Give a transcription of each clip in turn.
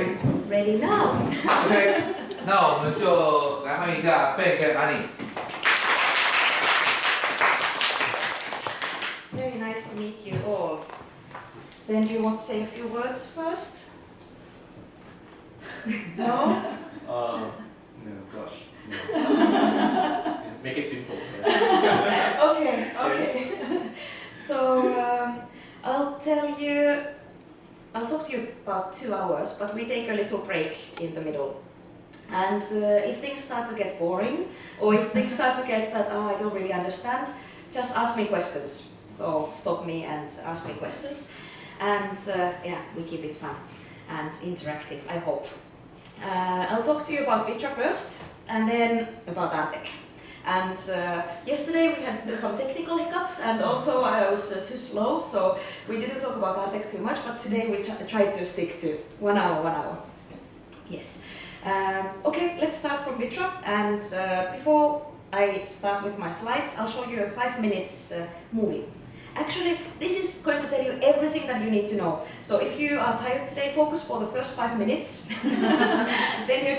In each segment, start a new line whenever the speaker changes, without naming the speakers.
I'm ready now.
OK， 那我们就来欢迎一下贝跟阿妮。
Very nice to meet you all. Then do you want to say a few words first? No?
No, gosh. No. Make it simple.
Okay. So I'll talk to you about 2 hours, but we take a little break in the middle. And if things start to get boring, or if things start to get that I don't really understand, just ask me questions. So stop me and ask me questions. And we keep it fun and interactive, I hope. I'll talk to you about Vitra first, and then about Artec. And yesterday we had some technical hiccups, and also I was too slow, so we didn't talk about Artec too much, but today we try to stick to 1 hour. Yes. Okay, let's start from Vitra, and before I start with my slides, I'll show you a 5 minutes movie. Actually, this is going to tell you everything that you need to know. So if you are tired today, focus for the first 5 minutes. then you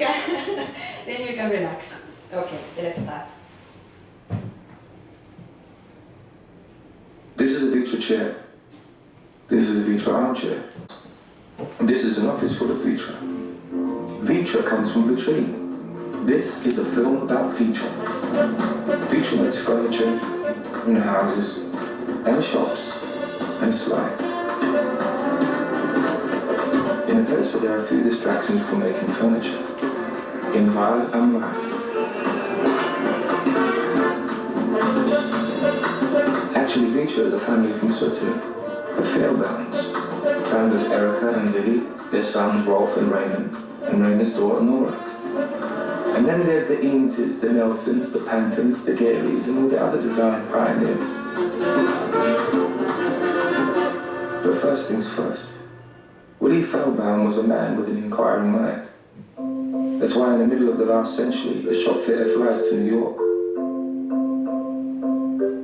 can relax. Okay, let's start.
This is a Vitra chair. This is a Vitra armchair. And this is an office full of Vitra. Vitra comes from vitrine. This is a film about Vitra. Vitra makes furniture in houses and shops and slide. In a place where there are few distractions from making furniture. In Val am Rhein. Actually, Vitra is a family from Switzerland, the Fehlbaums. Founders Erica and Willy, their sons Rolf and Raymond, and Raymond's daughter Nora. And then there's the Eameses, the Nelsons, the Pantons, the Garys, and all the other design pioneers. But first things first, Willy Fehlbaum was a man with an inquiring mind. That's why in the middle of the last century, the shop fitter flies to New York.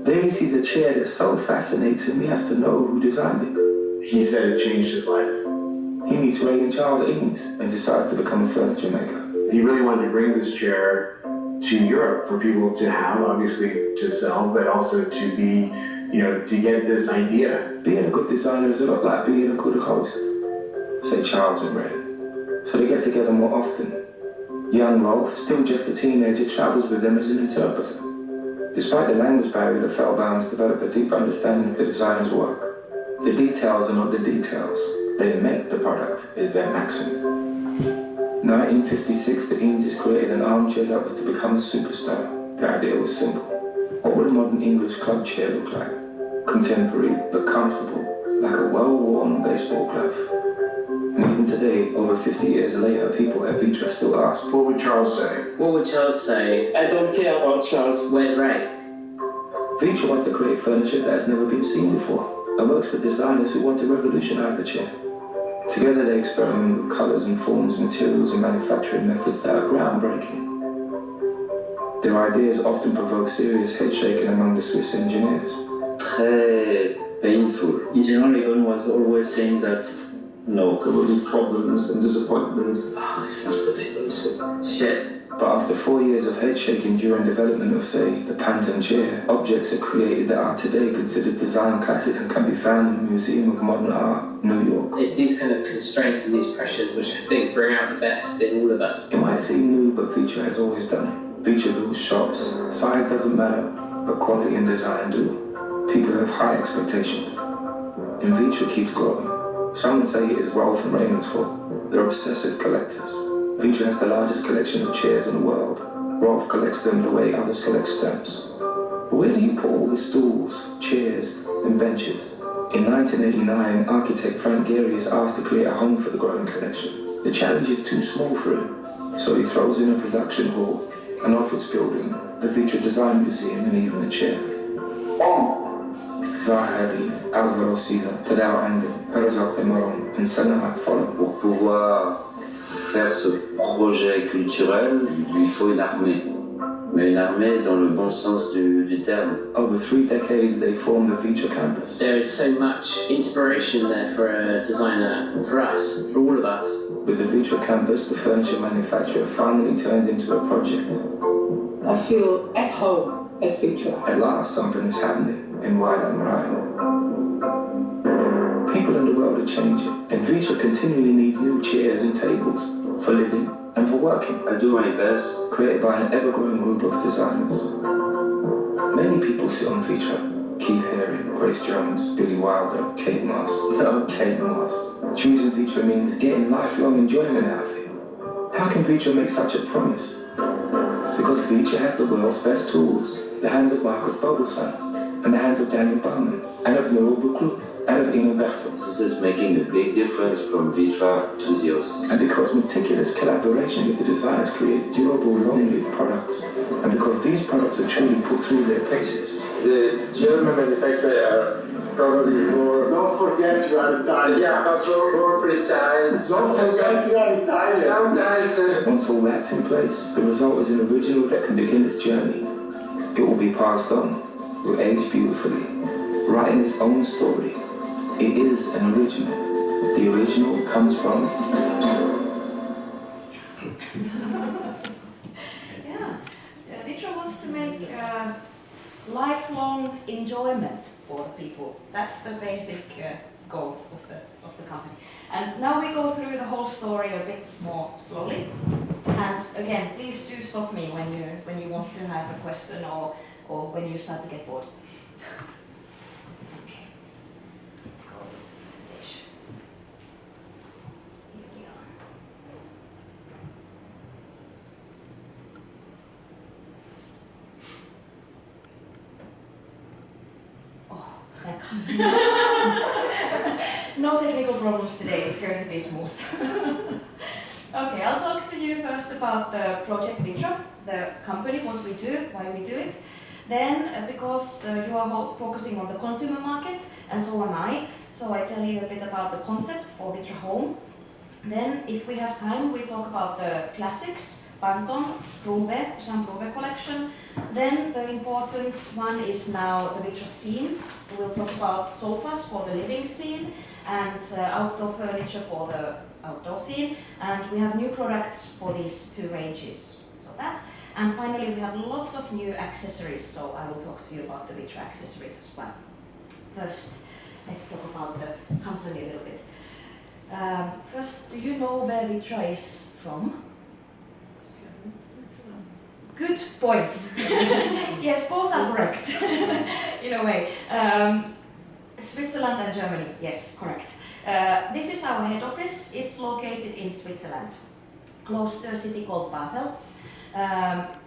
There he sees a chair that so fascinates him he has to know who designed it.
He said it changed his life.
He meets Ray and Charles Eames and decides to become a furniture maker.
He really wanted to bring this chair to Europe for people to have, obviously to sell, but also to be, to get this idea.
Being a good designer is a lot like being a good host, say Charles and Ray. So they get together more often. Young Rolf, still just a teenager, travels with them as an interpreter. Despite the language barrier, the Fehlbaums develop a deep understanding of the designer's work. The details are not the details. They make the product is their maxim. 1956, the Eameses created an armchair that was to become a superstar. The idea was simple. What would a modern English club chair look like? Contemporary, but comfortable, like a well-worn baseball glove. And even today, over 50 years later, people at Vitra still ask,
What would Charles say?
What would Charles say?
I don't care about Charles.
Where's Ray?
Vitra wants to create furniture that has never been seen before, and works with designers who want to revolutionize the chair. Together they experiment with colors and forms, materials and manufacturing methods that are groundbreaking. Their ideas often provoke serious head shaking among the Swiss engineers.
Très painful.
In general, Leon was always saying that
no, there will be problems and disappointments.
It's not possible, so
Shit.
But after 4 years of head shaking during development of, say, the Panton chair, objects are created that are today considered design classics and can be found in the Museum of Modern Art, New York.
It's these kind of constraints and these pressures which I think bring out the best in all of us.
It might seem new, but Vitra has always done it. Vitra builds shops. Size doesn't matter, but quality and design do. People have high expectations. And Vitra keeps growing. Some would say it is Rolf and Raymond's fault. They're obsessive collectors. Vitra has the largest collection of chairs in the world. Rolf collects them the way others collect stamps. But where do you put all the stools, chairs, and benches? In 1989, architect Frank Gehry is asked to create a home for the growing collection. The challenge is too small for him, so he throws in a production hall, an office building, the Vitra Design Museum, and even a chair. Zaha Hadid, Alvaro Siza, Tadao Ando, Herzog de Moron, and Sanaa follow.
Pour pouvoir faire ce projet culturel, il lui faut une armée. Mais une armée dans le bon sens du terme.
Over 3 decades, they formed the Vitra campus.
There is so much inspiration there for a designer, for us, for all of us.
With the Vitra campus, the furniture manufacturer finally turns into a project.
I feel at home at Vitra.
At last, something is happening in Wide and Rhine. People in the world are changing, and Vitra continually needs new chairs and tables for living and for working.
I do my best.
Created by an ever-growing group of designers. Many people sit on Vitra. Keith Haring, Grace Jones, Billy Wilder, Kate Moss. No, Kate Moss. Choosing Vitra means getting lifelong enjoyment out of it. How can Vitra make such a promise? Because Vitra has the world's best tools. The hands of Marcus Bogelsson, and the hands of Daniel Baumann, and of Nero Buclu, and of Ingo Bertel.
This is making a big difference from Vitra to the OSIS.
And because meticulous collaboration with the designers creates durable, long-lived products. And because these products are truly put through their paces.
The German manufacturers are probably more. Don't forget you are Italian.
Yeah, but more precise.
Don't forget you are Italian.
Sometimes.
Once all that's in place, the result is an original that can begin its journey. It will be passed on, will age beautifully, writing its own story. It is an original. The original comes from.
Vitra wants to make lifelong enjoyment for the people. That's the basic goal of the company. And now we go through the whole story a bit more slowly. And again, please do stop me when you want to have a question or when you start to get bored. Okay. Go with the presentation. Here we are. Oh, thank God. No technical problems today, it's going to be smooth. Okay, I'll talk to you first about the Project Vitra, the company, what we do, why we do it. Then, because you are focusing on the consumer market, and so am I, so I tell you a bit about the concept for Vitra Home. Then, if we have time, we talk about the classics, Banton, Jean Prouvé collection. Then the important one is now the Vitra scenes. We'll talk about sofas for the living scene and outdoor furniture for the outdoor scene. And we have new products for these two ranges. So that. And finally, we have lots of new accessories. So I will talk to you about the Vitra accessories as well. First, let's talk about the company a little bit. First, do you know where Vitra is from? Good points. Yes, both are correct, in a way. Switzerland and Germany, yes, correct. This is our head office. It's located in Switzerland, close to a city called Basel.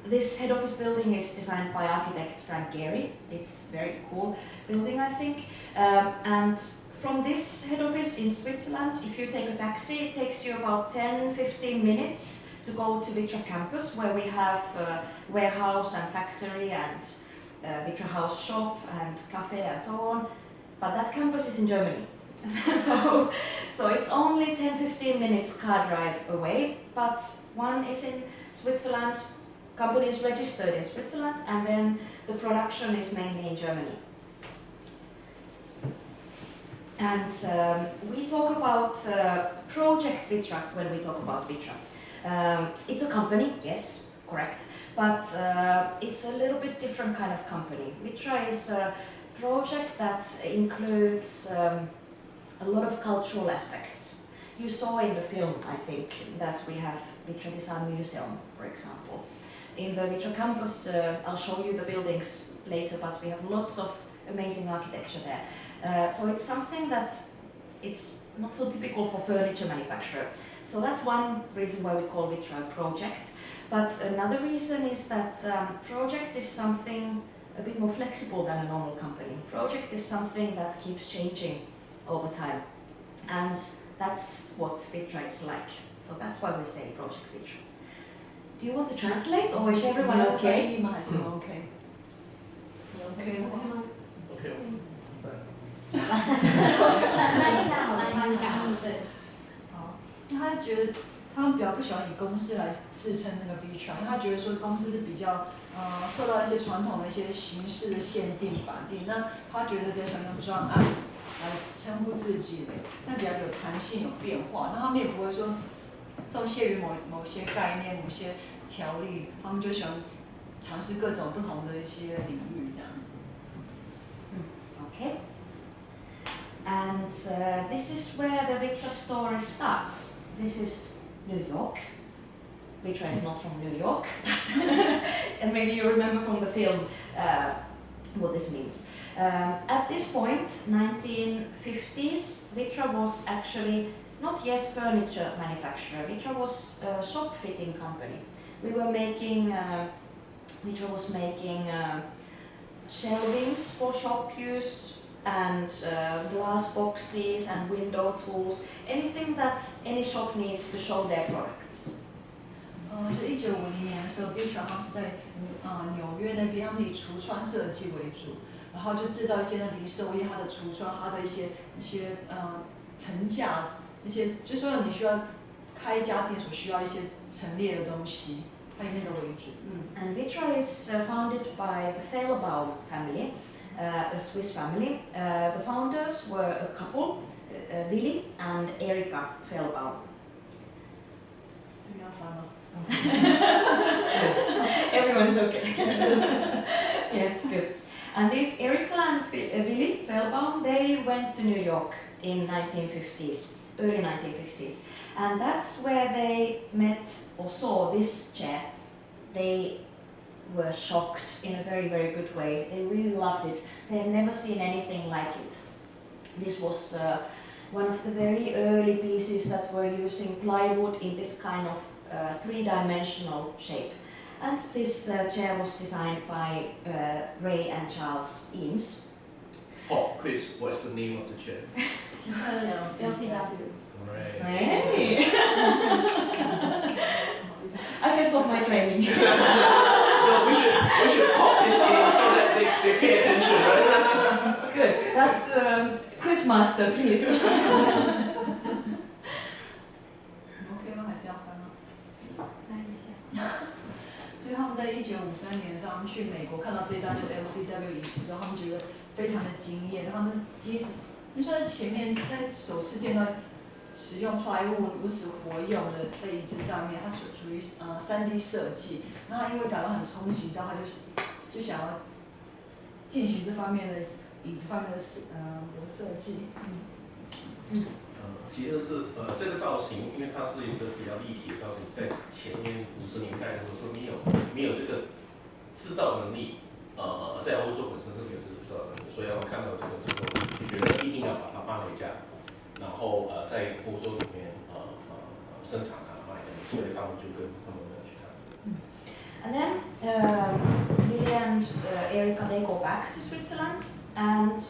This head office building is designed by architect Frank Gehry. It's a very cool building, I think. And from this head office in Switzerland, if you take a taxi, it takes you about 10-15 minutes to go to Vitra campus, where we have warehouse and factory and Vitra house shop and cafe and so on. But that campus is in Germany. so it's only 10-15 minutes car drive away, but one is in Switzerland, company is registered in Switzerland, and then the production is mainly in Germany. And we talk about Project Vitra when we talk about Vitra. It's a company, yes, correct, but it's a little bit different kind of company. Vitra is a project that includes a lot of cultural aspects. You saw in the film, I think, that we have Vitra Design Museum, for example. In the Vitra campus, I'll show you the buildings later, but we have lots of amazing architecture there. So it's something that it's not so typical for furniture manufacturer. So that's one reason why we call Vitra a project. But another reason is that project is something a bit more flexible than a normal company. Project is something that keeps changing over time. And that's what Vitra is like. So that's why we say Project Vitra. Do you want to translate, or is everyone okay?
Okay. Okay.
Okay.
他觉得他们比较不喜欢以公司来自称那个 Vitra， 因为他觉得说公司是比较受到一些传统的一些形式的限定法定，那他觉得比较想用专案来称呼自己，那比较有弹性、有变化。那他们也不会说受限于某些概念、某些条例，他们就喜欢尝试各种不同的一些领域这样子。
Okay. And this is where the Vitra story starts. This is New York. Vitra is not from New York, but and maybe you remember from the film what this means. At this point, 1950s, Vitra was actually not yet furniture manufacturer. Vitra was a shop fitting company. Vitra was making shelvings for shop use and glass boxes and window tools, anything that any shop needs to show their products.
就1950年的时候 ，Vitra 他是在纽约那边，他们以橱窗设计为主，然后就制造一些零售业，它的橱窗，它的一些层架，一些就说你需要开一家店所需要一些陈列的东西，它以那个为主。
And Vitra is founded by the Fehlbaum family, a Swiss family. The founders were a couple, Willi and Erika Fehlbaum.
这个要翻吗？
Everyone is okay. Yes, good. And these Erika and Willi Fehlbaum, they went to New York in 1950s, early 1950s. And that's where they met or saw this chair. They were shocked in a very, very good way. They really loved it. They had never seen anything like it. This was one of the very early pieces that were using plywood in this kind of three-dimensional shape. And this chair was designed by Ray and Charles Eames.
Oh, Chris, what's the name of the chair?
LCW.
Right.
Hey! I can stop my training.
No, we should pop this in so that they pay attention, right?
Good. That's Quizmaster, please.
OK 吗？还是要翻吗？翻一下。所以他们在1953年的时候，他们去美国看到这张就是 LCW 椅子之后，他们觉得非常的惊艳。他们第一次，就说在前面在首次见到使用plywood如此活用的在椅子上面，它属于3D 设计。那他因为感到很冲击到，他就想要进行这方面的椅子方面的设计。
其实是这个造型，因为它是一个比较立体的造型，在前面50年代的时候是没有这个制造能力，在欧洲本身是没有这个制造能力，所以他们看到这个之后就觉得一定要把它搬回家，然后在欧洲里面生产它卖的，所以他们就跟他们去谈。
And then Willi and Erika, they go back to Switzerland and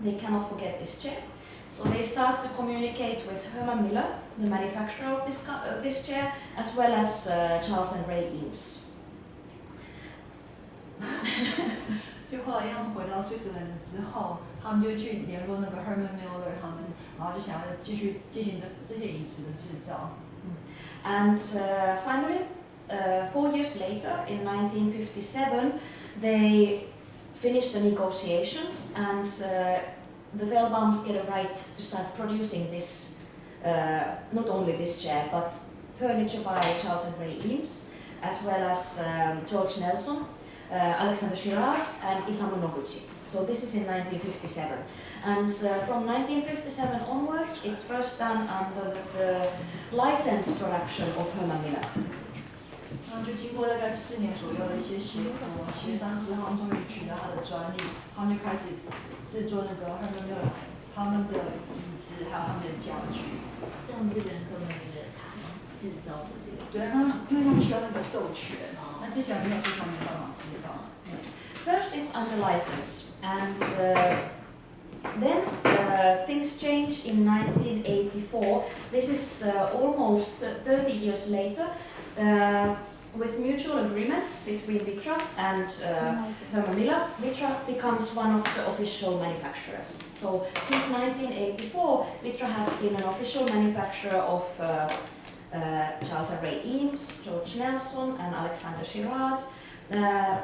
they cannot forget this chair. So they start to communicate with Herman Miller, the manufacturer of this chair, as well as Charles and Ray Eames.
就后来他们回到瑞士兰之后，他们就去联络那个 Herman Miller 他们，然后就想要继续进行这些椅子的制造。
And finally, 4 years later, in 1957, they finished the negotiations and the Fehlbaums get a right to start producing this, not only this chair, but furniture by Charles and Ray Eames, as well as George Nelson, Alexander Girard, and Isamu Noguchi. So this is in 1957. And from 1957 onwards, it's first done under the licensed production of Herman Miller.
然后就经过大概4年左右的一些协商之后，终于取得他的专利，他们就开始制作那个他们的椅子，还有他们的家具。
像这个根本就是他制造的这个。
对，因为他们需要那个授权，那之前没有授权没办法制造。
Yes. First, it's under license, and then things change in 1984. This is almost 30 years later. With mutual agreements between Vitra and Herman Miller, Vitra becomes one of the official manufacturers. So since 1984, Vitra has been an official manufacturer of Charles and Ray Eames, George Nelson and Alexander Girard,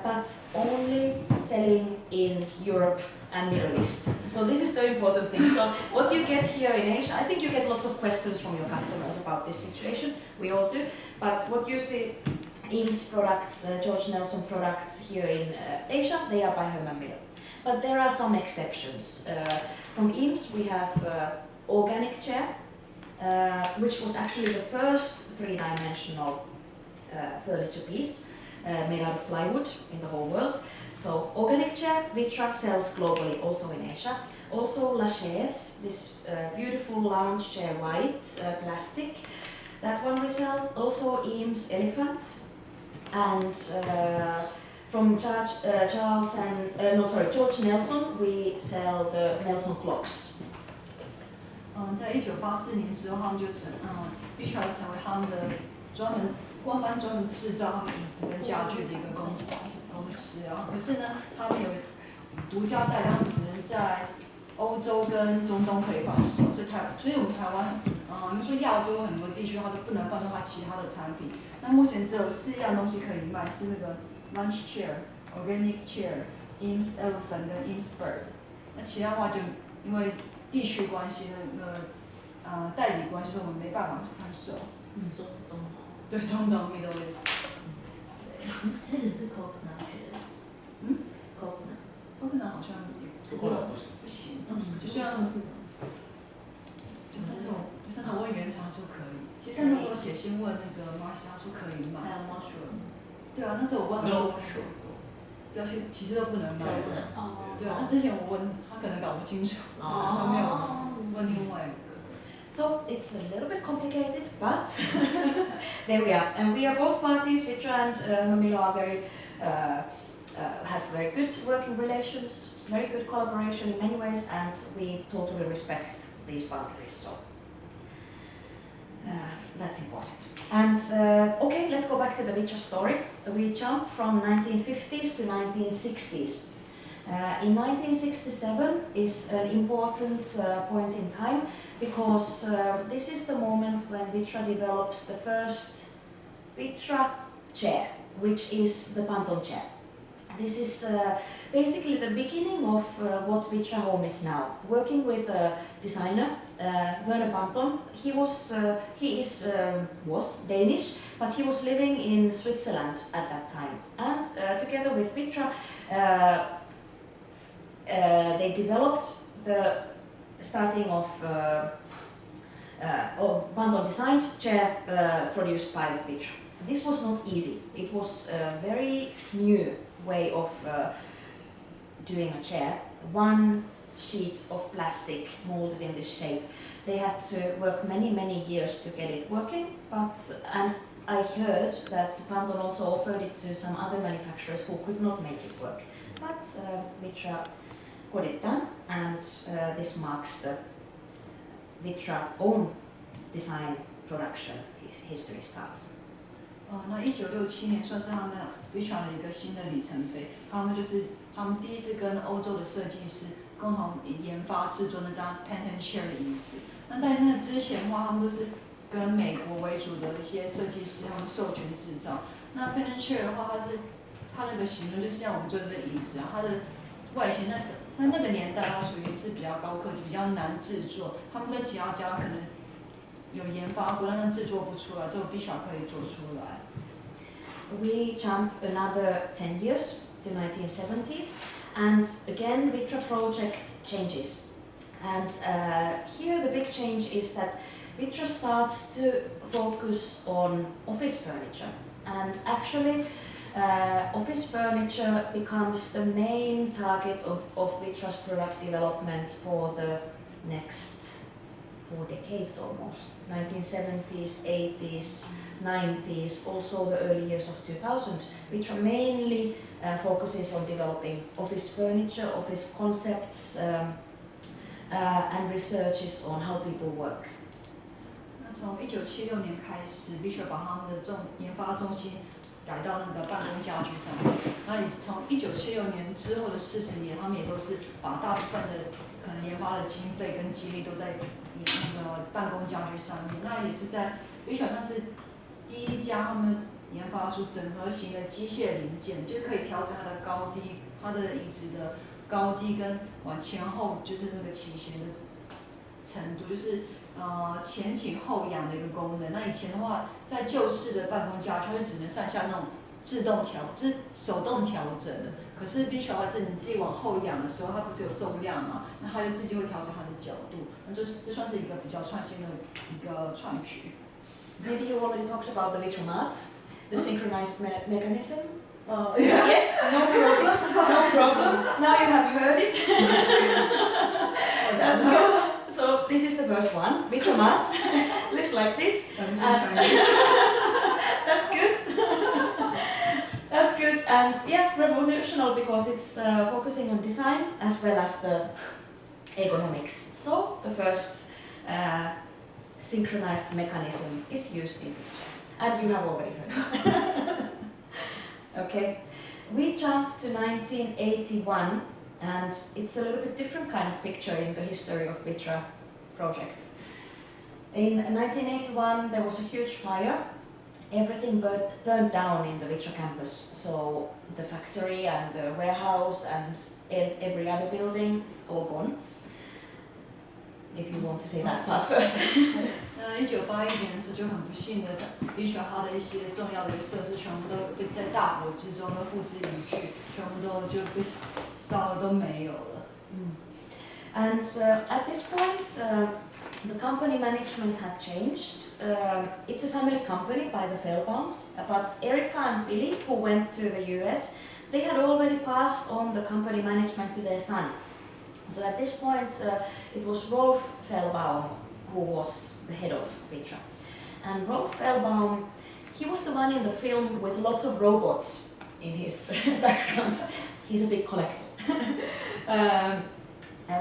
but only selling in Europe and Middle East. So this is the important thing. So what you get here in Asia, I think you get lots of questions from your customers about this situation. We all do. But what you see, Eames products, George Nelson products here in Asia, they are by Herman Miller. But there are some exceptions. From Eames we have organic chair, which was actually the first three-dimensional furniture piece made out of plywood in the whole world. So organic chair, Vitra sells globally, also in Asia. Also La Chaise, this beautiful lounge chair, white plastic, that one we sell. Also Eames elephant, and from George Nelson we sell the Nelson clocks.
在1984年之后，他们就Vitra 成为他们的官方专门制造他们椅子跟家具的一个公司啊。可是呢，他们有独家代理，他们只能在欧洲跟中东可以贩售，所以我们台湾，你说亚洲很多地区它都不能贩售它其他的产品。那目前只有4样东西可以卖，是那个 lunch chair、organic chair、Eames elephant 跟 Eames bird。那其他的话就因为地区关系代理关系，所以我们没办法贩售。
中东。
对，中东 Middle East。
那只是 coconut 学的。
coconut 好像也不行。就像上次我问原厂说可以，其实上次我有写信问那个 Mars， 他说可以卖。
还有 mushroom。
对啊，那时候我问他说，对啊，其实都不能卖。对啊，那之前我问他可能搞不清楚，他没有问另外一个。
So it's a little bit complicated, but there we are. And we are both parties, Vitra and Milo are have very good working relations, very good collaboration in many ways, and we totally respect these boundaries. So that's important. And okay, let's go back to the Vitra story. We jump from 1950s to 1960s. In 1967 is an important point in time, because this is the moment when Vitra develops the first Vitra chair, which is the Panton chair. This is basically the beginning of what Vitra Home is now. Working with a designer, Werner Panton. He was Danish, but he was living in Switzerland at that time. And together with Vitra, they developed the starting of Panton designed chair produced by Vitra. This was not easy. It was a very new way of doing a chair. One sheet of plastic molded in this shape. They had to work many years to get it working, and I heard that Panton also offered it to some other manufacturers who could not make it work. But Vitra got it done, and this marks the Vitra own design production history starts.
那1967年算是他们 Vitra 的一个新的里程碑。他们第一次跟欧洲的设计师共同研发制作那张 Panton chair 的椅子。那在那之前的话，他们都是跟美国为主的一些设计师他们授权制造。那 Panton chair 的话，它那个形状就是像我们坐的这个椅子啊，它的外形在那个年代它属于是比较高科技，比较难制作。他们跟其他家可能有研发过，但是制作不出来，只有 Vitra 可以做出来。
We jump another 10 years to 1970s, and again Vitra project changes. And here the big change is that Vitra starts to focus on office furniture, and actually office furniture becomes the main target of Vitra's product development for the next 4 decades almost. 1970s, 80s, 90s, also the early years of 2000. Vitra mainly focuses on developing office furniture, office concepts, and researches on how people work.
那从1976年开始 ，Vitra 把他们的研发中心改到那个办公家具上面。那也是从1976年之后的40年，他们也都是把大部分的可能研发的经费跟精力都在那个办公家具上面。那也是在 Vitra 上是第一家他们研发出整合型的机械零件，就可以调整它的高低、它的椅子的高低跟往前后就是那个倾斜的程度，就是前倾后仰的一个功能。那以前的话，在旧式的办公家具，它就只能上下那种自动调，就是手动调整的。可是 Vitra 的话，是你自己往后仰的时候，它不是有重量嘛？那它就自己会调整它的角度。那这算是一个比较创新的一个创举。
Maybe you already talked about the Vitra mat, the synchronized mechanism.
Yeah.
Yes, no problem, no problem. Now you have heard it. That's good. So this is the first one, Vitra mat. Looks like this. That's good. That's good, and yeah, revolutionary because it's focusing on design as well as the ergonomics. So the first synchronized mechanism is used in this chair, and you have already heard it. Okay, we jump to 1981, and it's a little bit different kind of picture in the history of Vitra project. In 1981, there was a huge fire. Everything burned down in the Vitra campus, so the factory and the warehouse and every other building all gone. If you want to say that part first.
那1981年的时候就很不幸的 ，Vitra 它的一些重要的设施全部都被在大火之中都付之一炬，全部都就被烧了都没有了。
And at this point, the company management had changed. It's a family company by the Fehlbaums, but Erika and Philip, who went to the US, they had already passed on the company management to their son. So at this point, it was Rolf Fehlbaum who was the head of Vitra. And Rolf Fehlbaum, he was the one in the film with lots of robots in his background. He's a big collector. And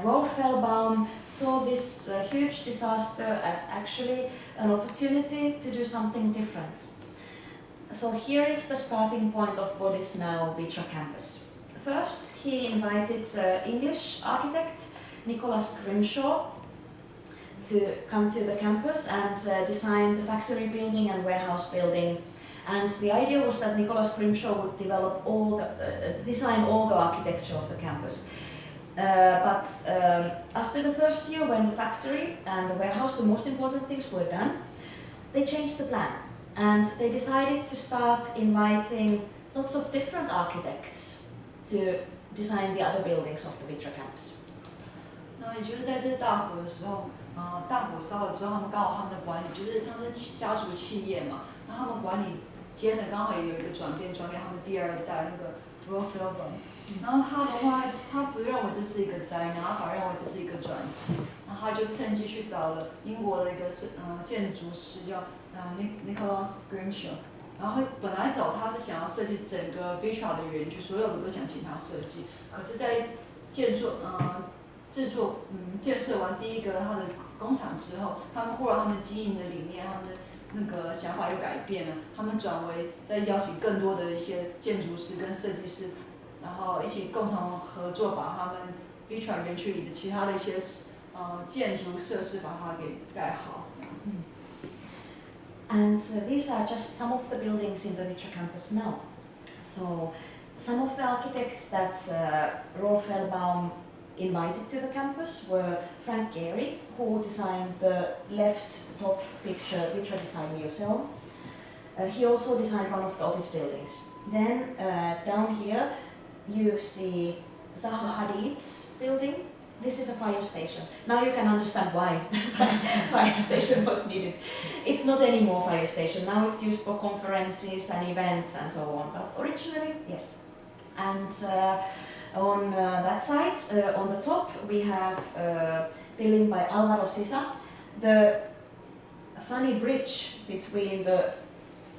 Rolf Fehlbaum saw this huge disaster as actually an opportunity to do something different. So here is the starting point of what is now Vitra campus. First, he invited English architect Nicholas Grimshaw to come to the campus and design the factory building and warehouse building. And the idea was that Nicholas Grimshaw would develop design all the architecture of the campus. But after the first year, when the factory and the warehouse, the most important things were done, they changed the plan and they decided to start inviting lots of different architects to design the other buildings of the Vitra campus.
那也就是在这大火的时候，大火烧了之后，他们刚好他们的管理就是他们是家族企业嘛，那他们管理阶层刚好也有一个转变，转给他们第二代那个 Rolf Fehlbaum。然后他的话，他不认为这是一个灾难，他反而认为这是一个转机。那他就趁机去找了英国的一个建筑师叫Nicholas Grimshaw。然后本来找他是想要设计整个 Vitra 的园区，所有的都想请他设计。可是，在建设完第一个他的工厂之后，他们忽然他们经营的理念，他们的那个想法又改变了，他们转为在邀请更多的一些建筑师跟设计师，然后一起共同合作，把他们 Vitra 园区里的其他的一些建筑设施把它给盖好。
And these are just some of the buildings in the Vitra campus now. So some of the architects that Rolf Fehlbaum invited to the campus were Frank Gehry, who designed the left top picture Vitra Design Museum. He also designed one of the office buildings. Then down here you see Zaha Hadid's building. This is a fire station. Now you can understand why fire station was needed. It's not anymore fire station. Now it's used for conferences and events and so on. But originally, yes. And on that side, on the top, we have a building by Alvaro Sisa. The funny bridge between the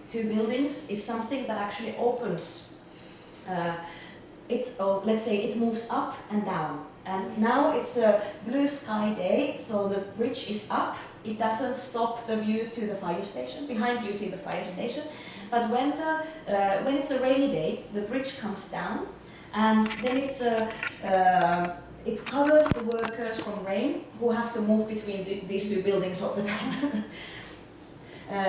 two buildings is something that actually opens. Let's say it moves up and down. And now it's a blue sky day, so the bridge is up. It doesn't stop the view to the fire station. Behind you see the fire station. But when it's a rainy day, the bridge comes down, and then it covers the workers from rain who have to move between these two buildings all the time.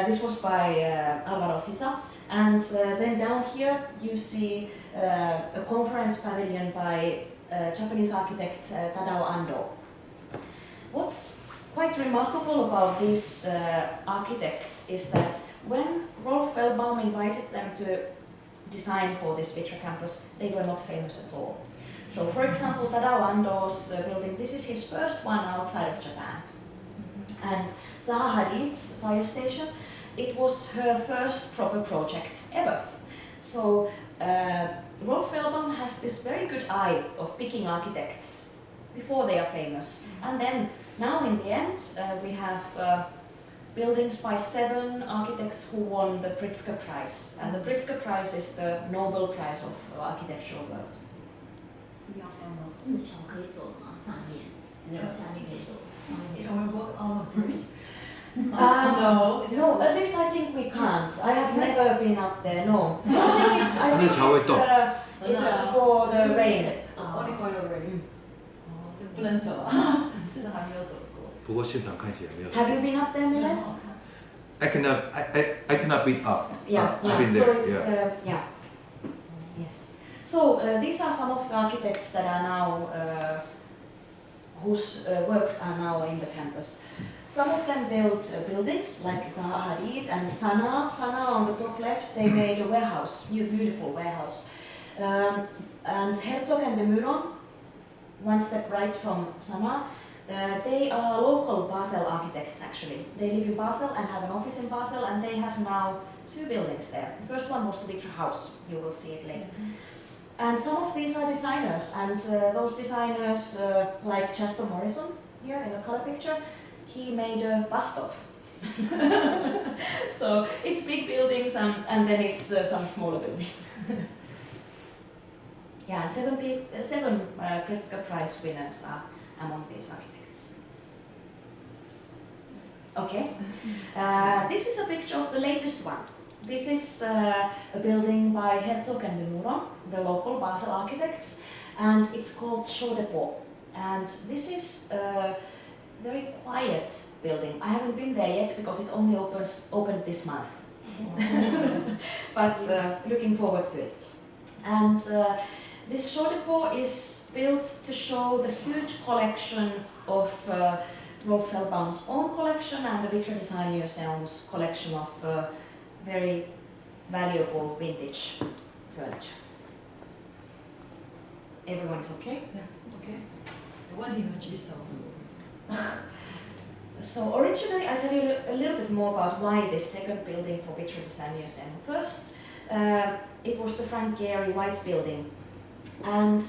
This was by Alvaro Sisa. And then down here you see a conference pavilion by Japanese architect Tadao Ando. What's quite remarkable about these architects is that when Rolf Fellbaum invited them to design for this Vitra campus, they were not famous at all. So, for example, Tadao Ando's building, this is his first one outside of Japan. And Zaha Hadid's fire station, it was her first proper project ever. So, Rolf Fellbaum has this very good eye of picking architects before they are famous. And then, now in the end, we have buildings by 7 architects who won the Pritzker Prize. And the Pritzker Prize is the Nobel Prize of architectural world.
那桥可以走吗？上面，只有下面可以走，上面可以走。
Can we walk on the bridge?
No, at least I think we can't. I have never been up there, no. So I think it's for the rain.
Only for the rain. 哦，就不能走啊，至少还没有走过。
不过现场看起来没有。
Have you been up there, Miles?
I cannot beat up.
Yeah,
I've been
so
there.
it's yeah. Yes. So these are some of the architects that are now whose works are now in the campus. Some of them built buildings like Zaha Hadid and Sana. Sana on the top left, they made a warehouse, new beautiful warehouse. And Herzog and de Meuron, one step right from Sana, they are local Basel architects actually. They live in Basel and have an office in Basel, and they have now 2 buildings there. The first one was the Vitra house, you will see it later. And some of these are designers, and those designers, like Jasper Morrison, here in the color picture, he made a bust of. So it's big buildings and then it's some smaller buildings. Yeah, 7 Pritzker Prize winners are among these architects. Okay, this is a picture of the latest one. This is a building by Herzog and de Meuron, the local Basel architects, and it's called Champ de Pau. And this is a very quiet building. I haven't been there yet because it only opened this month. But looking forward to it. And this Champ de Pau is built to show the huge collection of Rolf Fellbaum's own collection and the Vitra Design Museum's collection of very valuable vintage furniture. Everyone is okay?
Yeah, okay. 问题们举手。
So originally, I'll tell you a little bit more about why this second building for Vitra Design Museum. First, it was the Frank Gehry White Building, and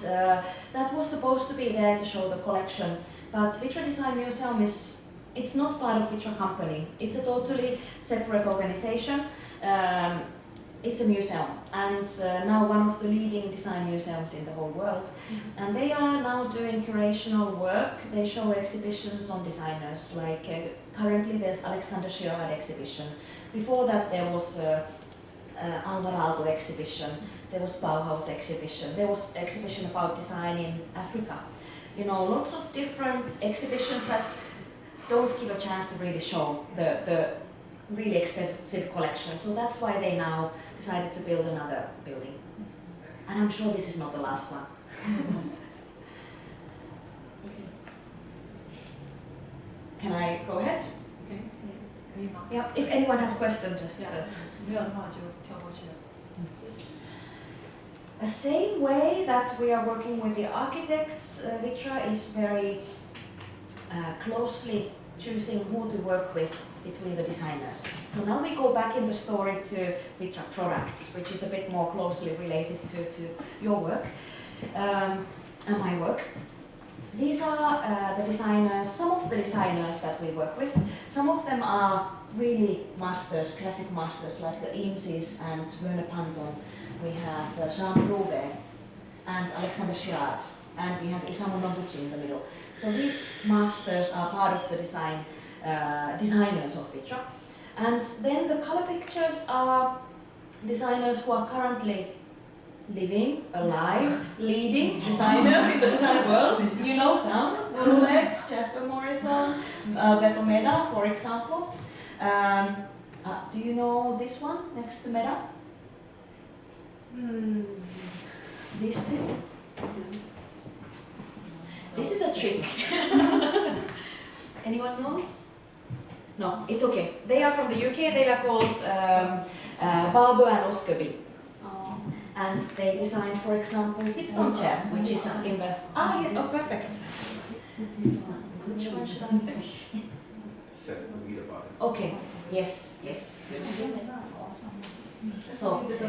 that was supposed to be there to show the collection. But Vitra Design Museum it's not part of Vitra company. It's a totally separate organization. It's a museum, and now one of the leading design museums in the whole world. And they are now doing curational work. They show exhibitions on designers, like currently there's Alexander Girard exhibition. Before that there was Alvarado exhibition, there was Bauhaus exhibition, there was exhibition about design in Africa. You know, lots of different exhibitions that don't give a chance to really show the really extensive collection. So that's why they now decided to build another building. And I'm sure this is not the last one. Can I go ahead?
Okay. 可以吗？
Yeah, if anyone has questions, just...
没有的话就跳过去了。
The same way that we are working with the architects, Vitra is very closely choosing who to work with between the designers. So now we go back in the story to Vitra products, which is a bit more closely related to your work and my work. These are the designers, some of the designers that we work with. Some of them are really masters, classic masters like the Eameses and Werner Panton. We have Jean Prouvé and Alexander Girard, and we have Isamu Noguchi in the middle. So these masters are part of the designers of Vitra. And then the color pictures are designers who are currently living, alive, leading designers in the design world. You know some, Rolex, Jasper Morrison, Alberto Meda, for example. Do you know this one next to Meda? These two? This is a trick. Anyone knows? No, it's okay. They are from the UK. They are called Barbara and Oskaby. And they designed, for example, Tipton chair, which is in the... yes, perfect. Which one should I finish?
Read about it.
Okay, yes, good. So, it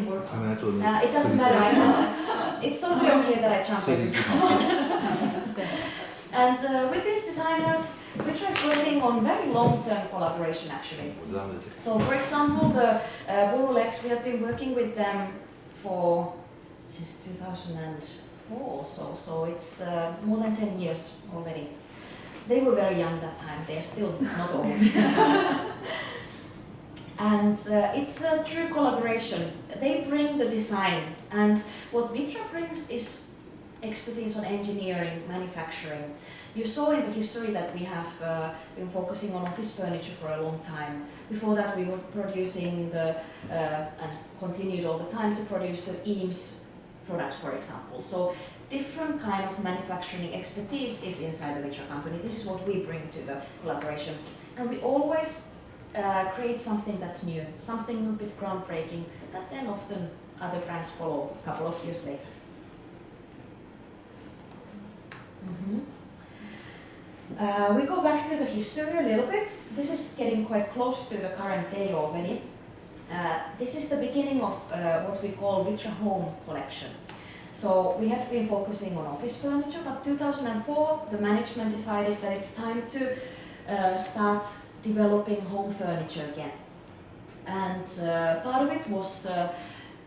doesn't matter. It's totally okay that I jump in. And with these designers, Vitra is working on very long-term collaboration actually. So for example, the Burulex, we have been working with them since 2004 or so it's more than 10 years already. They were very young that time, they're still not old. And it's a true collaboration. They bring the design, and what Vitra brings is expertise on engineering, manufacturing. You saw in the history that we have been focusing on office furniture for a long time. Before that we were producing and continued all the time to produce the Eames products, for example. So different kind of manufacturing expertise is inside the Vitra company. This is what we bring to the collaboration. And we always create something that's new, something a bit groundbreaking, that then often other brands follow a couple of years later. We go back to the history a little bit. This is getting quite close to the current day already. This is the beginning of what we call Vitra Home collection. So we had been focusing on office furniture, but 2004 the management decided that it's time to start developing home furniture again. And part of it was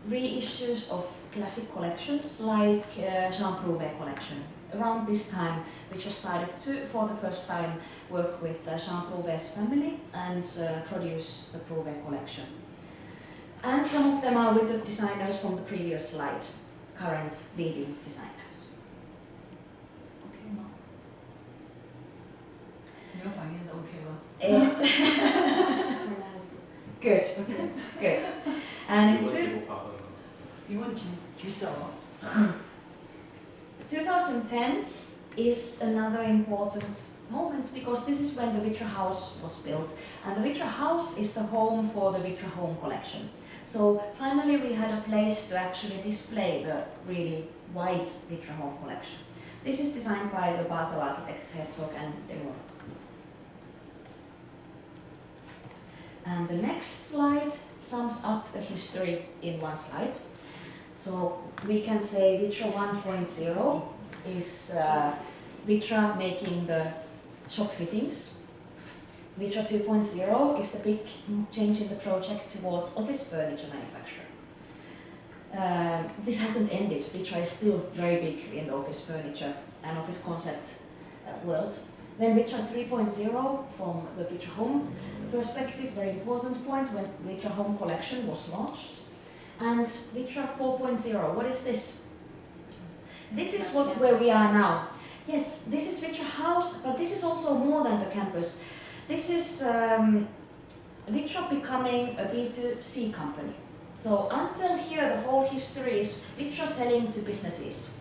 reissues of classic collections like Jean Prouvé collection. Around this time, we just started to, for the first time, work with Jean Prouvé's family and produce the Prouvé collection. And some of them are with the designers from the previous slide, current leading designers.
Okay 吗？没有反应是 OK 吗？
Good, good. And
疑问请举手。
2010 is another important moment because this is when the Vitra House was built, and the Vitra House is the home for the Vitra Home collection. So finally we had a place to actually display the really wide Vitra Home collection. This is designed by the Basel architects Herzog and Demur. And the next slide sums up the history in one slide. So we can say Vitra 1.0 is Vitra making the shop fittings. Vitra 2.0 is the big change in the project towards office furniture manufacturing. This hasn't ended. Vitra is still very big in the office furniture and office concept world. Then Vitra 3.0 from the Vitra Home perspective, very important point when Vitra Home collection was launched. And Vitra 4.0, what is this? This is where we are now. Yes, this is Vitra House, but this is also more than the campus. This is Vitra becoming a B2C company. So until here, the whole history is Vitra selling to businesses,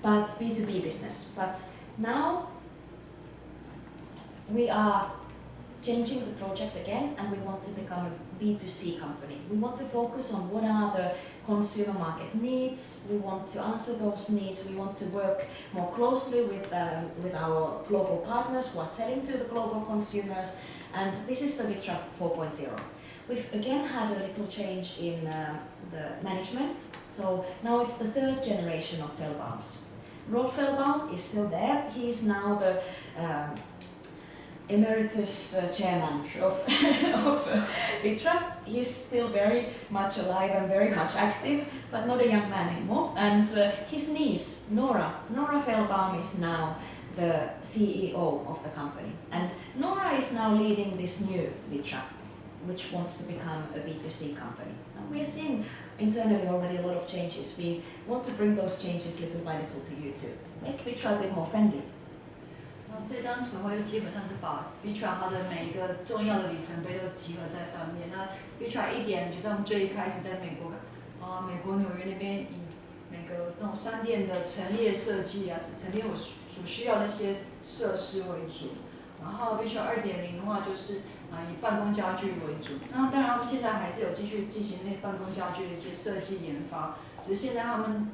but B2B business. But now we are changing the project again, and we want to become a B2C company. We want to focus on what are the consumer market needs. We want to answer those needs. We want to work more closely with our global partners who are selling to the global consumers. And this is the Vitra 4.0. We've again had a little change in the management. So now it's the third generation of Fellbaums. Rolf Fellbaum is still there. He is now the emeritus chairman of Vitra. He's still very much alive and very much active, but not a young man anymore. And his niece, Nora Fellbaum, is now the CEO of the company. And Nora is now leading this new Vitra, which wants to become a B2C company. And we are seeing internally already a lot of changes. We want to bring those changes little by little to you too. Make Vitra a bit more friendly.
这张图的话，就基本上是把 Vitra 它的每一个重要的里程碑都集合在上面。那 Vitra 一点，就像最一开始在美国纽约那边以每个这种商店的陈列设计啊，陈列我所需要的一些设施为主。然后 Vitra 2.0的话，就是以办公家具为主。那当然，他们现在还是有继续进行那办公家具的一些设计研发，只是现在他们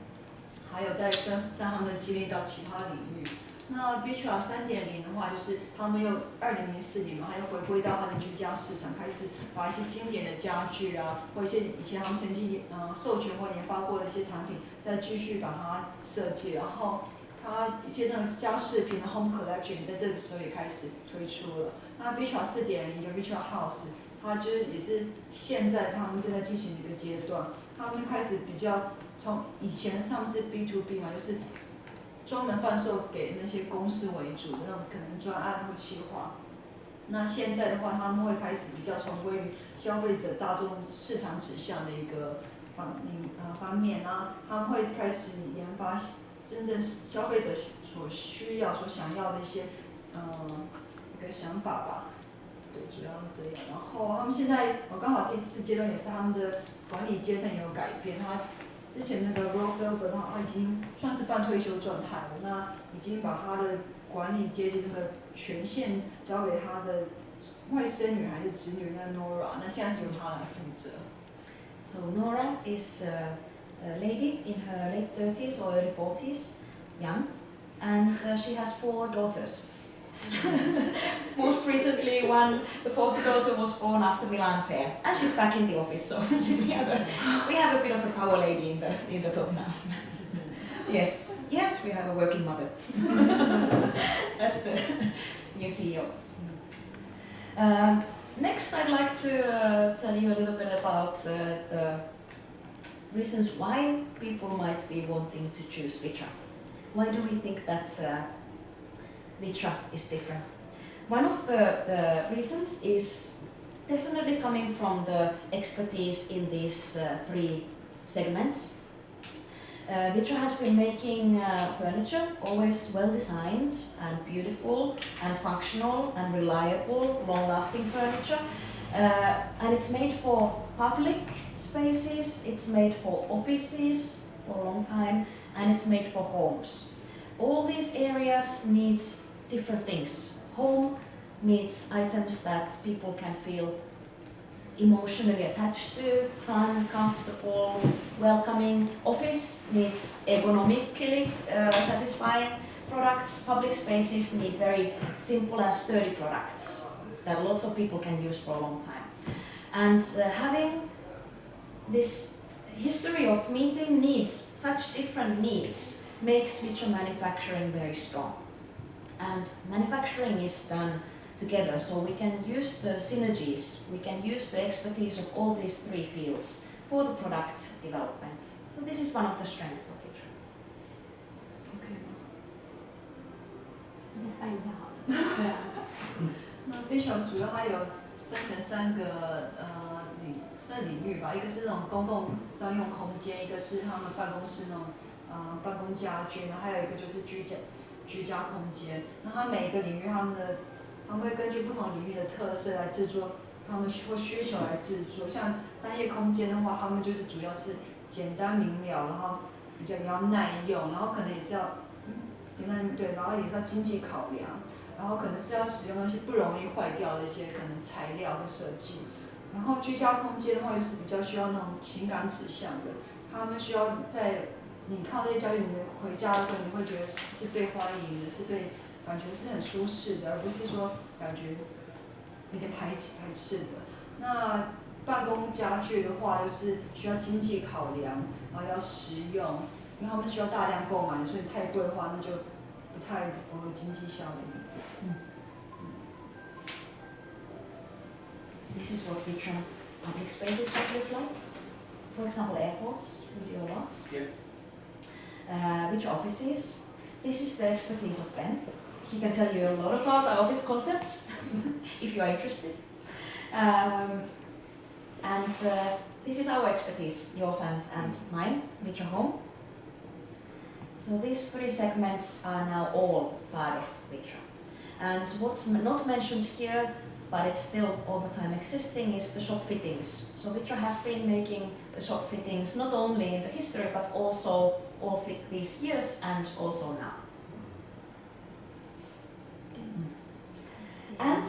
还有在让他们的经历到其他领域。那 Vitra 3.0的话，就是他们又2004年嘛，还又回归到他的居家市场，开始把一些经典的家具啊，或一些以前他们曾经授权或研发过的一些产品，再继续把它设计，然后它一些那种家饰品的 Home Collection 在这个时候也开始推出了。那 Vitra 4.0的 Vitra House， 它就是也是现在他们正在进行的一个阶段，他们开始比较从以前他们是 B to B 嘛，就是专门贩售给那些公司为主的那种可能专案或企划。那现在的话，他们会开始比较重归于消费者大众市场指向的一个方面啊，他们会开始研发真正消费者所需要、所想要的一些一个想法吧。对，主要是这样。然后他们现在刚好第4阶段也是他们的管理阶层也有改变，他之前那个 Rockford 他已经算是半退休状态了，那已经把他的管理阶级那个权限交给他的外甥女还是侄女那 Nora， 那现在是由他来负责。
So Nora is a lady in her late 30s or early 40s, young, and she has 4 daughters. Most recently, the 4th daughter was born after Milan Fair, and she's back in the office. So we have a bit of a power lady in the top now. Yes, we have a working mother. That's the new CEO. Next, I'd like to tell you a little bit about the reasons why people might be wanting to choose Vitra. Why do we think that Vitra is different? One of the reasons is definitely coming from the expertise in these 3 segments. Vitra has been making furniture always well designed and beautiful and functional and reliable, long-lasting furniture. And it's made for public spaces, it's made for offices for a long time, and it's made for homes. All these areas need different things. Home needs items that people can feel emotionally attached to, fun, comfortable, welcoming. Office needs ergonomically satisfying products. Public spaces need very simple and sturdy products that lots of people can use for a long time. And having this history of meeting needs, such different needs, makes Vitra manufacturing very strong. And manufacturing is done together, so we can use the synergies, we can use the expertise of all these 3 fields for the product development. So this is one of the strengths of Vitra.
OK 吗？
这边翻译一下好了。对啊。
那 Vitra 主要它有分成3个领域吧，一个是那种公共商用空间，一个是他们办公室那种办公家具，然后还有一个就是居家空间。那它每一个领域他们会根据不同领域的特色来制作，他们或需求来制作。像商业空间的话，他们就是主要是简单明了，然后比较耐用，然后可能也是要简单对，然后也是要经济考量，然后可能是要使用一些不容易坏掉的一些可能材料和设计。然后居家空间的话，又是比较需要那种情感指向的，他们需要在你看这些家具，你回家的时候，你会觉得是被欢迎的，是被感觉是很舒适的，而不是说感觉有点排斥的。那办公家具的话，就是需要经济考量，然后要实用，因为他们需要大量购买，所以太贵的话，那就不太符合经济效益。
This is what Vitra public spaces would look like. For example, airports, we do a lot.
Yeah.
Vitra offices. This is the expertise of Ben. He can tell you a lot about our office concepts, if you are interested. This is our expertise, yours and mine, Vitra Home. So these 3 segments are now all part of Vitra. And what's not mentioned here, but it's still all the time existing, is the shop fittings. So Vitra has been making the shop fittings not only in the history, but also all these years and also now. And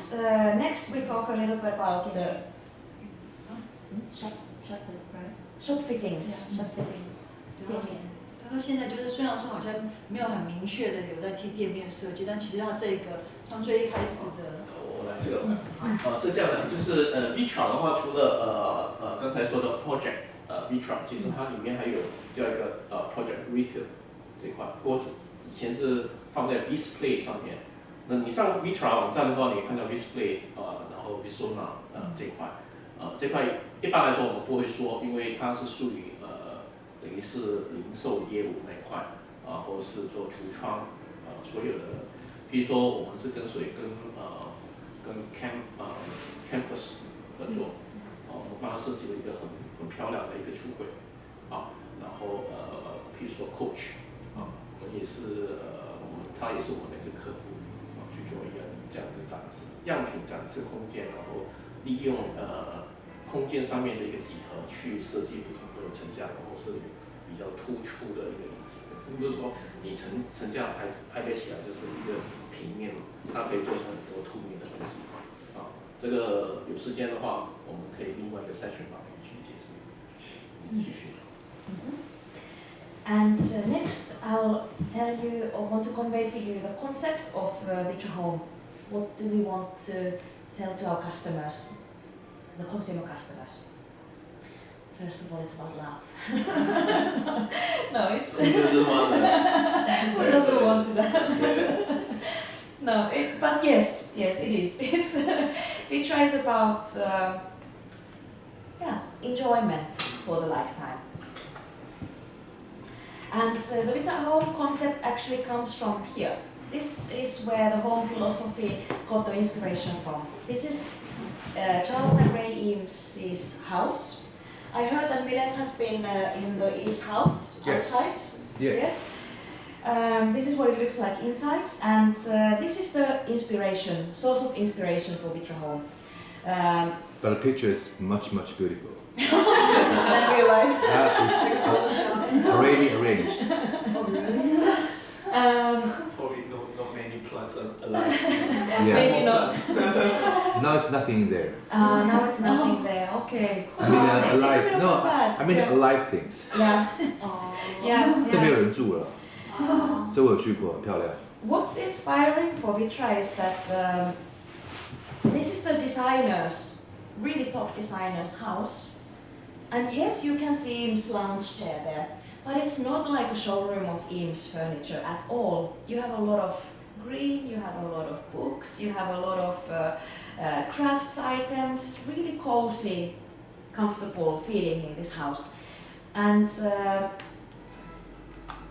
next we talk a little bit about the shop fittings.
shop fittings 店面。
他说现在就是虽然说好像没有很明确的有在替店面设计，但其实他这个从最一开始的。
我来这个，是这样的，就是Vitra 的话，除了刚才说的 project Vitra， 其实它里面还有叫一个project retail 这块，不过以前是放在 display 上面。那你上 Vitra 网站的话，你看到 display 然后 Visona 这块，这块一般来说我们不会说，因为它是属于等于是零售业务那一块或者是做橱窗所有的，比如说我们是跟campus 合作，我们帮他设计了一个很漂亮的一个橱柜，然后比如说 Coach， 我们也是他也是我们的一个客户，去做一个这样的展示，样品展示空间，然后利用空间上面的一个几何去设计不同的层架，然后是比较突出的一个东西，并不是说你层架排列起来就是一个平面，它可以做成很多凸面的东西。这个有时间的话，我们可以另外一个 session 把它去解释。继续。
And next, I'll tell you or want to convey to you the concept of Vitra Home. What do we want to tell to our customers, the consumer customers? First of all, it's about love. No, it's.
Who doesn't want that?
Who doesn't want that? No, but yes, it is. Vitra is about enjoyment for the lifetime. And the Vitra Home concept actually comes from here. This is where the home philosophy got the inspiration from. This is Charles and Ray Eames's house. I heard that Miles has been in the Eames house outside. Yes. This is what it looks like inside, and this is the source of inspiration for Vitra Home.
But the picture is much beautiful.
Than real life.
That is already arranged.
Oh, really?
Probably not many plants alive.
Yeah.
Maybe not.
Now it's nothing there.
Now it's nothing there. Okay.
I mean,
it's a
alive.
bit of
No,
a sad.
I mean alive things.
Yeah.
这没
Yeah.
有人住了。这我有去过，很漂亮。
What's inspiring for Vitra is that this is the designer's, really top designer's house. And yes, you can see Eames lounge chair there, but it's not like a showroom of Eames furniture at all. You have a lot of green, you have a lot of books, you have a lot of crafts items, really cozy, comfortable feeling in this house. And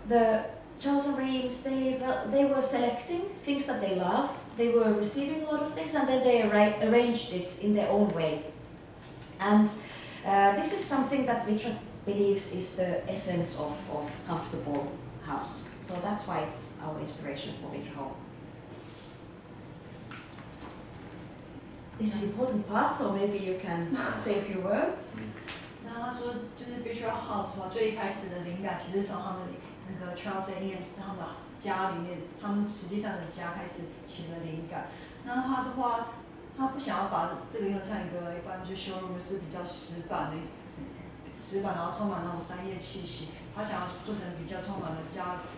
the Charles and Ray Eames, they were selecting things that they love, they were receiving a lot of things, and then they arranged it in their own way. And this is something that Vitra believes is the essence of comfortable house. So that's why it's our inspiration for Vitra Home. This is important part, so maybe you can say a few words.
那他说，就是 Vitra House 嘛，最一开始的灵感其实从他们那个 Charles and Eames 他们家里面，他们实际上的家开始起了灵感。那他的话，他不想要把这个用像一个一般就 showroom 是比较死板，然后充满那种商业气息。他想要做成比较充满了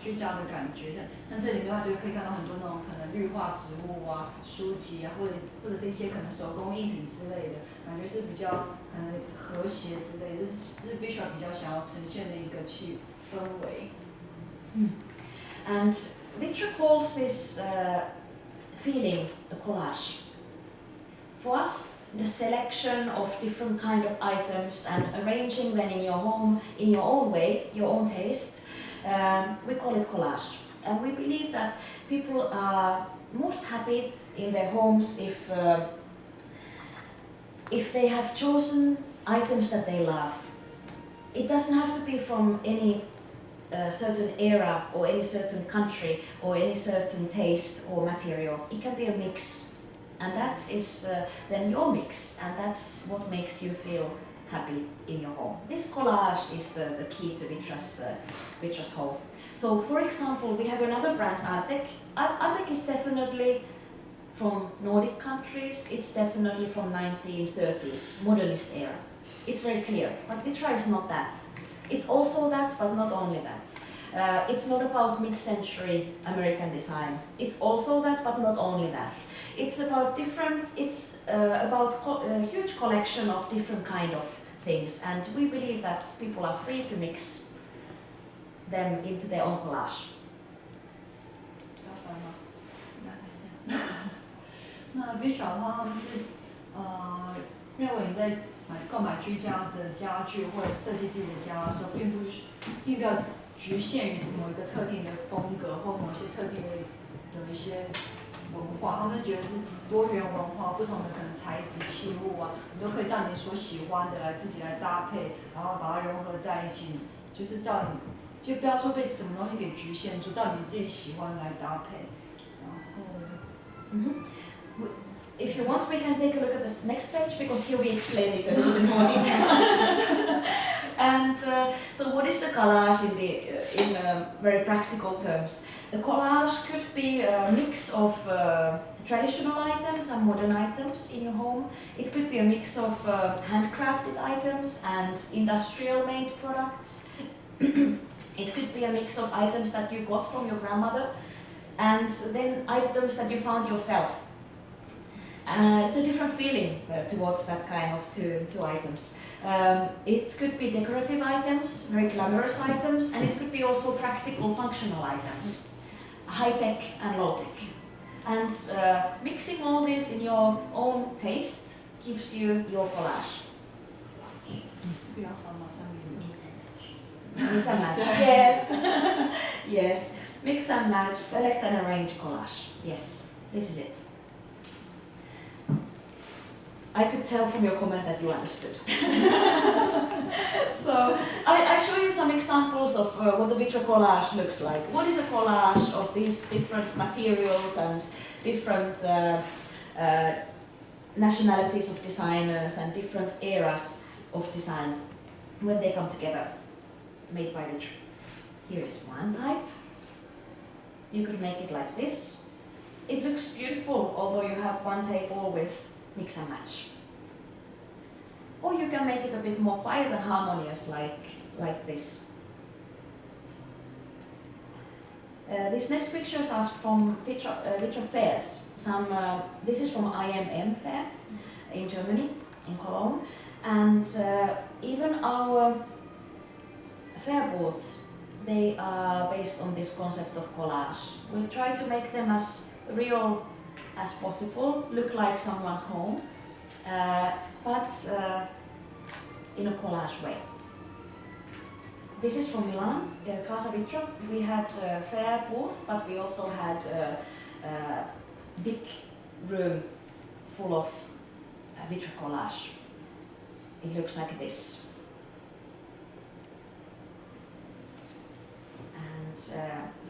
居家的感觉，像这里面的话就可以看到很多那种可能绿化植物啊、书籍啊，或者是一些可能手工艺品之类的，感觉是比较可能和谐之类的，这是 Vitra 比较想要呈现的一个氛围。
And Vitra calls this feeling a collage. For us, the selection of different kind of items and arranging them in your home in your own way, your own taste, we call it collage. And we believe that people are most happy in their homes if they have chosen items that they love. It doesn't have to be from any certain era or any certain country or any certain taste or material. It can be a mix. And that is then your mix, and that's what makes you feel happy in your home. This collage is the key to Vitra's home. So, for example, we have another brand, Artek. Artek is definitely from Nordic countries. It's definitely from 1930s, modernist era. It's very clear, but Vitra is not that. It's also that, but not only that. It's not about mid-century American design. It's also that, but not only that. It's about a huge collection of different kind of things, and we believe that people are free to mix them into their own collage.
那 Vitra 的话，他们是认为你在购买居家的家具或者设计自己的家的时候，并不要局限于某一个特定的风格或某些特定的一些文化，他们是觉得是多元文化，不同的可能材质、器物啊，你都可以照你所喜欢的来自己来搭配，然后把它融合在一起，就是照你。就不要说被什么东西给局限住，照你自己喜欢来搭配。然后
，If you want, we can take a look at this next page because here we explain it a little bit more detail. And so, what is the collage in very practical terms? The collage could be a mix of traditional items and modern items in your home. It could be a mix of handcrafted items and industrial-made products. It could be a mix of items that you got from your grandmother and then items that you found yourself. It's a different feeling towards that kind of two items. It could be decorative items, very glamorous items, and it could be also practical, functional items, high-tech and low-tech. And mixing all this in your own taste gives you your collage. Mix and match. Yes. Yes. Mix and match, select and arrange collage. Yes, this is it. I could tell from your comment that you understood. So, I show you some examples of what the Vitra collage looks like. What is a collage of these different materials and different nationalities of designers and different eras of design when they come together, made by Vitra. Here is one type. You could make it like this. It looks beautiful, although you have one table with mix and match. Or you can make it a bit more quiet and harmonious, like this. These next pictures are from Vitra fairs. This is from IMM fair in Germany, in Cologne, and even our fair booths, they are based on this concept of collage. We try to make them as real as possible, look like someone's home, but in a collage way. This is from Milan, Casa Vitra. We had a fair booth, but we also had a big room full of Vitra collage. It looks like this. And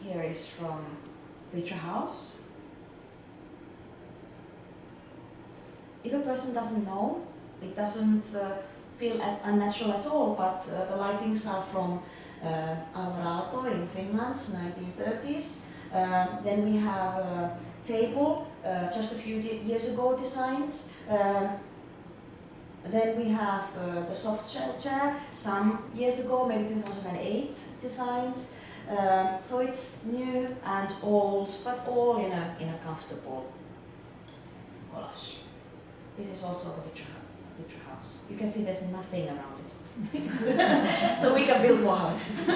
here is from Vitra House. If a person doesn't know, it doesn't feel unnatural at all, but the lightings are from Alvarado in Finland, 1930s. Then we have a table just a few years ago designed. Then we have the soft shell chair, some years ago, maybe 2008 designed. So it's new and old, but all in a comfortable collage. This is also the Vitra house. You can see there's nothing around it. So we can build more houses.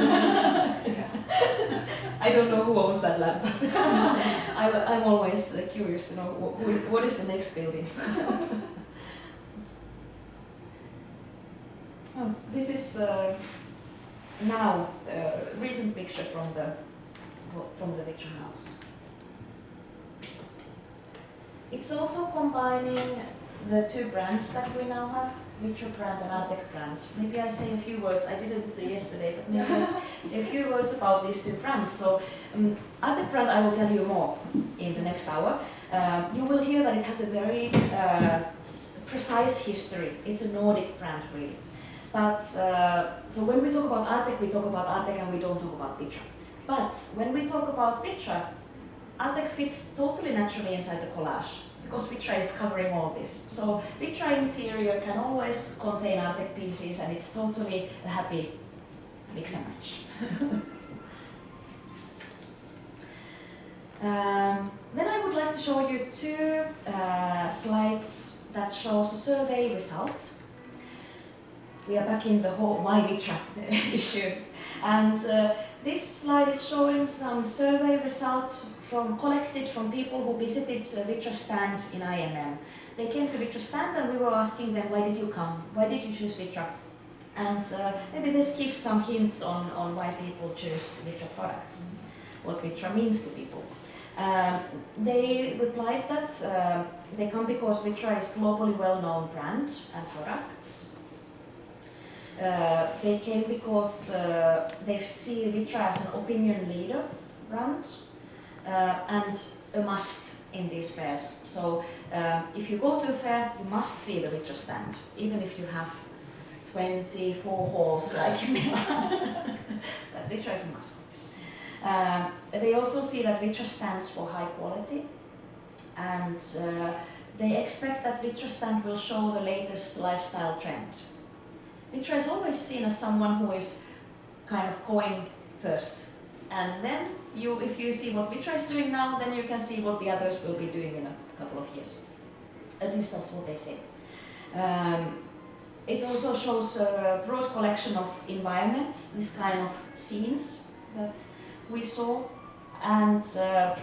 I don't know who owns that land, but I'm always curious to know what is the next building. Oh, this is now a recent picture from the Vitra house. It's also combining the two brands that we now have, Vitra brand and Artek brand. Maybe I say a few words, I didn't say yesterday, but maybe I say a few words about these two brands. So, Artek brand I will tell you more in the next hour. You will hear that it has a very precise history. It's a Nordic brand really. But so when we talk about Artec, we talk about Artec and we don't talk about Vitra. But when we talk about Vitra, Artec fits totally naturally inside the collage because Vitra is covering all this. So Vitra interior can always contain Artec pieces and it's totally a happy mix and match. Then I would like to show you two slides that shows a survey result. We are back in the whole My Vitra issue. And this slide is showing some survey results collected from people who visited Vitra stand in IMM. They came to Vitra stand and we were asking them, why did you come? Why did you choose Vitra? And maybe this gives some hints on why people choose Vitra products, what Vitra means to people. They replied that they come because Vitra is globally well-known brand and products. They came because they see Vitra as an opinion leader brand and a must in these fairs. So if you go to a fair, you must see the Vitra stand, even if you have 24 halls like in Milan. But Vitra is a must. They also see that Vitra stands for high quality, and they expect that Vitra stand will show the latest lifestyle trend. Vitra is always seen as someone who is kind of going first, and then if you see what Vitra is doing now, then you can see what the others will be doing in a couple of years. At least that's what they say. It also shows a broad collection of environments, this kind of scenes that we saw, and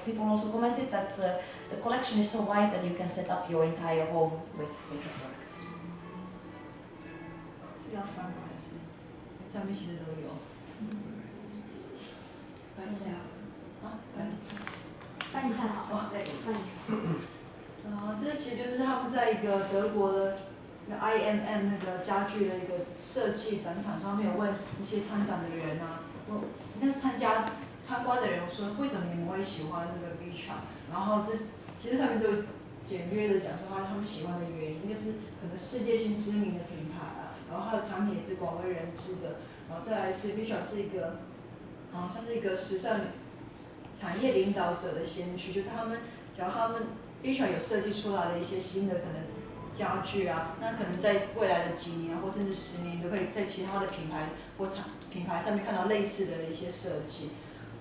people also commented that the collection is so wide that you can set up your entire home with Vitra products.
这个要翻吗？还是上面写的都有？翻一下。啊，
翻一下好。对，翻一下。
这其实就是他们在一个德国的那 IMM 那个家具的一个设计展场上面，有问一些参展的人啊，那参观的人说，为什么你们会喜欢那个 Vitra？ 然后其实上面就简约的讲说他们喜欢的原因，应该是可能世界性知名的品牌啊，然后它的产品也是广为人知的，然后再来是 Vitra 是一个，像是一个时尚产业领导者的先驱，就是假如他们 Vitra 有设计出来的一些新的可能家具啊，那可能在未来的几年或甚至10年，都可以在其他的品牌或品牌上面看到类似的一些设计。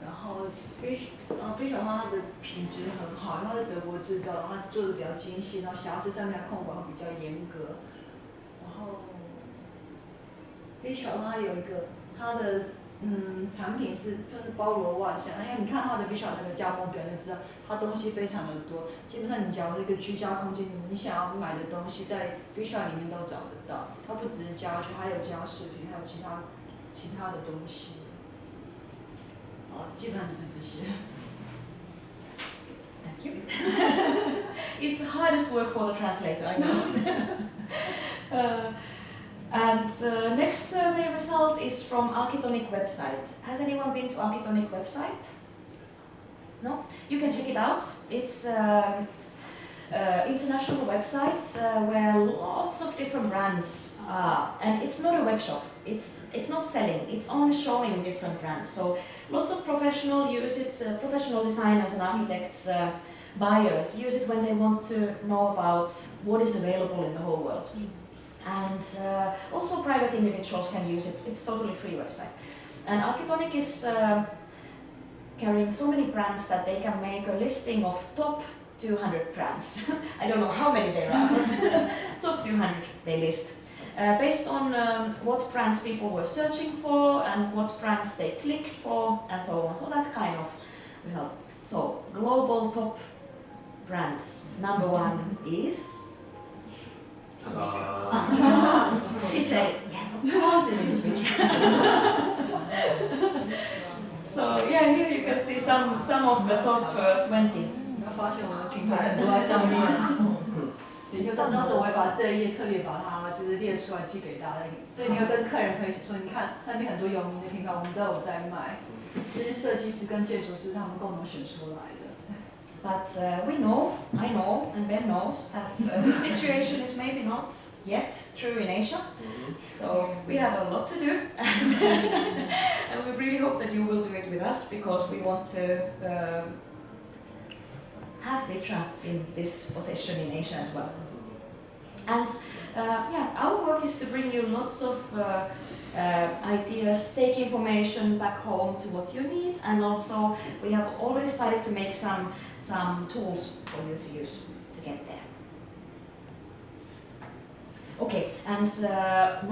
然后 Vitra 的话，它的品质很好，因为它是德国制造的，它做的比较精细，然后瑕疵上面的控管会比较严格。然后 Vitra 的话，它有一个它的产品是包罗万象，因为你看它的 Vitra 那个加盟表就知道，它东西非常的多。基本上你假如一个居家空间，你想要买的东西在 Vitra 里面都找得到。它不只是家具，还有家饰品，还有其他的东西。基本上就是这些。
Thank you. It's the hardest work for the translator, I know. And next survey result is from Architonic website. Has anyone been to Architonic website? No? You can check it out. It's international website where lots of different brands are, and it's not a web shop. It's not selling. It's only showing different brands. So lots of professionals use it. Professional designers and architects, buyers use it when they want to know about what is available in the whole world. And also private individuals can use it. It's totally free website. And Architonic is carrying so many brands that they can make a listing of top 200 brands. I don't know how many there are, but top 200 they list. Based on what brands people were searching for and what brands they clicked for and so on. So that kind of result. So global top brands. Number 1 is... She said, yes, of course it is Vitra. So yeah, here you can see some of the top 20.
你会发现我们品牌很多在上面。就当时我会把这一页特别把它就是列出来寄给大家，所以你要跟客人可以说，你看上面很多有名的品牌，我们都有在卖，这些设计师跟建筑师他们共同选出来的。
But we know, I know, and Ben knows that this situation is maybe not yet true in Asia. So we have a lot to do, and we really hope that you will do it with us, because we want to have Vitra in this position in Asia as well. And yeah, our work is to bring you lots of ideas, take information back home to what you need, and also we have already started to make some tools for you to use to get there. Okay, and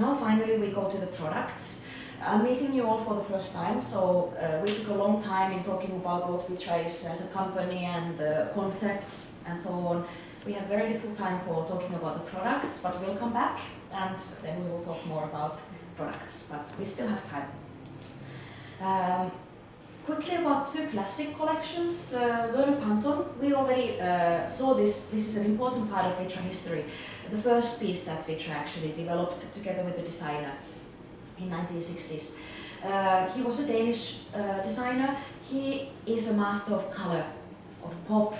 now finally we go to the products. I'm meeting you all for the first time, so we took a long time in talking about what Vitra is as a company and the concepts and so on. We have very little time for talking about the products, but we'll come back and then we will talk more about products, but we still have time. Quickly about two classic collections. Werner Panton, we already saw this is an important part of Vitra history. The first piece that Vitra actually developed together with the designer in 1960s. He was a Danish designer. He is a master of color, of pop.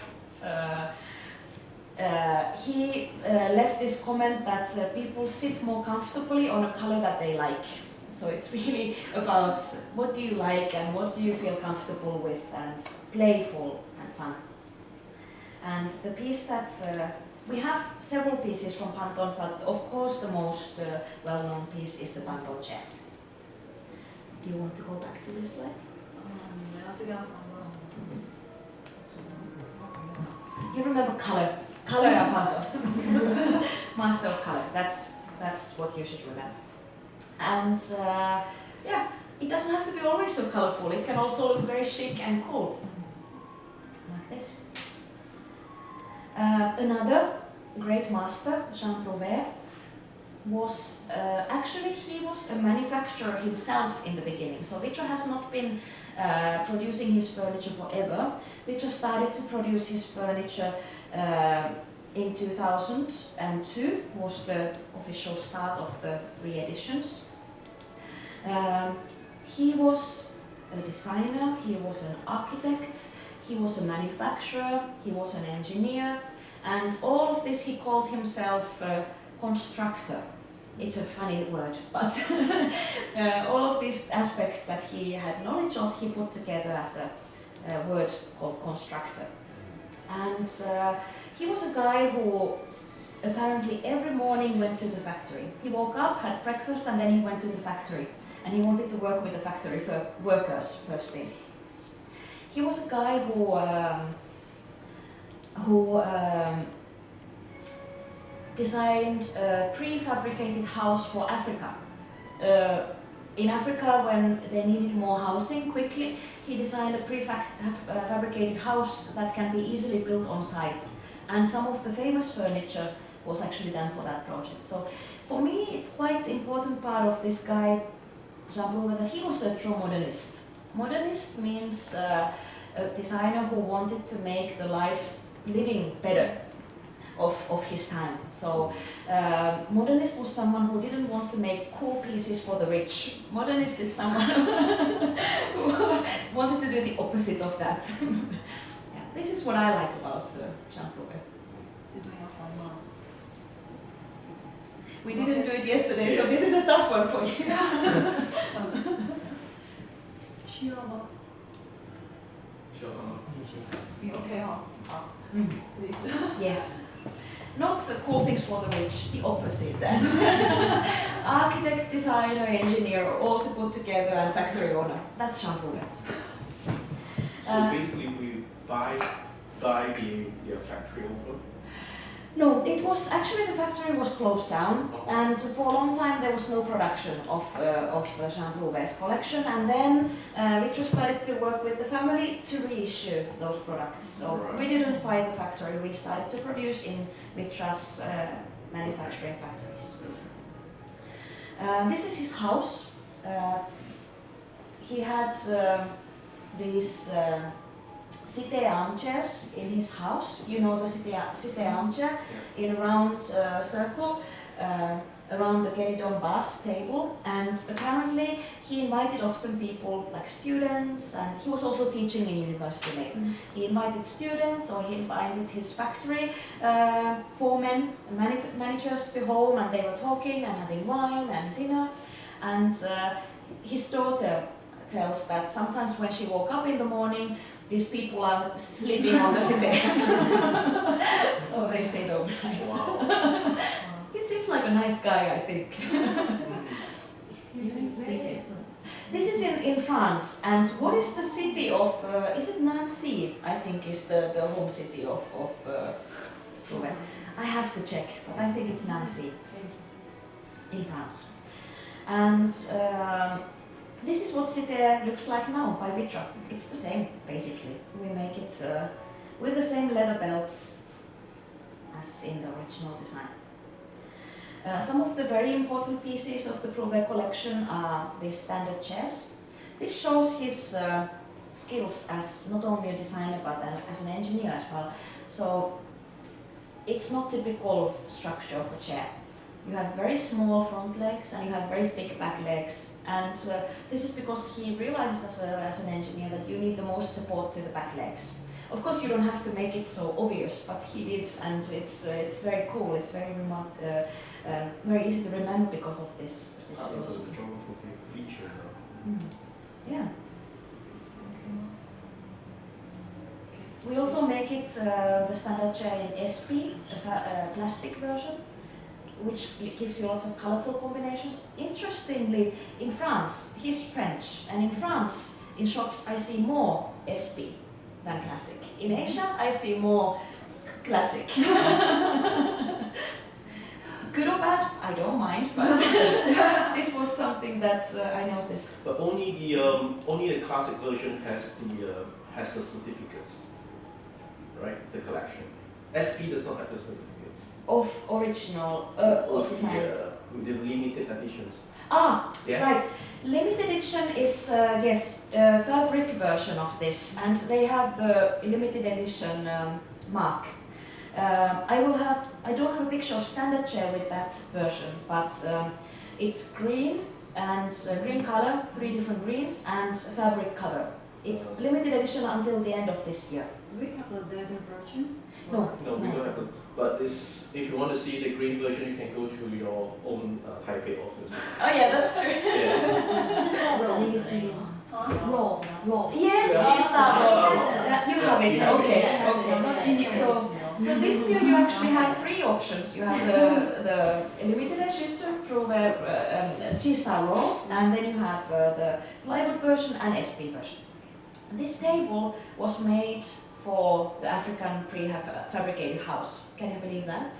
He left this comment that people sit more comfortably on a color that they like. So it's really about what do you like and what do you feel comfortable with, and playful and fun. And the piece that we have several pieces from Panton, but of course the most well-known piece is the Panton chair. Do you want to go back to this slide? You remember color and Panton. Master of color. That's what you should remember. And yeah, it doesn't have to be always so colorful. It can also look very chic and cool, like this. Another great master, Jean Prouvaire, was actually he was a manufacturer himself in the beginning. So Vitra has not been producing his furniture forever. Vitra started to produce his furniture in 2002, was the official start of the 3 editions. He was a designer, he was an architect, he was a manufacturer, he was an engineer, and all of this he called himself a constructor. It's a funny word, but all of these aspects that he had knowledge of, he put together as a word called constructor. And he was a guy who apparently every morning went to the factory. He woke up, had breakfast, and then he went to the factory. And he wanted to work with the factory workers first thing. He was a guy who designed a prefabricated house for Africa. In Africa, when they needed more housing quickly, he designed a prefabricated house that can be easily built on site. And some of the famous furniture was actually done for that project. So for me, it's quite an important part of this guy, Jean Prouvaire, that he was a true modernist. Modernist means a designer who wanted to make the living better of his time. So modernist was someone who didn't want to make cool pieces for the rich. Modernist is someone who wanted to do the opposite of that. Yeah, this is what I like about Jean Prouvaire. We didn't do it yesterday, so this is a tough one for you.
Okay, please.
Yes. Not cool things for the rich, the opposite. And architect, designer, engineer, all to put together, and factory owner. That's Jean Prouvaire.
So basically, we buy the factory over.
No, it was actually the factory was closed down, and for a long time there was no production of Jean Prouvaire's collection. And then Vitra started to work with the family to reissue those products. So we didn't buy the factory; we started to produce in Vitra's manufacturing factories. This is his house. He had these cité armchairs in his house. You know the cité armchair in a round circle. around the Geridon bus table, and apparently he invited often people like students, and he was also teaching in university later. He invited students, or he invited his factory foremen, managers to home, and they were talking and having wine and dinner. And his daughter tells that sometimes when she woke up in the morning, these people are sleeping on the city. So they stayed overnight.
Wow.
He seems like a nice guy, I think. This is in France, and what is the city of, is it Nancy, I think is the home city of Provence. I have to check, but I think it's Nancy in France. And this is what Cité looks like now by Vitra. It's the same, basically. We make it with the same leather belts as in the original design. Some of the very important pieces of the Prouvé collection are these standard chairs. This shows his skills as not only a designer but as an engineer as well. So it's not typical structure of a chair. You have very small front legs and you have very thick back legs, and this is because he realizes as an engineer that you need the most support to the back legs. Of course you don't have to make it so obvious, but he did, and it's very cool, it's very very easy to remember because of this philosophy. Yeah. We also make it the standard chair in SP, a plastic version, which gives you lots of colorful combinations. Interestingly, in France, he's French, and in France, in shops, I see more SP than classic. In Asia, I see more classic. Good or bad, I don't mind, but this was something that I noticed.
But only the classic version has the certificates, right? The collection. SP does not have the certificates.
Of original of design.
The limited editions.
Ah,
yeah.
Right. Limited edition is yes, a fabric version of this, and they have the limited edition mark. I don't have a picture of standard chair with that version, but it's green and green color, 3 different greens, and fabric cover. It's limited edition until the end of this year.
Do we have the leather version?
No,
no, we don't have it. But if you want to see the green version, you can go to your own Taipei office.
Oh yeah, that's true.
Raw.
Yes, G-Star Raw. You have it. Okay. So this year you actually have 3 options. You have the limited edition Prouvé G-Star Raw, and then you have the plywood version and SP version. This table was made for the African prefabricated house. Can you believe that?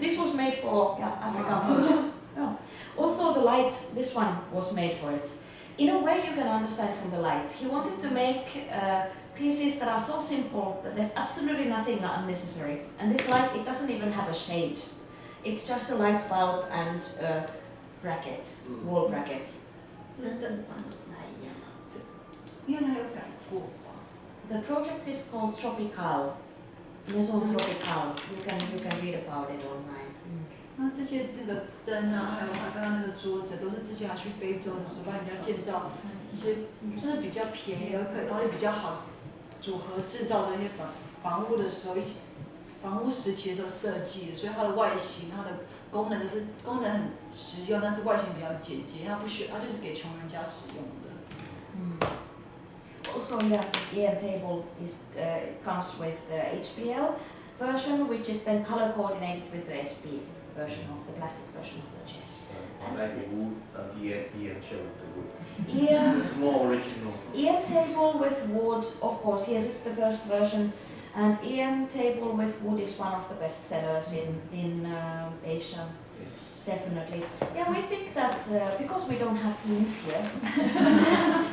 This was made for African project. Yeah. Also the light, this one was made for it. In a way you can understand from the light. He wanted to make pieces that are so simple that there's absolutely nothing unnecessary. And this light, it doesn't even have a shade. It's just a light bulb and brackets, wall brackets. The project is called Tropical, Maison Tropical. You can read about it online.
那这些这个灯啊，还有他刚刚那个桌子，都是之前他去非洲的时候帮人家建造一些，就是比较便宜而且比较好组合制造的一些房屋的时候，房屋时期的时候设计的，所以它的外形、它的功能就是功能很实用，但是外形比较简洁，它就是给穷人家使用的。
Also, yeah, this EM table it comes with the HPL version, which is then color coordinated with the SP version of the plastic version of the chairs.
Like the wood, EM chair with the wood.
Yeah.
It's more original.
EM table with wood, of course, yes, it's the first version. And EM table with wood is one of the best sellers in Asia. Yes. Definitely. Yeah, we think that because we don't have beams here,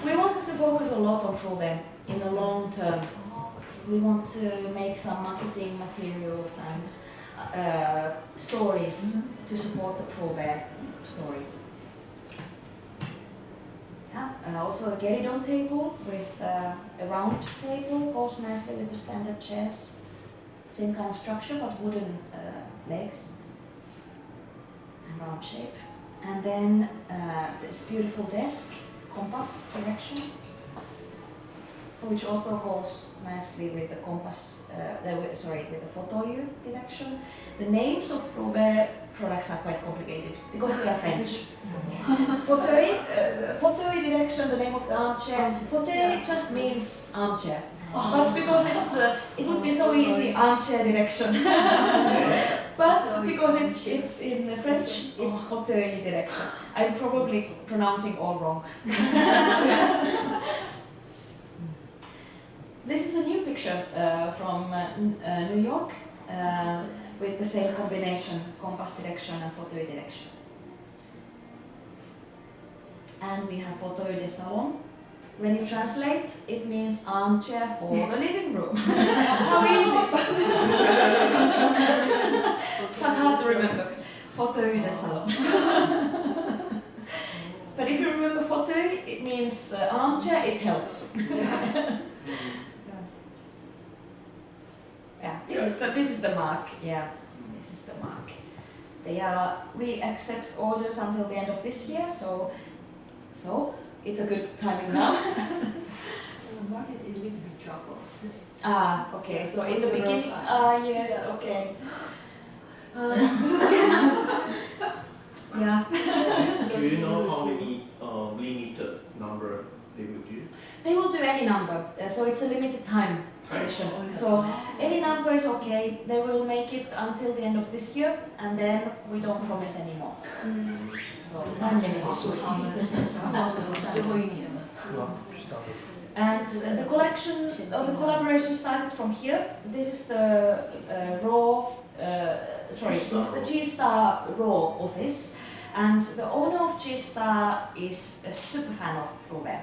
we want to focus a lot on Prouvé in the long term. We want to make some marketing materials and stories to support the Prouvé story. Yeah, also a Geridon table with a round table goes nicely with the standard chairs. Same kind of structure but wooden legs. and round shape. And then this beautiful desk, compass direction, which also goes nicely with the compass, with the photo direction. The names of Prover products are quite complicated because they are French. Fauteuil direction, the name of the armchair. Fauteuil just means armchair. But because it would be so easy, armchair direction. But because it's in French, it's fauteuil direction. I'm probably pronouncing all wrong. This is a new picture from New York with the same combination, compass direction and fauteuil direction. And we have fauteuil de salon. When you translate, it means armchair for the living room. How easy! But hard to remember. Fauteuil de salon. But if you remember fauteuil, it means armchair, it helps. Yeah, this is the mark. Yeah, this is the mark. We accept orders until the end of this year, so it's a good timing now.
The mark is easy to be trouble.
Ah, okay. So in the beginning, yes, okay. Yeah.
Do you know how many limited number they will do?
They will do any number, so it's a limited time edition. So any number is okay. They will make it until the end of this year, and then we don't promise anymore. So time limitation. And the collection or the collaboration started from here. This is the this is the G-Star Raw office, and the owner of G-Star is a super fan of Prover.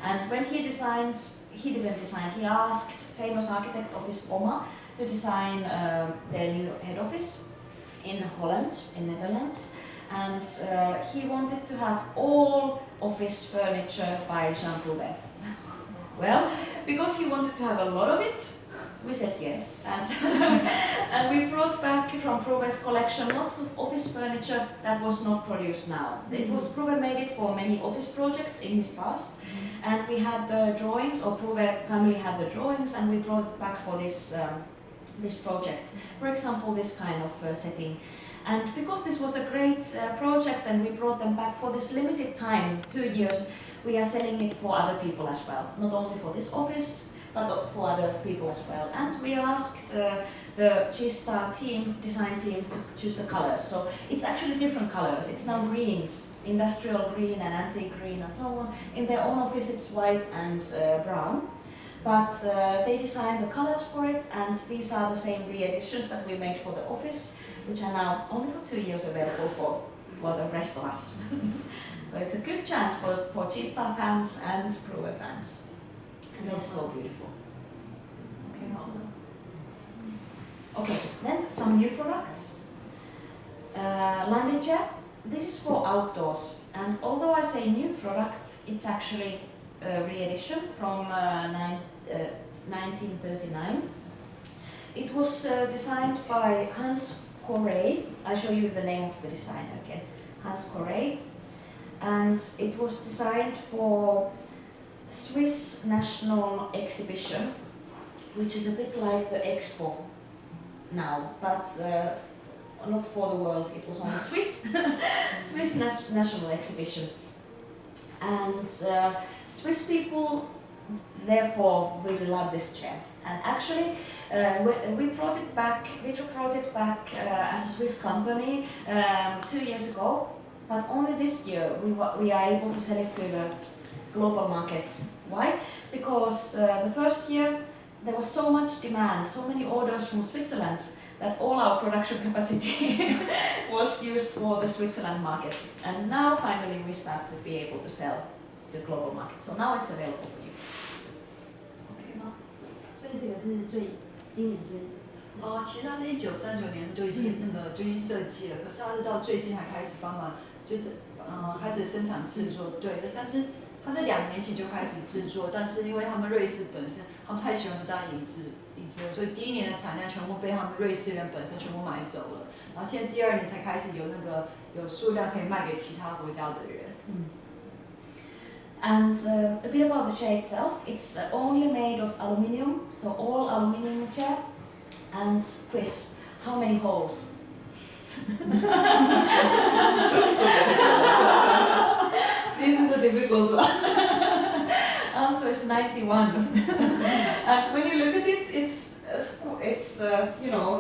And when he designed, he asked famous architect of his Oma to design their new head office in Holland, in Netherlands. And he wanted to have all office furniture by Jean Prover. Well, because he wanted to have a lot of it, we said yes. And we brought back from Prover's collection lots of office furniture that was not produced now. It was Prover made it for many office projects in his past. And we had the drawings, or Prover family had the drawings, and we brought it back for this project. For example, this kind of setting. And because this was a great project and we brought them back for this limited time, 2 years, we are selling it for other people as well. Not only for this office, but for other people as well. And we asked the G-Star design team to choose the colors. So it's actually different colors. It's now greens, industrial green and antique green and so on. In their own office it's white and brown. But they designed the colors for it, and these are the same re-editions that we made for the office, which are now only for 2 years available for the rest of us. So it's a good chance for G-Star fans and Prover fans. And they're so beautiful. Okay, then some new products. Landing chair. This is for outdoors, and although I say new product, it's actually a re-edition from 1939. It was designed by Hans Corey. I'll show you the name of the designer again. Hans Corey. And it was designed for Swiss National Exhibition, which is a bit like the Expo now, but not for the world. It was only Swiss National Exhibition. And Swiss people therefore really love this chair. And actually, we brought it back, Vitra brought it back as a Swiss company 2 years ago, but only this year we are able to sell it to the global markets. Why? Because the first year there was so much demand, so many orders from Switzerland, that all our production capacity was used for the Switzerland market. And now finally we start to be able to sell to global markets. So now it's available for you.
所以这个是最经典
其实它是1939年就已经设计了，可是它是到最近才开始帮忙，开始生产制作，对的。但是它是2年前就开始制作，但是因为他们瑞士本身他们太喜欢这张椅子了，所以第1年的产量全部被他们瑞士人本身全部买走了，然后现在第2年才开始有数量可以卖给其他国家的人。
And a bit about the chair itself, it's only made of aluminium, so all aluminium chair. And quiz, how many holes?
This is a difficult one.
Answer is 91. And when you look at it, it's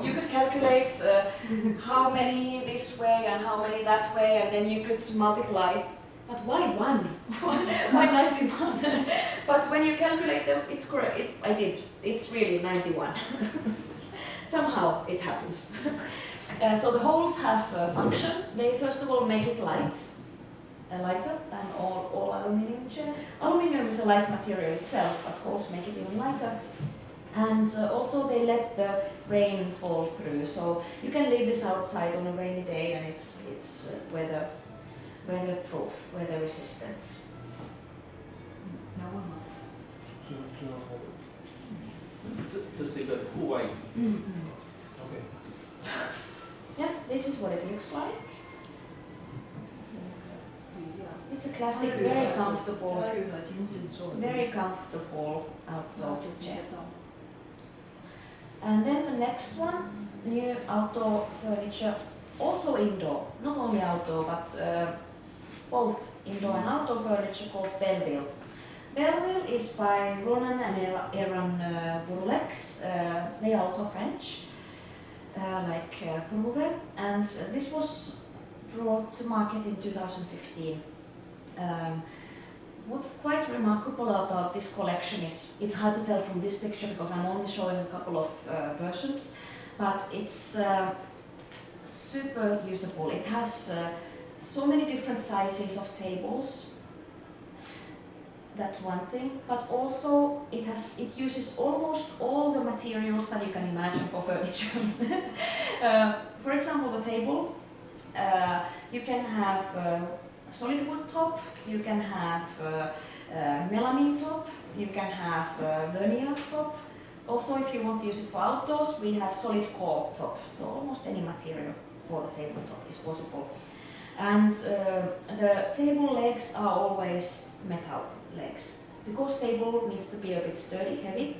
you could calculate how many this way and how many that way, and then you could multiply. But why 1? Why 91? But when you calculate them, it's correct. I did. It's really 91. Somehow it happens. So the holes have a function. They first of all make it lighter than all aluminium chair. Aluminium is a light material itself, but holes make it even lighter. And also they let the rain fall through. So you can leave this outside on a rainy day, and it's weatherproof, weather resistant.
你要问吗？
这是一个户外椅。OK。
Yeah, this is what it looks like. It's a classic, very comfortable outdoor chair. And then the next one, new outdoor furniture, also indoor, not only outdoor, but both indoor and outdoor furniture, called Belleville. Belleville is by Ronan and Aaron Bourlex. They are also French, like Prouvé, and this was brought to market in 2015. What's quite remarkable about this collection is, it's hard to tell from this picture because I'm only showing a couple of versions, but it's super usable. It has so many different sizes of tables. That's one thing, but also it uses almost all the materials that you can imagine for furniture. For example, the table, you can have solid wood top, you can have melamine top, you can have veneer top. Also, if you want to use it for outdoors, we have solid core top, so almost any material for the tabletop is possible. And the table legs are always metal legs. Because table needs to be a bit sturdy, heavy,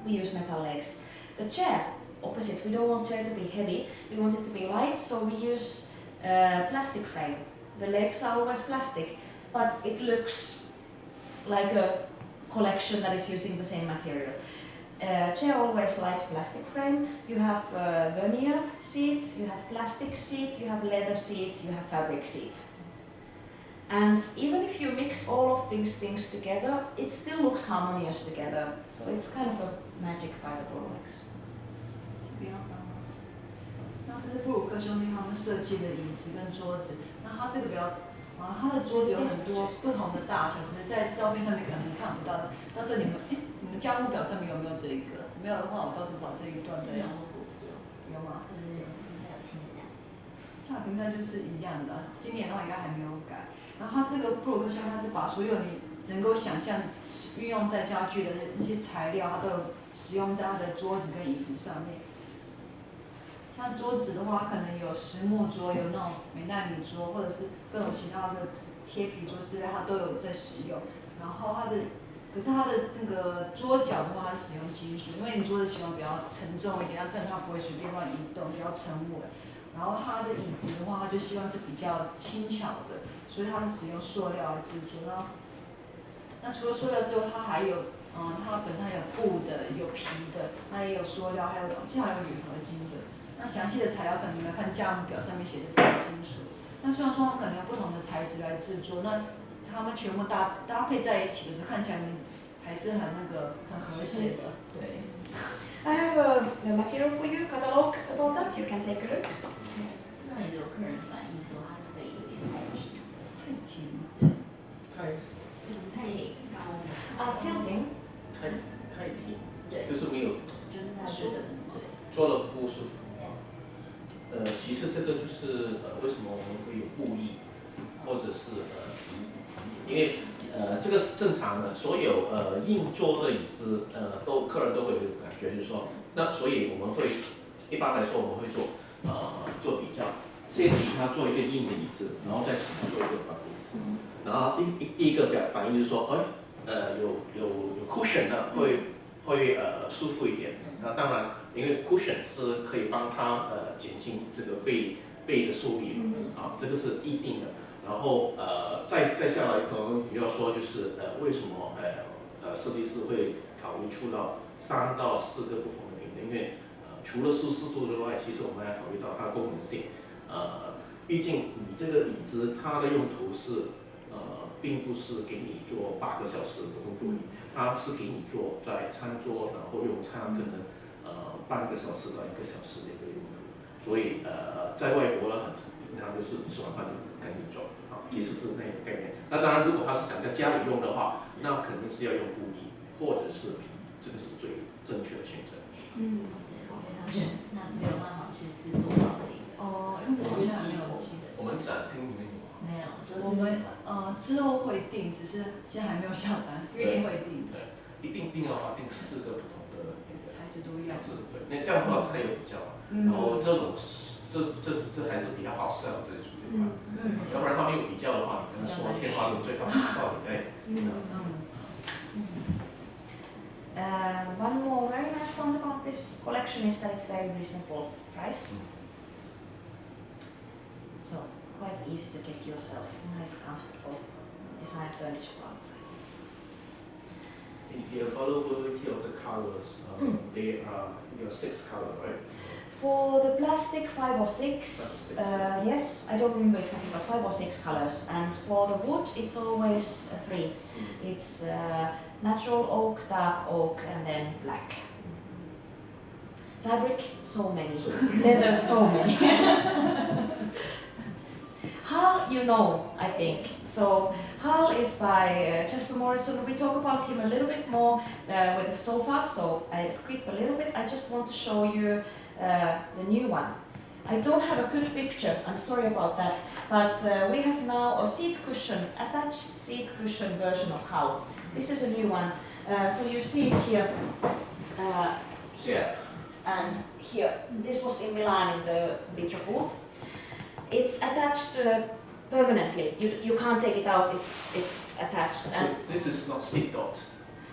we use metal legs. The chair, opposite, we don't want chair to be heavy, we want it to be light, so we use plastic frame. The legs are always plastic, but it looks like a collection that is using the same material. Chair always light plastic frame, you have veneer seat, you have plastic seat, you have leather seat, you have fabric seat. And even if you mix all of these things together, it still looks harmonious together. So it's kind of a magic by the Bourlex.
那这是布鲁克兄弟他们设计的椅子跟桌子。那它这个它的桌子有很多不同的大小，只是在照片上面可能看不到的。到时候你们价目表上面有没有这一个？没有的话，我到时候把这一段再有吗？价格应该就是一样的，今年的话应该还没有改。然后它这个布鲁克兄弟，它是把所有你能够想象运用在家具的那些材料，它都有使用在它的桌子跟椅子上面。像桌子的话，可能有实木桌，有那种美奈米桌，或者是各种其他的贴皮桌之类，它都有在使用。然后可是它的那个桌脚的话，它是使用金属，因为你桌子喜欢比较沉重一点，它它不会随便乱移动，比较沉稳。然后它的椅子的话，它就希望是比较轻巧的，所以它是使用塑料来制作。然后，那除了塑料之外，它还有它本身还有布的，有皮的，那也有塑料，还有还有铝合金的。那详细的材料可能你们看价目表上面写的比较清楚。那虽然说它们可能有不同的材质来制作，那它们全部搭配在一起的时候，看起来还是很和谐的。对。
I have a material for you, catalog about that. You can take a look.
那里有客人反映说他会有点太挺。
太挺。
对。
太
高。
tilting。
太挺。
对。
就是没有。
就是他觉得对。
做了不舒服。其实这个就是为什么我们会有布艺，或者是因为这个是正常的，所有硬桌的椅子客人都会有感觉，就是说，那所以我们会一般来说我们会做比较，先给他做一个硬的椅子，然后再请他做一个软的椅子，然后第一个反应就是说，有 cushion 的会舒服一点。那当然，因为 cushion 是可以帮他减轻这个背的受力，这个是一定的。然后再下来可能比较说就是为什么设计师会考虑出到3到4个不同的品类，因为除了舒适度之外，其实我们要考虑到它的功能性。毕竟你这个椅子它的用途是并不是给你做8个小时的工作椅，它是给你做在餐桌然后用餐可能半个小时到1个小时的一个用途。所以在外国呢，平常就是吃完饭就赶紧走。其实是那个概念。那当然，如果他是想在家里用的话，那肯定是要用布艺或者是皮，这个是最正确的选择。
那没有办法去试做到的一个。
因为我好像没有记得。
我们展厅里面有吗？
没有，就是
我们之后会定，只是现在还没有下单，预定会定。
对，一定的话定4个不同的
材质都一样。
对，那这样的话它有比较，然后这还是比较好sell的这块。要不然他没有比较的话，你跟他说天花龙最好少一点。
One more very nice point about this collection is that it's very reasonable price. So quite easy to get yourself nice, comfortable design furniture for outside.
The availability of the colors, they are 6 colors, right?
For the plastic, 5 or 6. Yes, I don't remember exactly, but 5 or 6 colors. And for the wood, it's always 3. It's natural oak, dark oak, and then black. Fabric, so many. Leather, so many. Hull, you know, I think. So Hull is by Jasper Morrison. We talk about him a little bit more with the sofas, so I skip a little bit. I just want to show you the new one. I don't have a good picture, I'm sorry about that, but we have now a seat cushion, attached seat cushion version of Hull. This is a new one. So you see it here, here, and here. This was in Milan in the Vitra booth. It's attached permanently. You can't take it out. It's attached.
So this is not seat dot.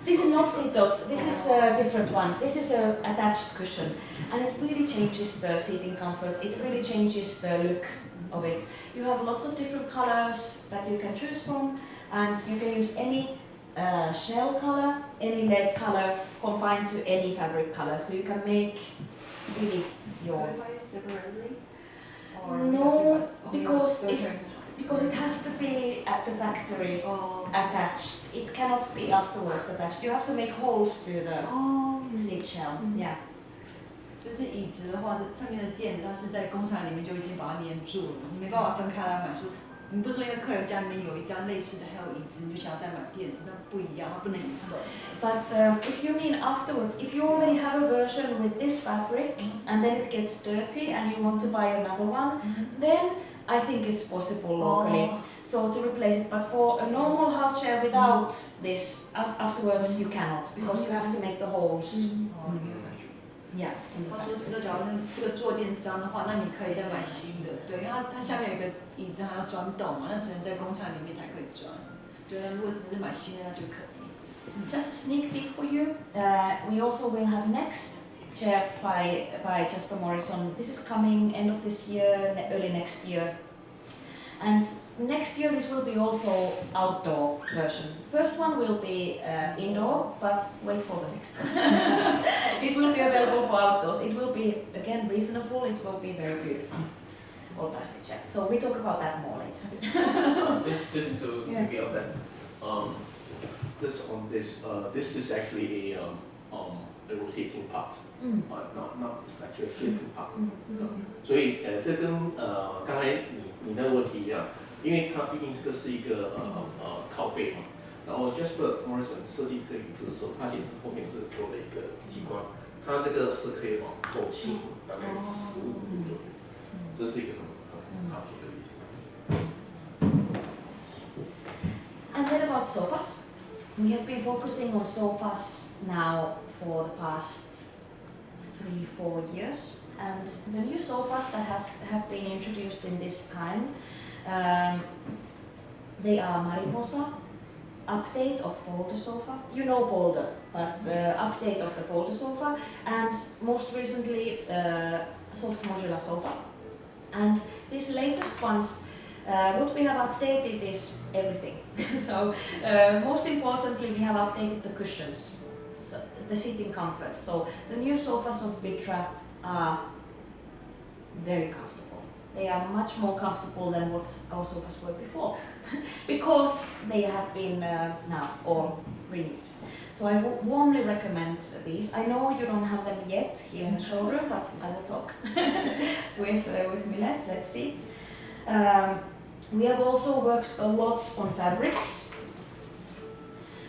This is not seat dot. This is a different one. This is an attached cushion, and it really changes the seating comfort. It really changes the look of it. You have lots of different colors that you can choose from, and you can use any shell color, any lead color combined to any fabric color. So you can make really your.
Can I buy it separately?
No, because it has to be at the factory attached. It cannot be afterwards attached. You have to make holes to the seat shell. Yeah.
就是椅子的话，上面的垫子它是在工厂里面就已经把它粘住了，你没办法分开来买。说你不是说一个客人家里面有一张类似的还有椅子，你就想要再买垫子，那不一样，它不能移动。
But if you mean afterwards, if you already have a version with this fabric and then it gets dirty and you want to buy another one, then I think it's possible locally. So to replace it, but for a normal Hull chair without this, afterwards you cannot because you have to make the holes. Yeah.
他说，假如这个坐垫脏的话，那你可以再买新的。对，因为它下面有一个椅子还要钻洞嘛，那只能在工厂里面才可以钻。对，如果只是买新的那就可以。
Just a sneak peek for you. We also will have next chair by Jasper Morrison. This is coming end of this year, early next year. And next year this will be also outdoor version. First one will be indoor, but wait for the next one. It will be available for outdoors. It will be again reasonable. It will be very beautiful. All plastic chair. So we talk about that more later.
Just to reveal that, this is actually a rotating part, not it's actually a flipping part. 所以这跟刚才你那个问题一样，因为它毕竟这个是一个靠背嘛，然后 Jasper Morrison 设计这个椅子的时候，它其实后面是做了一个机关，它这个是可以往后倾大概15度左右，这是一个很好做的椅子。
And then about about sofas. We have been focusing on sofas now for the past 3-4 years, and the new sofas that have been introduced in this time, they are Mariposa, update of Boulder sofa. You know Boulder, but update of the Boulder sofa, and most recently soft modular sofa. And these latest ones, what we have updated is everything. So most importantly, we have updated the cushions, so the seating comfort. So the new sofas of Vitra are very comfortable. They are much more comfortable than what our sofas were before, because they have been now all renewed. So I warmly recommend these. I know you don't have them yet here in the showroom, but I will talk with Miles. Let's see. We have also worked a lot on fabrics.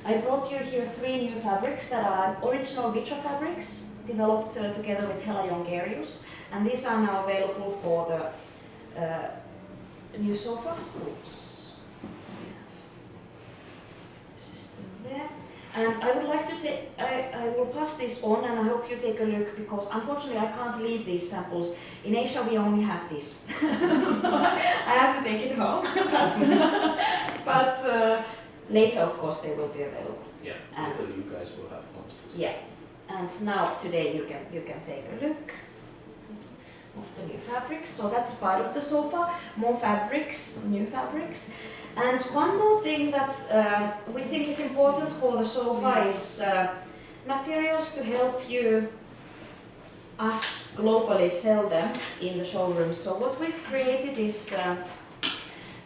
I brought you here 3 new fabrics that are original Vitra fabrics, developed together with Hela Jongerius, and these are now available for the new sofas. Oops. System there. And I would like to take, I will pass this on, and I hope you take a look, because unfortunately I can't leave these samples. In Asia we only have this, so I have to take it home. but later, of course, they will be available.
Yeah,
and
you guys will have fun to see.
Yeah, and now today you can take a look of the new fabrics. So that's part of the sofa. More fabrics, new fabrics. And one more thing that we think is important for the sofa is materials to help us globally sell them in the showroom. So what we've created is,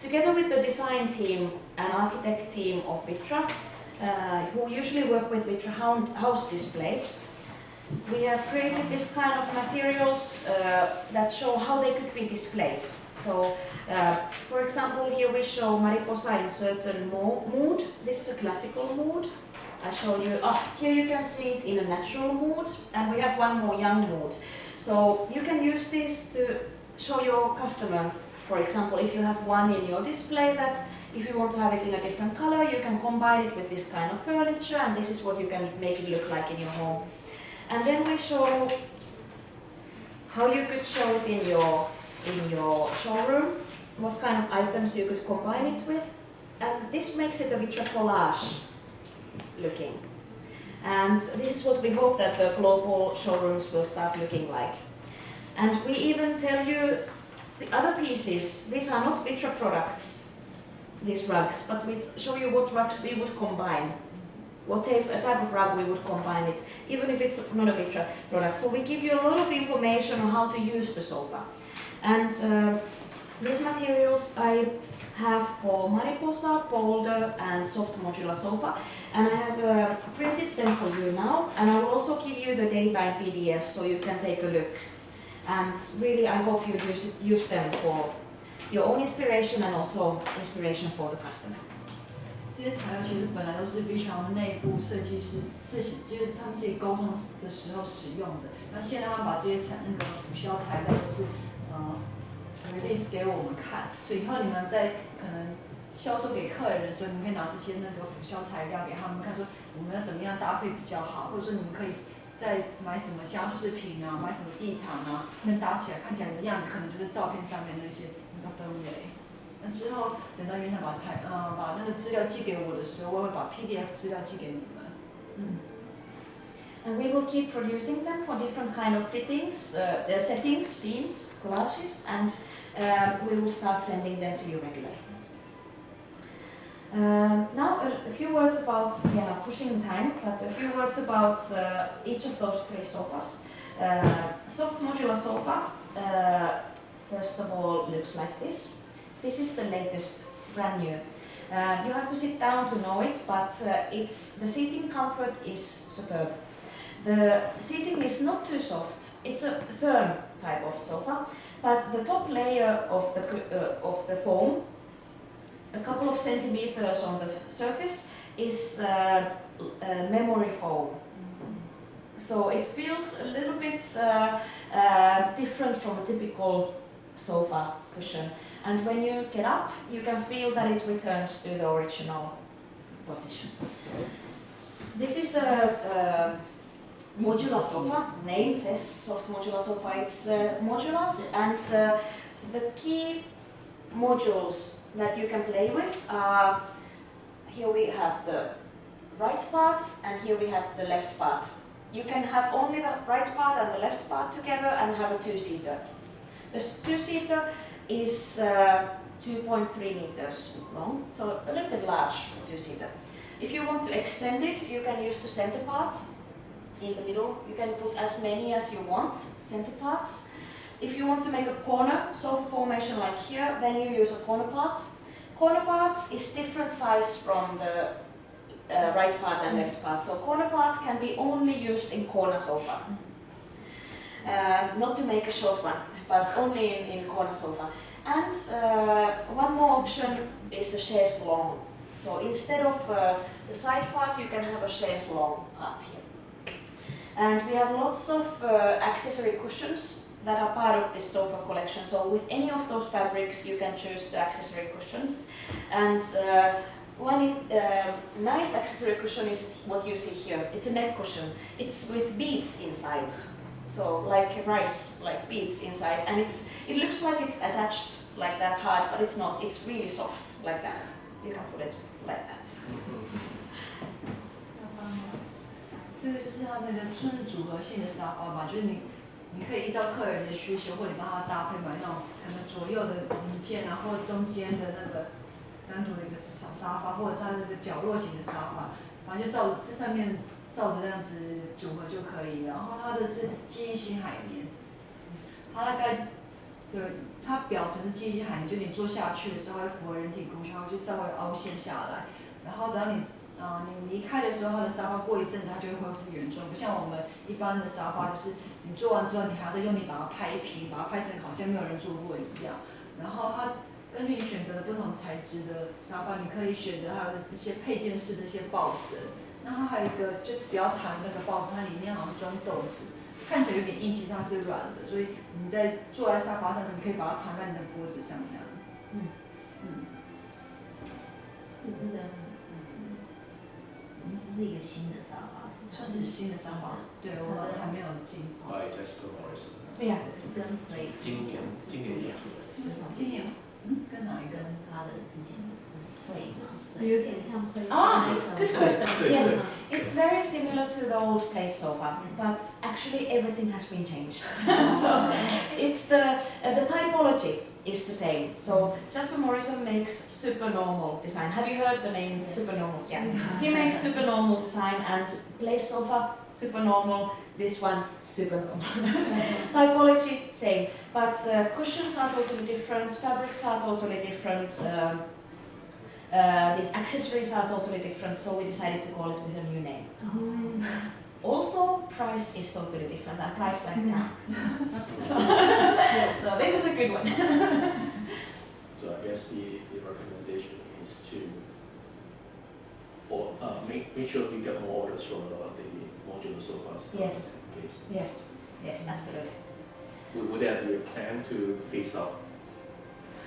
together with the design team and architect team of Vitra, who usually work with Vitra house displays, we have created this kind of materials that show how they could be displayed. So, for example, here we show Mariposa in certain mood. This is a classical mood. I show you, here you can see it in a natural mood, and we have one more young mood. So you can use this to show your customer, for example, if you have one in your display that if you want to have it in a different color, you can combine it with this kind of furniture, and this is what you can make it look like in your home. And then we show how you could show it in your showroom, what kind of items you could combine it with, and this makes it a Vitra collage looking. And this is what we hope that the global showrooms will start looking like. And we even tell you the other pieces. These are not Vitra products, these rugs, but we show you what rugs we would combine. What type of rug we would combine it, even if it's not a Vitra product. So we give you a lot of information on how to use the sofa. And these materials I have for Mariposa, Boulder and soft modular sofa. And I have printed them for you now. And I will also give you the data in PDF so you can take a look. And really I hope you use them for your own inspiration and also inspiration for the customer.
这些材料其实本来都是 Vitra 内部设计师就是他们自己沟通的时候使用的。那现在他们把这些那个辅销材料都是release 给我们看，所以以后你们在可能销售给客人的时候，你们可以拿这些那个辅销材料给他们看，说我们要怎么样搭配比较好，或者说你们可以再买什么家饰品啊，买什么地毯啊，那搭起来看起来的样子，可能就是照片上面那些那个氛围。那之后等到原厂把那个资料寄给我的时候，我会把 PDF 资料寄给你们。
And we will keep producing them for different kind of fittings, settings, scenes, collages, and we will start sending them to you regularly. Now a few words about, pushing time, but a few words about each of those 3 sofas. Soft modular sofa, first of all, looks like this. This is the latest, brand new. You have to sit down to know it, but the seating comfort is superb. The seating is not too soft. It's a firm type of sofa, but the top layer of the foam, a couple of centimeters on the surface, is memory foam. So it feels a little bit different from a typical sofa cushion. And when you get up, you can feel that it returns to the original position. This is a modular sofa. Name says soft modular sofa. It's modular, and the key modules that you can play with are, here we have the right part and here we have the left part. You can have only the right part and the left part together and have a two-seater. The two-seater is 2.3 meters long, so a little bit large for two-seater. If you want to extend it, you can use the center part in the middle. You can put as many as you want, center parts. If you want to make a corner sofa formation like here, then you use a corner part. Corner part is different size from the right part and left part. So corner part can be only used in corner sofa. Not to make a short one, but only in corner sofa. And one more option is a chaise longue. So instead of the side part, you can have a chaise longue part here. And we have lots of accessory cushions that are part of this sofa collection. So with any of those fabrics, you can choose the accessory cushions. And one nice accessory cushion is what you see here. It's a neck cushion. It's with beads inside. So like rice, like beads inside. And it looks like it's attached like that hard, but it's not. It's really soft like that. You can put it like that.
这个就是他们的算是组合性的沙发吧，就是你可以依照客人的需求，或者你帮他搭配买那种可能左右的零件，然后中间的那个单独的一个小沙发，或者是它那个角落型的沙发，反正就照这上面照着这样子组合就可以。然后它的是记忆型海绵，它大概对它表层是记忆型海绵，就你坐下去的时候会符合人体工学，它会就稍微凹陷下来，然后等到你离开的时候，它的沙发过一阵子它就会恢复原状，不像我们一般的沙发，就是你做完之后，你还要再用力把它拍平，把它拍成好像没有人坐过一样。然后它根据你选择的不同材质的沙发，你可以选择它的一些配件式的一些抱枕。那它还有一个就是比较长的那个抱枕，它里面好像装豆子，看起来有点硬，其实它是软的，所以你在坐在沙发上，你可以把它藏在你的脖子上这样。
是一个新的沙发，
算是新的沙发，对我还没有进。
对呀。
跟 Place
今年演出的。
今年跟哪一个？
跟他的之前的 Place
有点像 Place。Good question. Yes, it's very similar to the old Place sofa, but actually everything has been changed. So it's the typology is the same. So Jasper Morrison makes super normal design. Have you heard the name super normal? Yeah. He makes super normal design, and Place sofa super normal. This one super normal. Typology same, but cushions are totally different. Fabrics are totally different. These accessories are totally different. So we decided to call it with a new name. Also, price is totally different. Our price went down. So this is a good one.
So I guess the recommendation is to make sure you get more orders for the modular sofas.
Yes.
Please.
Yes, absolutely.
Would there be a plan to phase out?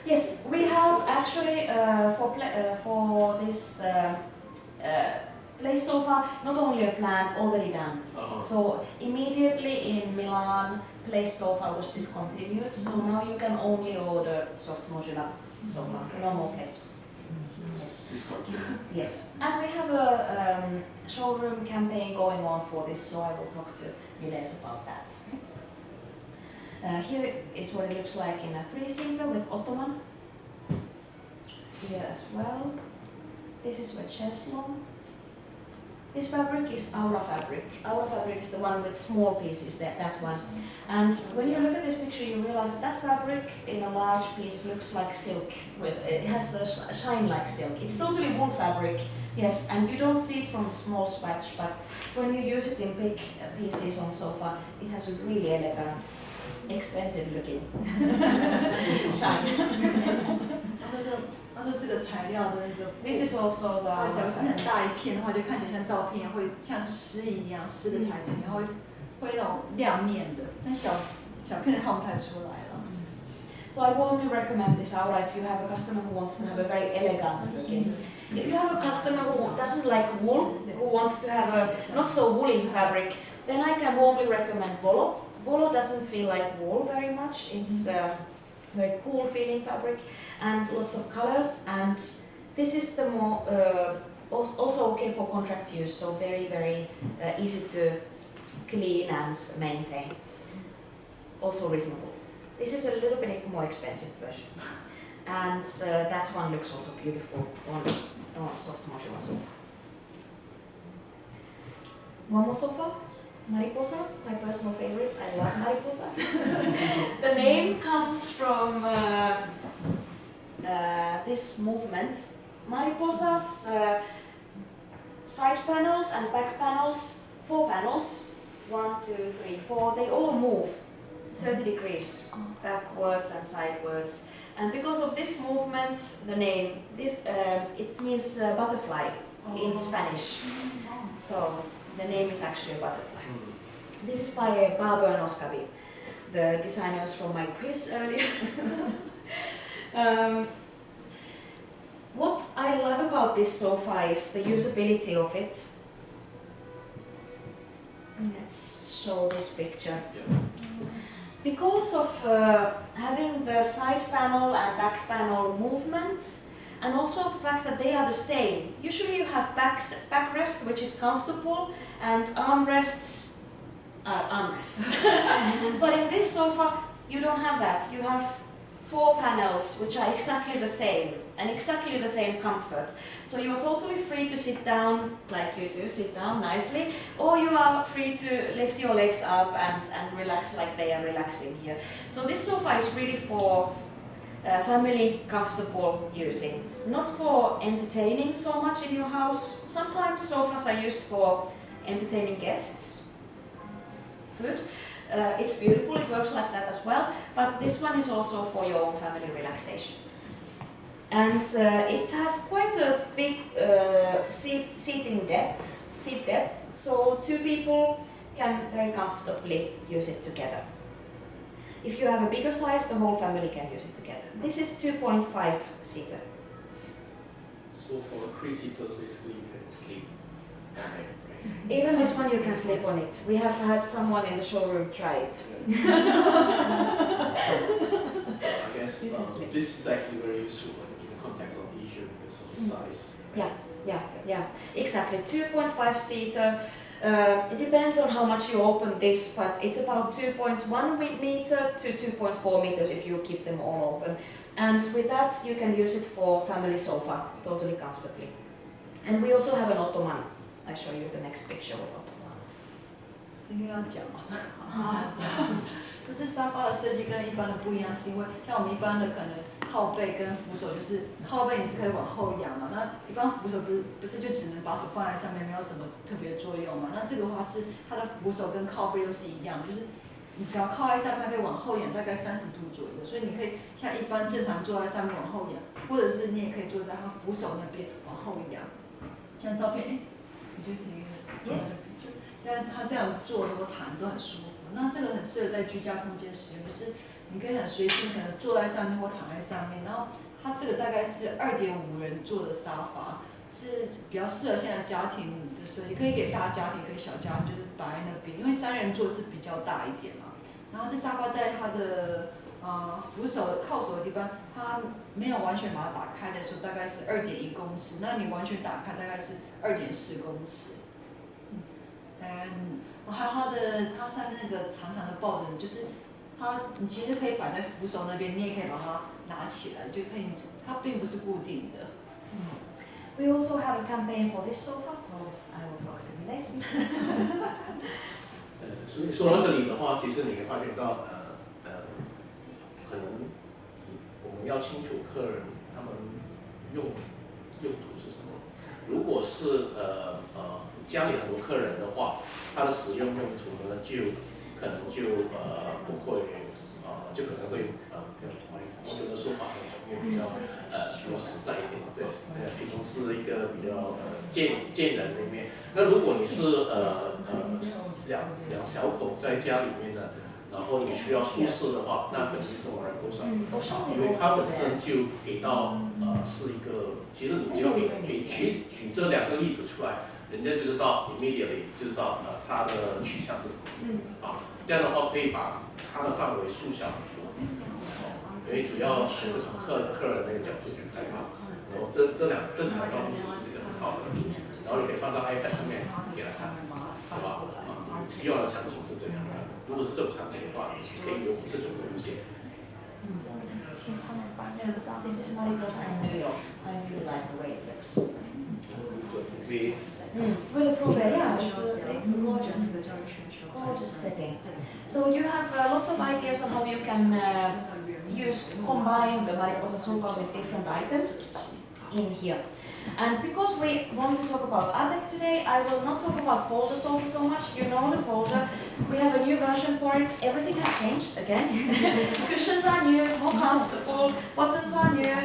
Yes, we have actually for this Place sofa, not only a plan already done. So immediately in Milan, Place sofa was discontinued. So now you can only order soft modular sofa, normal Place. Yes.
Discontinued.
Yes, and we have a showroom campaign going on for this. So I will talk to Miles about that. Here is what it looks like in a 3-seater with ottoman. Here as well. This is with chaise longue. This fabric is Aura fabric. Aura fabric is the one with small pieces, that one. And when you look at this picture, you realize that fabric in a large piece looks like silk. It has a shine like silk. It's totally wool fabric, yes, and you don't see it from the small swatch, but when you use it in big pieces on sofa, it has a really elegant, expensive looking shine.
他说这个材料的那个
This is also the
假如是很大一片的话，就看起来像照片一样，会像丝一样，丝的材质，然后会那种亮面的，但小片的看不太出来了。
So I warmly recommend this aura if you have a customer who wants to have a very elegant looking. If you have a customer who doesn't like wool, who wants to have a not so woolly fabric, then I can warmly recommend Volo. Volo doesn't feel like wool very much. It's a very cool feeling fabric and lots of colors. And this is the more also okay for contract use, so very easy to clean and maintain. Also reasonable. This is a little bit more expensive version, and that one looks also beautiful on soft modular sofa. One more sofa, Mariposa, my personal favorite. I love Mariposa. The name comes from this movement. Mariposa's side panels and back panels, 4 panels, 1, 2, 3, 4, they all move 30 degrees backwards and sidewards. And because of this movement, the name, it means butterfly in Spanish. So the name is actually a butterfly. This is by Barber and Oskabi, the designers from my quiz earlier. What I love about this sofa is the usability of it. Let's show this picture. Because of having the side panel and back panel movements, and also the fact that they are the same. Usually you have backrest, which is comfortable, and armrests. But in this sofa, you don't have that. You have 4 panels, which are exactly the same, and exactly the same comfort. So you're totally free to sit down like you do, sit down nicely, or you are free to lift your legs up and relax like they are relaxing here. So this sofa is really for family comfortable using, not for entertaining so much in your house. Sometimes sofas are used for entertaining guests. Good. It's beautiful, it works like that as well, but this one is also for your own family relaxation. And it has quite a big seat depth, so 2 people can very comfortably use it together. If you have a bigger size, the whole family can use it together. This is 2.5 seater.
So for 3 seaters, basically you can sleep.
Even this one you can sleep on it. We have had someone in the showroom try it.
So I guess this is actually very useful in the context of Asia because of the size.
Yeah, exactly. 2.5 seater. It depends on how much you open this, but it's about 2.1 meter to 2.4 meters if you keep them all open. And with that, you can use it for family sofa totally comfortably. And we also have an ottoman. I show you the next picture of ottoman.
今天要讲吗？就这沙发的设计跟一般的不一样，是因为像我们一般的可能靠背跟扶手，就是靠背你是可以往后仰嘛，那一般扶手不是就只能把手放在上面，没有什么特别的作用嘛。那这个的话是它的扶手跟靠背都是一样，就是你只要靠在上面，它可以往后仰大概30度左右，所以你可以像一般正常坐在上面往后仰，或者是你也可以坐在它扶手那边往后仰。像照片，你就听，yes， 就像它这样坐或躺都很舒服。那这个很适合在居家空间使用，就是你可以很随心，可能坐在上面或躺在上面。然后它这个大概是2.5人坐的沙发，是比较适合现在家庭的设计，可以给大家庭，可以小家庭，就是摆在那边，因为3人座是比较大一点嘛。然后这沙发在它的扶手靠手的地方，它没有完全把它打开的时候，大概是2.1公尺，那你完全打开大概是2.4公尺。还有它上面那个长长的抱枕，就是你其实可以摆在扶手那边，你也可以把它拿起来，就可以，它并不是固定的。
We also have a campaign for this sofa, so I will talk to you later.
所以说到这里的话，其实你会发现到，可能我们要清楚客人他们用途是什么。如果是家里很多客人的话，他的使用用途呢可能就不会就可能会我觉得说法那种比较实在一点，对，其中是一个比较见人的一面。那如果你是两小口在家里面呢，然后你需要宿舍的话，那肯定是往来多少，因为它本身就给到是一个，其实你只要举这2个例子出来，人家就知道 immediately 就知道它的取向是什么，这样的话可以把它的范围缩小很多，因为主要还是从客人那个角度去开发，然后这几个照片就是这个很好的，然后你可以放到 iPad 上面给他看，好吧？需要的场景是这样的，如果是这种场景的话，你可以用这种路线。
This is Mariposa in New York. I really like the way it looks. Really prove it, yeah, it's a gorgeous setting. So you have lots of ideas on how you can combine the Mariposa sofa with different items in here. And because we want to talk about ATEC today, I will not talk about Polder sofa so much. You know the Polder. We have a new version for it. Everything has changed again. Cushions are new, more comfortable, buttons are new,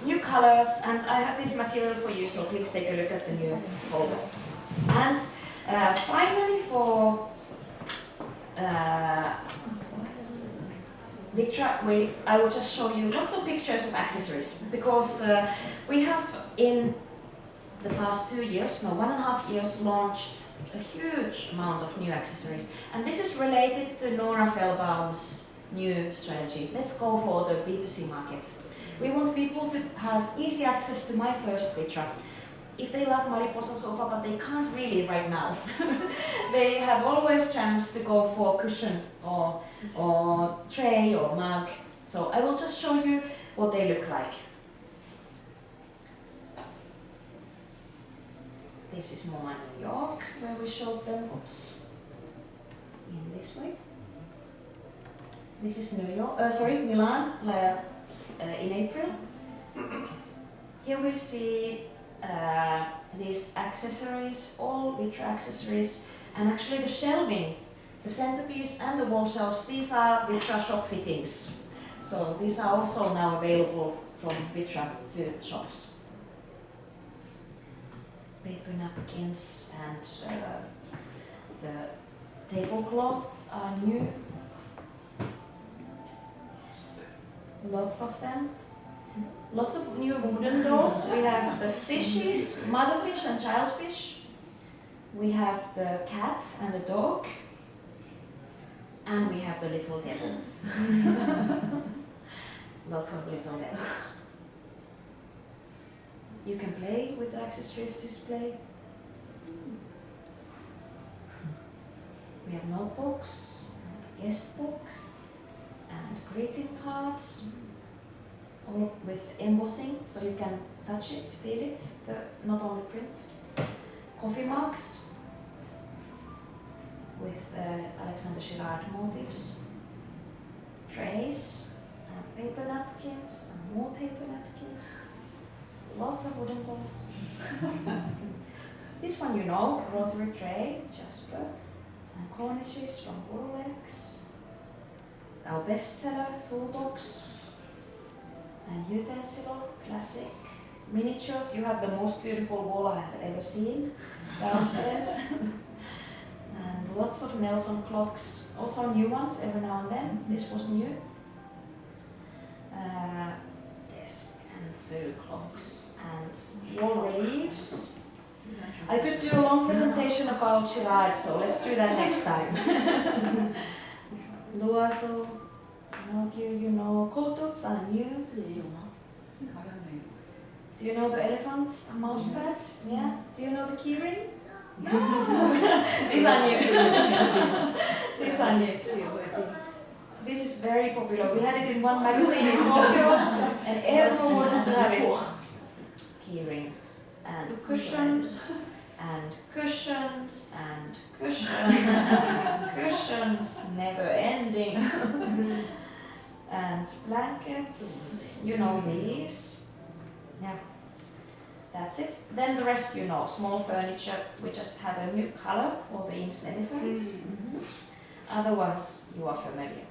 new colors, and I have this material for you, so please take a look at the new Polder. And finally for Vitra, I will just show you lots of pictures of accessories, because we have in the past 2 years, no, 1.5 years, launched a huge amount of new accessories. And this is related to Nora Fellbaum's new strategy. Let's go for the B2C market. We want people to have easy access to my first Vitra. If they love Mariposa sofa, but they can't really right now, they have always chance to go for cushion or tray or mug. So I will just show you what they look like. This is MoMA New York, where we showed them, in this way. This is Milan, in April. Here we see these accessories, all Vitra accessories, and actually the shelving, the centerpiece and the wall shelves, these are Vitra shop fittings. So these are also now available from Vitra to shops. Paper napkins and the tablecloth are new. Lots of them. Lots of new wooden dolls. We have the fishes, mother fish and child fish. We have the cat and the dog. And we have the little devil. Lots of little devils. You can play with the accessories display. We have notebooks, and guest book, and greeting cards, all with embossing, so you can touch it, feel it, not only print. Coffee mugs with Alexander Girard motifs, trays, and paper napkins, and more paper napkins. Lots of wooden dolls. This one you know, rotary tray, Jasper, and cornices from Burlex. Our bestseller, toolbox, and utensil, classic. Miniatures, you have the most beautiful wall I have ever seen downstairs. And lots of Nelson clocks, also new ones every now and then. This was new. Desk and sew clocks and wall reliefs. I could do a long presentation about Girard, so let's do that next time. Loiseau, you know, coats are new. Do you know the elephant mouse pad? Yeah. Do you know the keyring? These are new. These are new. This is very popular. We had it in one magazine in Tokyo, and everyone wanted to have it. Keyring and cushions and cushions and cushions and cushions, never ending. And blankets, you know these. Yeah, that's it. Then the rest you know, small furniture. We just have a new color for the Imps elephants. Other ones you are familiar with.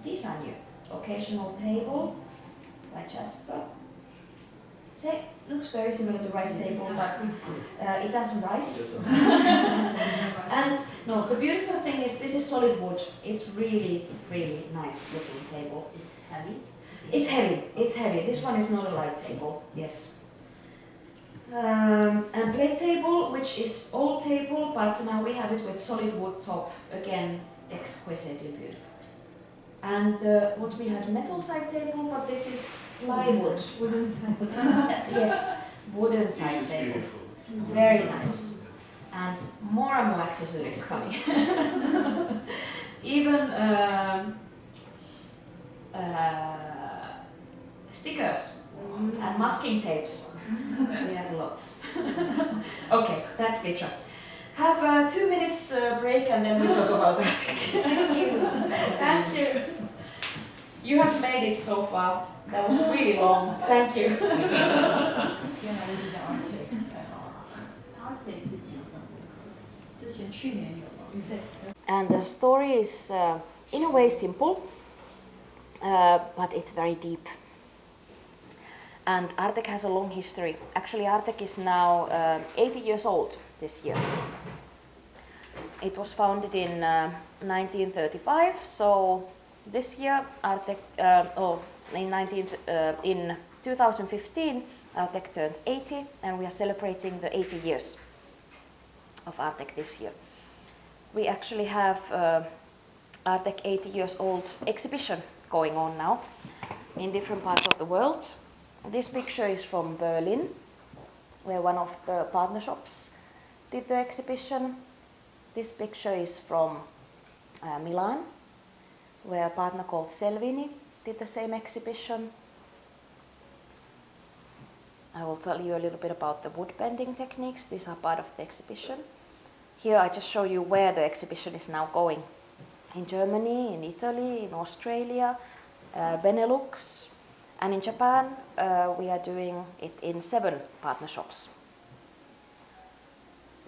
These are new. Occasional table by Jasper. looks very similar to rice table, but it doesn't rise. And no, the beautiful thing is this is solid wood. It's really, really nice looking table.
It's heavy.
It's heavy. It's heavy. This one is not a light table. Yes. And plate table, which is old table, but now we have it with solid wood top. Again, exquisitely beautiful. And what we had metal side table, but this is plywood.
Wooden side.
Yes, wooden side
This is
table.
beautiful.
Very nice. And more accessories coming. Even stickers and masking tapes. We have lots. Okay, that's Vitra. Have 2 minutes break and then we talk about that.
Thank you.
Thank you. You have made it so far. That was really long. Thank you.
接下来就是讲 Arctic， 太好了。
Arctic 之前有上过课，
之前去年有嘛？对。
And the story is in a way simple, but it's very deep. And Artec has a long history. Actually, Artec is now 80 years old this year. It was founded in 1935, so this year Artec, in 2015, Artec turned 80, and we are celebrating the 80 years of Artec this year. We actually have Artec 80 years old exhibition going on now in different parts of the world. This picture is from Berlin, where one of the partner shops did the exhibition. This picture is from Milan, where a partner called Selvini did the same exhibition. I will tell you a little bit about the wood bending techniques. These are part of the exhibition. Here I just show you where the exhibition is now going. In Germany, in Italy, in Australia, Benelux, and in Japan we are doing it in 7 partner shops.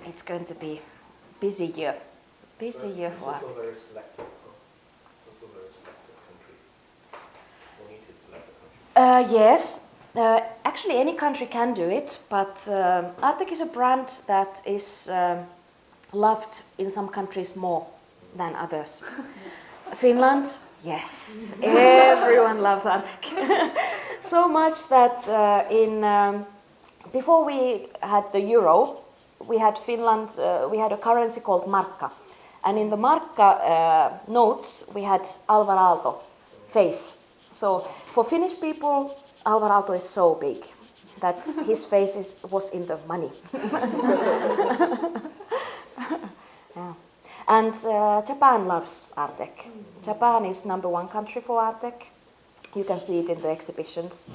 It's going to be busy year for us.
It's also very selective. It's also very selective country. We need to select a country.
Yes, actually any country can do it, but Artec is a brand that is loved in some countries more than others. Finland, yes, everyone loves Artec. So much that before we had the euro, we had Finland, we had a currency called markka. And in the markka notes, we had Alvar Aalto face. So for Finnish people, Alvar Aalto is so big that his face was in the money. Yeah. And Japan loves Artec. Japan is #1 country for Artec. You can see it in the exhibitions.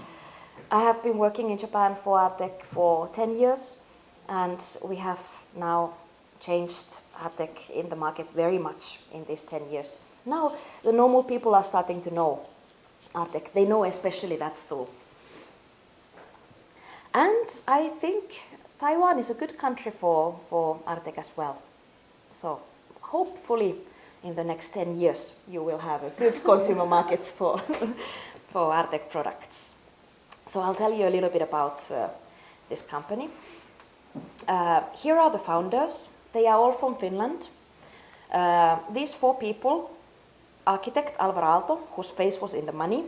I have been working in Japan for Artec for 10 years, and we have now changed Artec in the market very much in these 10 years. Now the normal people are starting to know Artec. They know especially that stool. And I think Taiwan is a good country for Artec as well. So hopefully in the next 10 years you will have a good consumer market for Artec products. So I'll tell you a little bit about this company. Here are the founders. They are all from Finland. These 4 people, architect Alvar Aalto, whose face was in the money,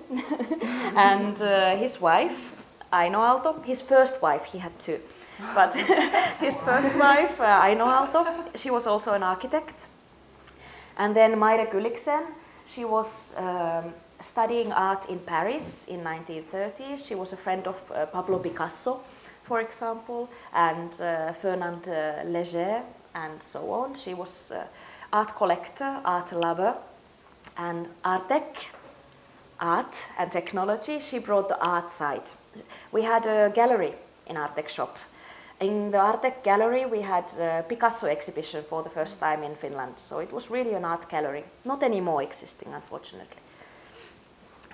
and his wife, Aino Aalto, his first wife, he had 2, but his first wife, Aino Aalto, she was also an architect. And then Maire Gulliksen, she was studying art in Paris in 1930s. She was a friend of Pablo Picasso, for example, and Fernand Léger, and so on. She was art collector, art lover, and Artec, art and technology, she brought the art side. We had a gallery in Artec shop. In the Artec gallery we had a Picasso exhibition for the first time in Finland, so it was really an art gallery, not anymore existing unfortunately.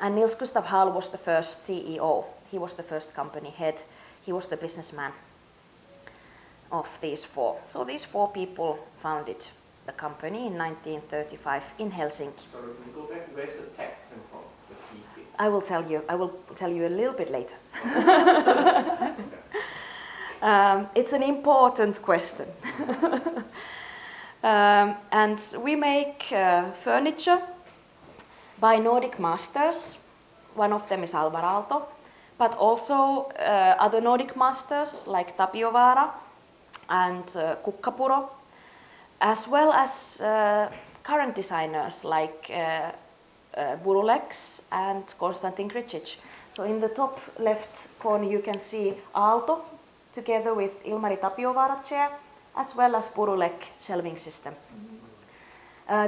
And Nils Gustav Hall was the first CEO, he was the first company head, he was the businessman of these 4. So these 4 people founded the company in 1935 in Helsinki.
So if we go back, where's the tech come from? The key bit?
I will tell you a little bit later. It's an important question. And we make furniture by Nordic masters. One of them is Alvar Aalto, but also other Nordic masters like Tapiovaara and Kukkapuro, as well as current designers like Burulex and Konstantin Kricic. So in the top left corner you can see Aalto together with Ilmari Tapiovaara chair, as well as Burulek shelving system.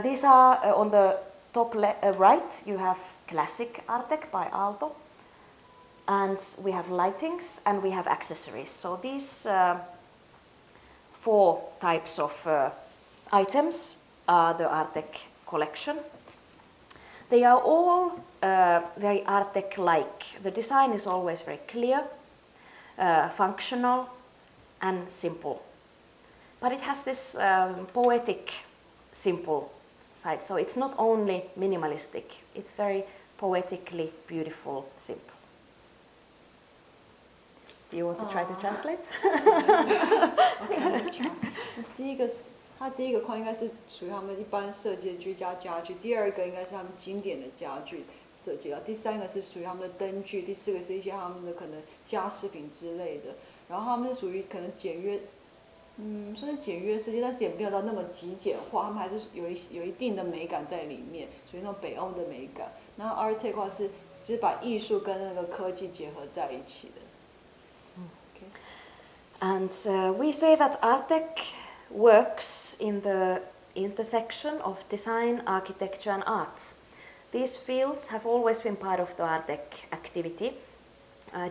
These are on the top right, you have classic Artec by Aalto, and we have lightings and we have accessories. So these 4 types of items are the Artec collection. They are all very Artec-like. The design is always very clear, functional and simple. But it has this poetic, simple side. So it's not only minimalistic, it's very poetically beautiful, simple. Do you want to try to translate?
Okay. 它第一个框应该是属于他们一般设计的居家家具，第二个应该是他们经典的家具设计了，第三个是属于他们的灯具，第四个是一些他们的可能家饰品之类的。然后他们是属于可能简约，算是简约设计，但是也没有到那么极简化，他们还是有一定的美感在里面，属于那种北欧的美感。然后 Artec 的话是其实把艺术跟那个科技结合在一起的。
And we say that Artec works in the intersection of design, architecture and art. These fields have always been part of the Artec activity.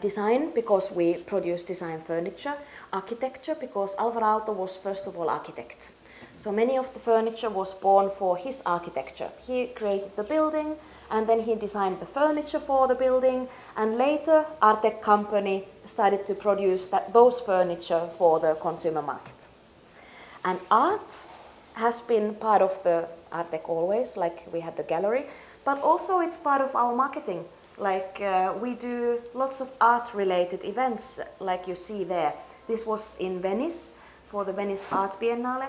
Design, because we produce design furniture. Architecture, because Alvar Aalto was first of all architect. So many of the furniture was born for his architecture. He created the building and then he designed the furniture for the building, and later Artec company started to produce those furniture for the consumer market. And art has been part of the Artec always, like we had the gallery, but also it's part of our marketing. Like we do lots of art-related events, like you see there. This was in Venice for the Venice Art Biennale.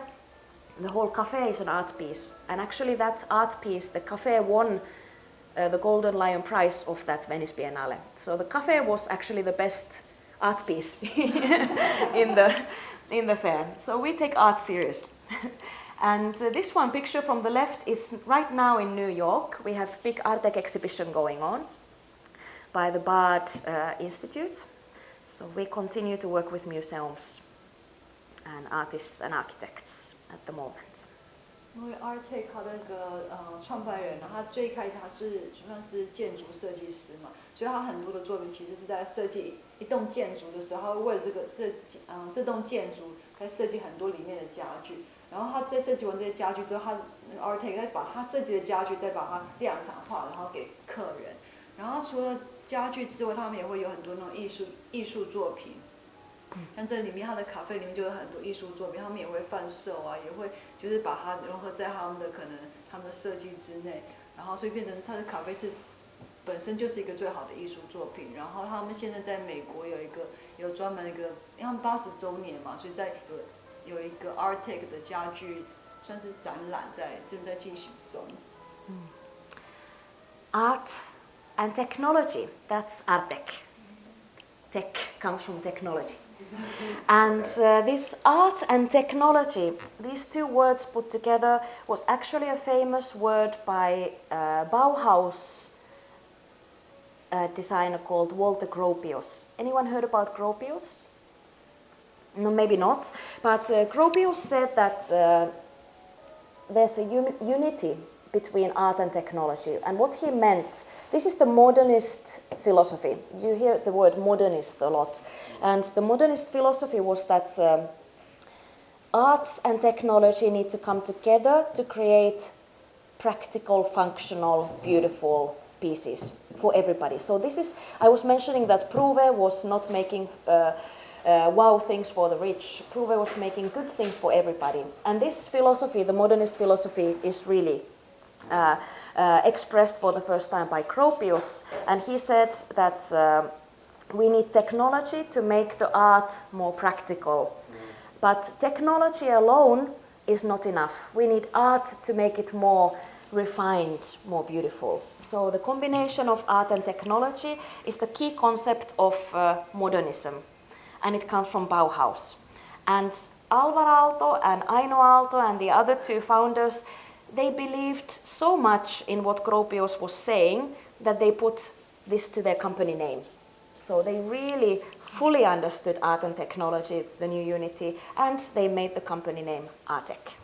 The whole cafe is an art piece, and actually that art piece, the cafe won the Golden Lion Prize of that Venice Biennale. So the cafe was actually the best art piece in the fair. So we take art serious. And this one picture from the left is right now in New York. We have a big Artec exhibition going on by the Bard Institute. So we continue to work with museums and artists and architects at the moment.
因为 Artec 它那个创办人呢，他最开始他是算是建筑设计师嘛，所以他很多的作品其实是在设计一栋建筑的时候，为了这栋建筑在设计很多里面的家具。然后他在设计完这些家具之后，他Artec再把他设计的家具再把它量产化，然后给客人。然后除了家具之外，他们也会有很多那种艺术作品。像这里面，它的咖啡里面就有很多艺术作品，他们也会贩售啊，也会就是把它融合在他们的设计之内，然后所以变成它的咖啡是本身就是一个最好的艺术作品。然后他们现在在美国有专门一个，因为他们80周年嘛，所以有一个 Artec 的家具算是展览正在进行中。
Art and technology, that's Artec. Tech comes from technology. And this art and technology, these two words put together, was actually a famous word by Bauhaus designer called Walter Gropius. Anyone heard about Gropius? No, maybe not. But Gropius said that there's a unity between art and technology. And what he meant, this is the modernist philosophy. You hear the word modernist a lot. And the modernist philosophy was that arts and technology need to come together to create practical, functional, beautiful pieces for everybody. So this is, I was mentioning that Pruve was not making wow things for the rich. Pruve was making good things for everybody. And this philosophy, the modernist philosophy, is really expressed for the first time by Gropius, and he said that we need technology to make the art more practical. But technology alone is not enough. We need art to make it more refined, more beautiful. So the combination of art and technology is the key concept of modernism, and it comes from Bauhaus. And Alvar Aalto and Aino Aalto and the other two founders, they believed so much in what Gropius was saying that they put this to their company name. So they really fully understood art and technology, the new unity, and they made the company name Artec,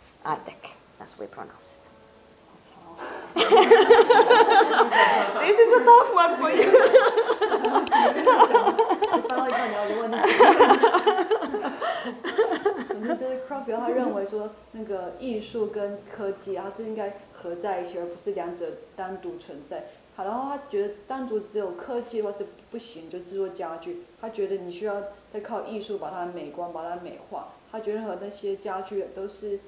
as we pronounce it. This is a tough one for you.
你翻到一半你要就问你。反正就是 Gropius 他认为说，那个艺术跟科技它是应该合在一起，而不是两者单独存在。好，然后他觉得单独只有科技的话是不行，就制作家具。他觉得你需要再靠艺术把它美观，把它美化。他觉得任何那些家具都是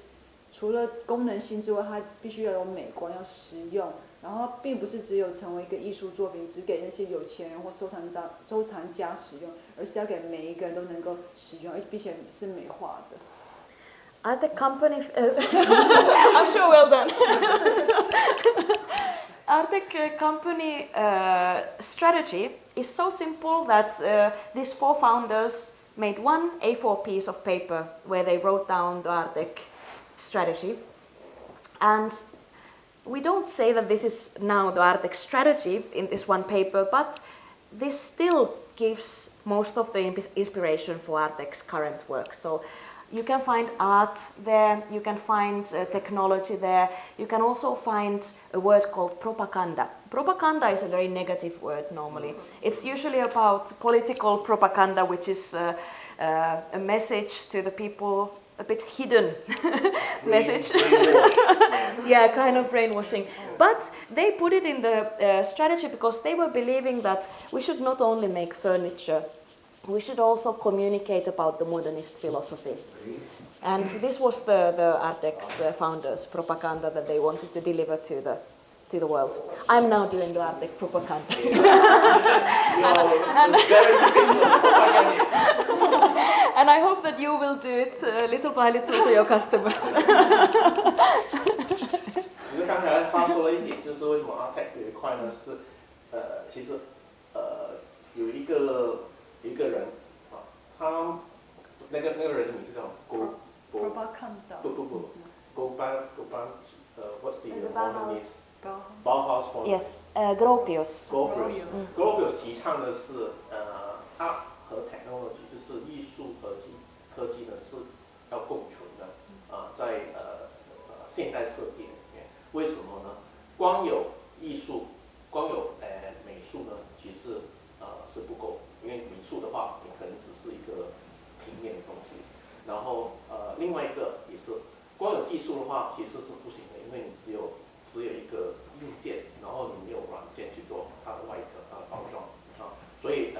除了功能性之外，它必须要有美观，要实用。然后并不是只有成为一个艺术作品，只给那些有钱人或收藏家使用，而是要给每一个人都能够使用，并且是美化的。
Artec company, I'm sure well done. Artec company strategy is so simple that these four founders made one A4 piece of paper where they wrote down the Artec strategy. And we don't say that this is now the Artec strategy in this one paper, but this still gives most of the inspiration for Artec's current work. So you can find art there, you can find technology there, you can also find a word called propaganda. Propaganda is a very negative word normally. It's usually about political propaganda, which is a message to the people, a bit hidden message. Yeah, kind of brainwashing. But they put it in the strategy because they were believing that we should not only make furniture, we should also communicate about the modernist philosophy. And this was the Artec's founders' propaganda that they wanted to deliver to the world. I'm now doing the Artec propaganda. And I hope that you will do it little by little to your customers.
其实刚才他说了一点，就是为什么 Artec 有一块呢？是其实有一个人啊，他那个人的名字叫what's the modernist Bauhaus for
Yes, Gropius.
Gropius 提倡的是art 和 technology， 就是艺术和科技呢是要共存的在现代设计里面。为什么呢？光有艺术，光有美术呢，其实是不够，因为美术的话，你可能只是一个平面的东西。然后另外一个也是，光有技术的话，其实是不行的，因为你只有一个硬件，然后你没有软件去做它的外壳、它的包装啊。所以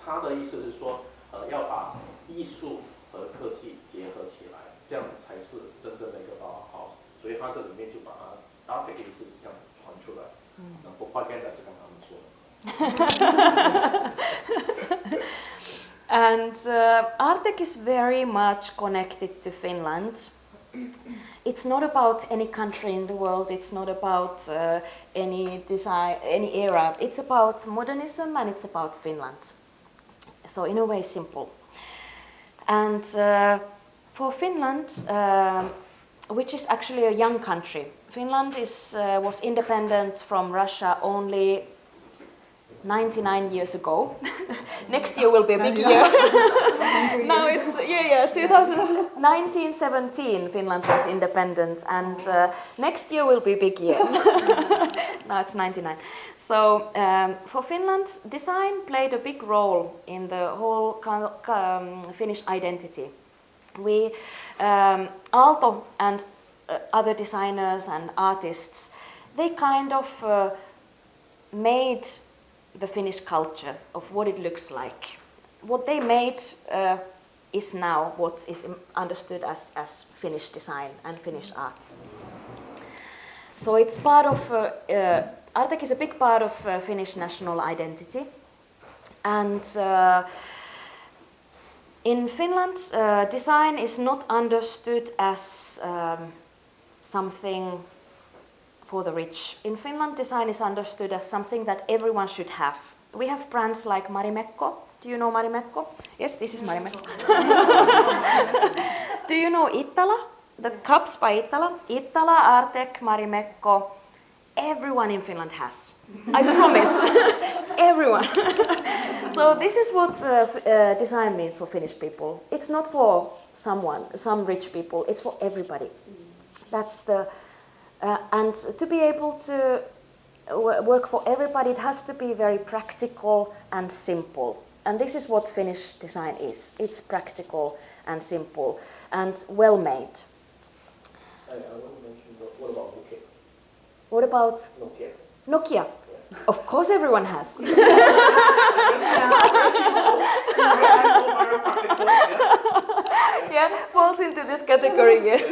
他的意思是说，要把艺术和科技结合起来，这样才是真正的一个Bauhaus。所以他这里面就把Artec是这样传出来。propaganda 是刚刚他们说的。
And Artec is very much connected to Finland. It's not about any country in the world, it's not about any design, any era. It's about modernism and it's about Finland. So in a way simple. And for Finland, which is actually a young country, Finland was independent from Russia only 99 years ago. Next year will be a big year. Now it's 1917 Finland was independent, and next year will be a big year. Now it's 99. So for Finland, design played a big role in the whole Finnish identity. We Aalto and other designers and artists, they kind of made the Finnish culture of what it looks like. What they made is now what is understood as Finnish design and Finnish art. So it's part of, Artec is a big part of Finnish national identity. And in Finland, design is not understood as something for the rich. In Finland, design is understood as something that everyone should have. We have brands like Marimekko. Do you know Marimekko? Yes, this is Marimekko. Do you know Ittala? The cups by Ittala? Ittala, Artek, Marimekko. Everyone in Finland has. I promise. Everyone. So this is what design means for Finnish people. It's not for some rich people. It's for everybody. That's the and to be able to work for everybody, it has to be very practical and simple. And this is what Finnish design is. It's practical and simple and well made.
I want to mention, what about Nokia?
What about
Nokia?
Nokia? Of course everyone has. Yeah, falls into this category, yes.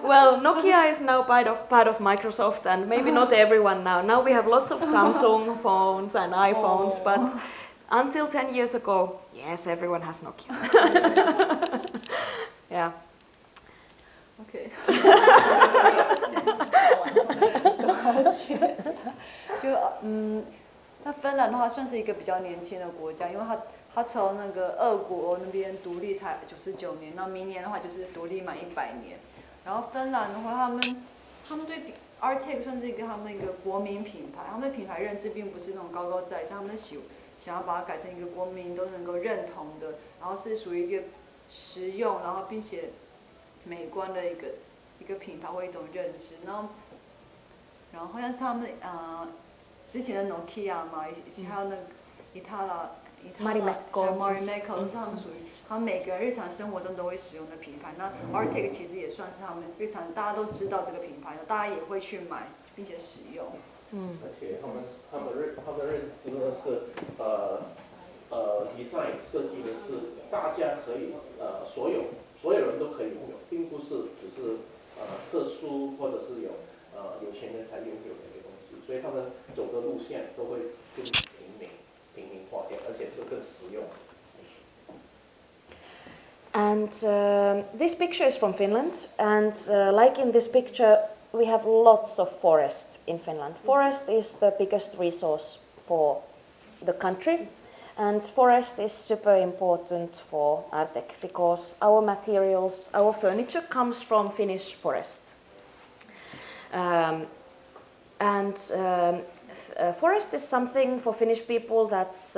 Well, Nokia is now part of Microsoft, and maybe not everyone now. Now we have lots of Samsung phones and iPhones, but until 10 years ago, yes, everyone has Nokia. Yeah.
OK 那芬兰的话算是一个比较年轻的国家，因为它从那个俄国那边独立才99年，那明年的话就是独立满100年。然后芬兰的话，他们对 Artek 算是他们一个国民品牌，他们的品牌认知并不是那种高高在上，他们想要把它改成一个国民都能够认同的，然后是属于一个实用，然后并且美观的一个品牌或一种认知。然后像是他们之前的 Nokia 嘛，以及还有那个 Marimekko 是他们属于他们每个人日常生活中都会使用的品牌。那 Artek 其实也算是他们日常大家都知道这个品牌的，大家也会去买并且使用。
而且他们认知的是design 设计的是大家可以所有人都可以拥有，并不是只是特殊或者是有钱人才拥有的一个东西，所以他们走的路线都会更平民化点，而且是更实用。
And this picture is from Finland, and like in this picture, we have lots of forest in Finland. Forest is the biggest resource for the country, and forest is super important for Artek because our materials, our furniture comes from Finnish forest. Forest is something for Finnish people that's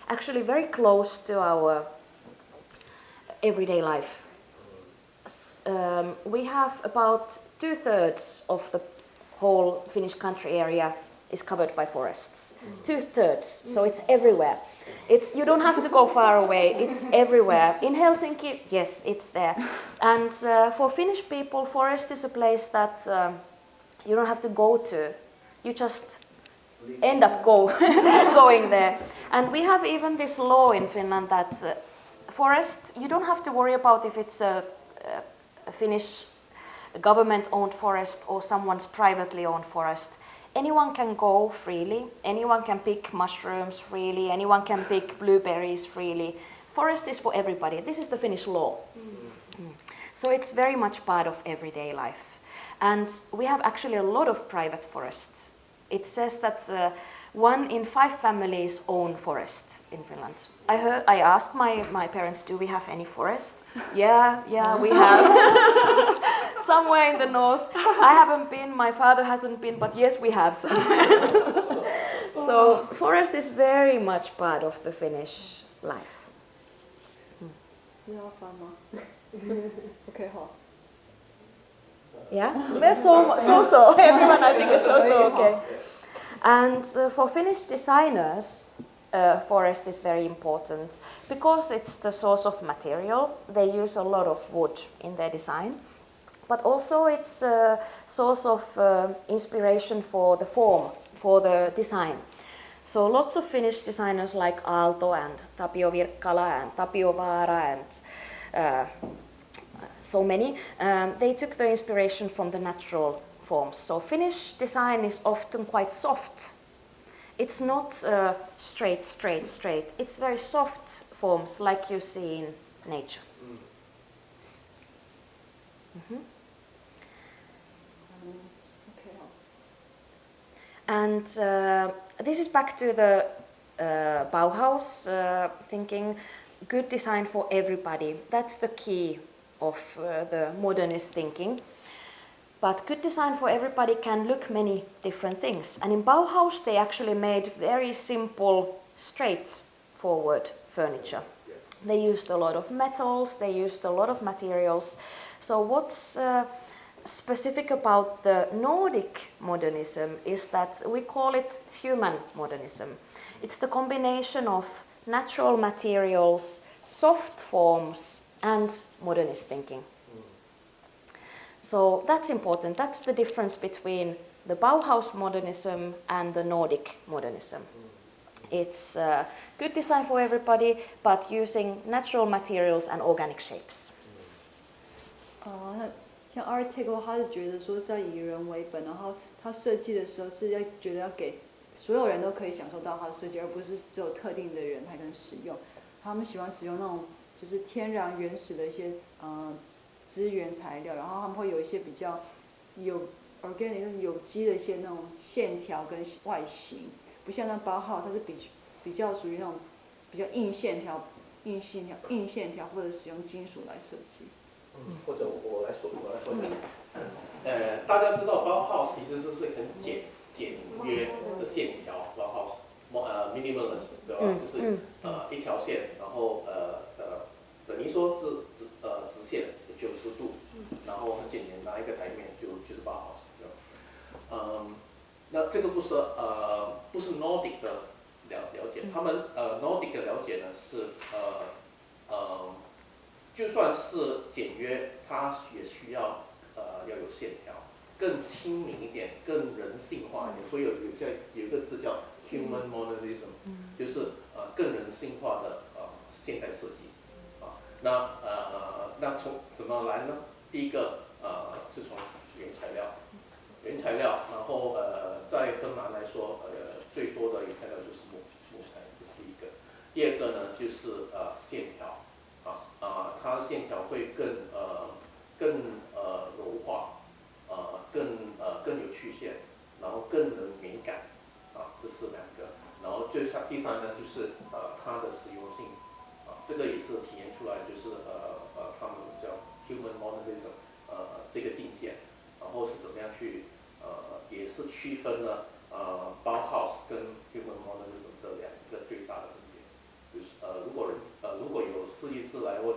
actually very close to our everyday life. We have about 2/3 of the whole Finnish country area is covered by forests. 2/3, so it's everywhere. You don't have to go far away, it's everywhere. In Helsinki, yes, it's there. And for Finnish people, forest is a place that you don't have to go to. You just end up going there. And we have even this law in Finland that forest, you don't have to worry about if it's a Finnish government-owned forest or someone's privately owned forest. Anyone can go freely, anyone can pick mushrooms freely, anyone can pick blueberries freely. Forest is for everybody. This is the Finnish law. So it's very much part of everyday life. And we have actually a lot of private forests. It says that 1 in 5 families own forest in Finland. I asked my parents, do we have any forest? Yeah, we have. Somewhere in the north. I haven't been, my father hasn't been, but yes, we have some. So forest is very much part of the Finnish life.
这要翻吗？OK 好。
Yeah, we're so. Everyone, I think, is so okay. And for Finnish designers, forest is very important because it's the source of material. They use a lot of wood in their design, but also it's a source of inspiration for the form, for the design. So lots of Finnish designers like Aalto and Tapio Virkkala and Tapio Vaara and so many, they took the inspiration from the natural forms. So Finnish design is often quite soft. It's not straight. It's very soft forms like you see in nature. And this is back to the Bauhaus thinking, good design for everybody. That's the key of the modernist thinking. But good design for everybody can look many different things. And in Bauhaus, they actually made very simple, straightforward furniture. They used a lot of metals, they used a lot of materials. So what's specific about the Nordic modernism is that we call it human modernism. It's the combination of natural materials, soft forms, and modernist thinking. So that's important. That's the difference between the Bauhaus modernism and the Nordic modernism. It's good design for everybody, but using natural materials and organic shapes.
像 Art Deco 他是觉得说是要以人为本，然后他设计的时候是要觉得要给所有人都可以享受到他的设计，而不是只有特定的人才能使用。他们喜欢使用那种就是天然原始的一些资源材料，然后他们会有一些比较organic 有机的一些那种线条跟外形，不像那Bauhaus它是比较属于那种比较硬线条或者使用金属来设计。
或者我来说一下，大家知道Bauhaus其实是很简约的线条，Bauhaus minimalist 对吧？就是一条线，然后等于说是直线90度，然后很简单，拿一个台面就是Bauhaus对吧？那这个不是 Nordic 的了解，他们Nordic 的了解呢是就算是简约，它也需要要有线条，更亲民一点，更人性化一点。所以有一个字叫 human modernism，就是更人性化的现代设计那从怎么来呢？第一个是从原材料，然后在芬兰来说，最多的原材料就是木材，这是第一个。第二个呢就是线条。它的线条会更柔化，更有曲线，然后更能敏感，这是两个。然后第三呢就是它的实用性，这个也是体现出来就是他们叫 human modernism 这个境界，然后是怎么样去也是区分了Bauhaus 跟 human modernism 的两个最大的分别。就是如果有设计师来问，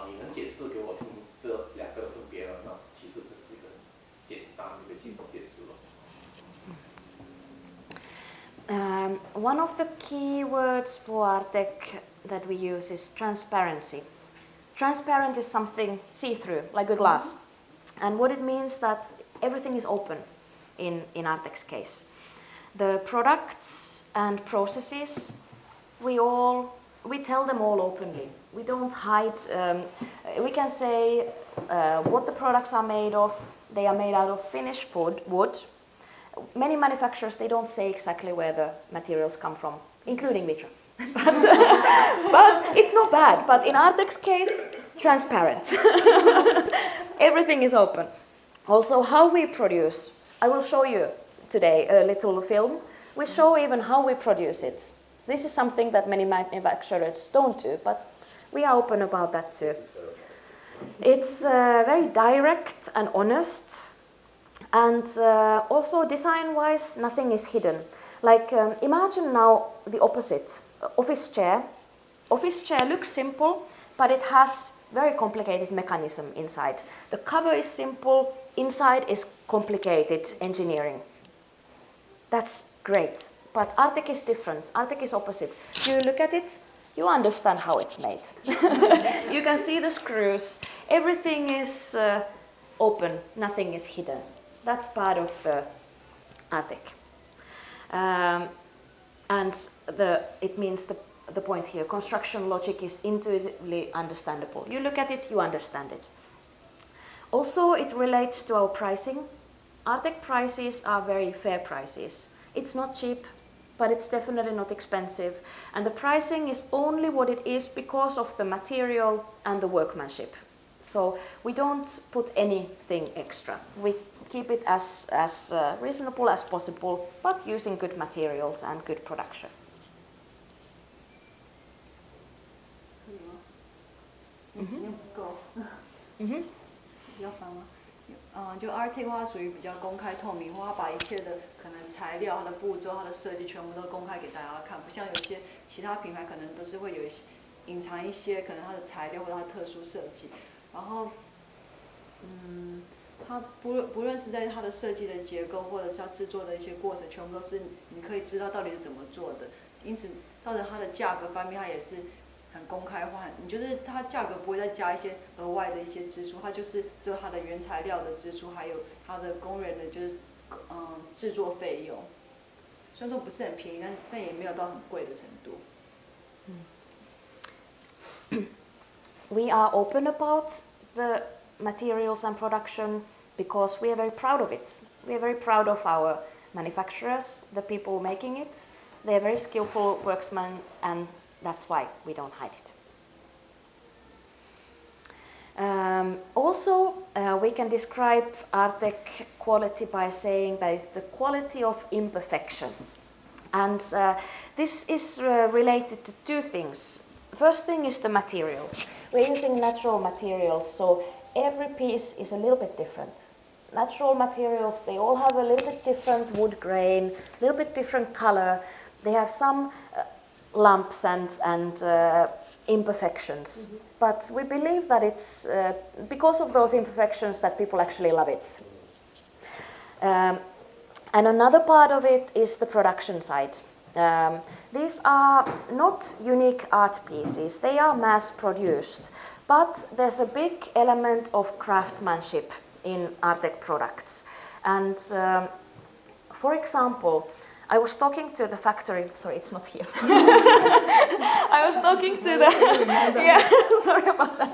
你能解释给我听这两个的分别了？那其实这是一个简单的一个解释了。
One of the key words for Artec that we use is transparency. Transparent is something see-through, like a glass. And what it means that everything is open in Artec's case. The products and processes, we tell them all openly. We don't hide. We can say what the products are made of. They are made out of finished wood. Many manufacturers, they don't say exactly where the materials come from, including Vitra. But it's not bad. But in Artec's case, transparent. Everything is open. Also, how we produce. I will show you today a little film. We show even how we produce it. This is something that many manufacturers don't do, but we are open about that too. It's very direct and honest, and also design-wise, nothing is hidden. Like imagine now the opposite, office chair. Office chair looks simple, but it has very complicated mechanism inside. The cover is simple, inside is complicated engineering. That's great. But Artec is different. Artec is opposite. You look at it, you understand how it's made. You can see the screws. Everything is open. Nothing is hidden. That's part of the Artec. And it means the point here, construction logic is intuitively understandable. You look at it, you understand it. Also, it relates to our pricing. Artec prices are very fair prices. It's not cheap, but it's definitely not expensive. And the pricing is only what it is because of the material and the workmanship. So we don't put anything extra. We keep it as reasonable as possible, but using good materials and good production.
时间不够。比较烦吗？就 Arctic 的话属于比较公开透明化，它把一切的可能材料、它的步骤、它的设计全部都公开给大家看，不像有些其他品牌可能都是会有隐藏一些可能它的材料或者它的特殊设计。然后，它不论是在它的设计的结构，或者是要制作的一些过程，全部都是你可以知道到底是怎么做的。因此，造成它的价格方面，它也是很公开化，你就是它价格不会再加一些额外的一些支出，它就是只有它的原材料的支出，还有它的工人的就是制作费用。虽然说不是很便宜，但也没有到很贵的程度。
We are open about the materials and production because we are very proud of it. We are very proud of our manufacturers, the people making it. They are very skillful workmen, and that's why we don't hide it. Also, we can describe Artec quality by saying that it's the quality of imperfection. And this is related to two things. First thing is the materials. We're using natural materials, so every piece is a little bit different. Natural materials, they all have a little bit different wood grain, a little bit different color. They have some lumps and imperfections. But we believe that it's because of those imperfections that people actually love it. And another part of it is the production side. These are not unique art pieces, they are mass produced, but there's a big element of craftsmanship in Artec products. And for example, I was talking to the factory, sorry, it's not here. I was talking to the, yeah, sorry about that.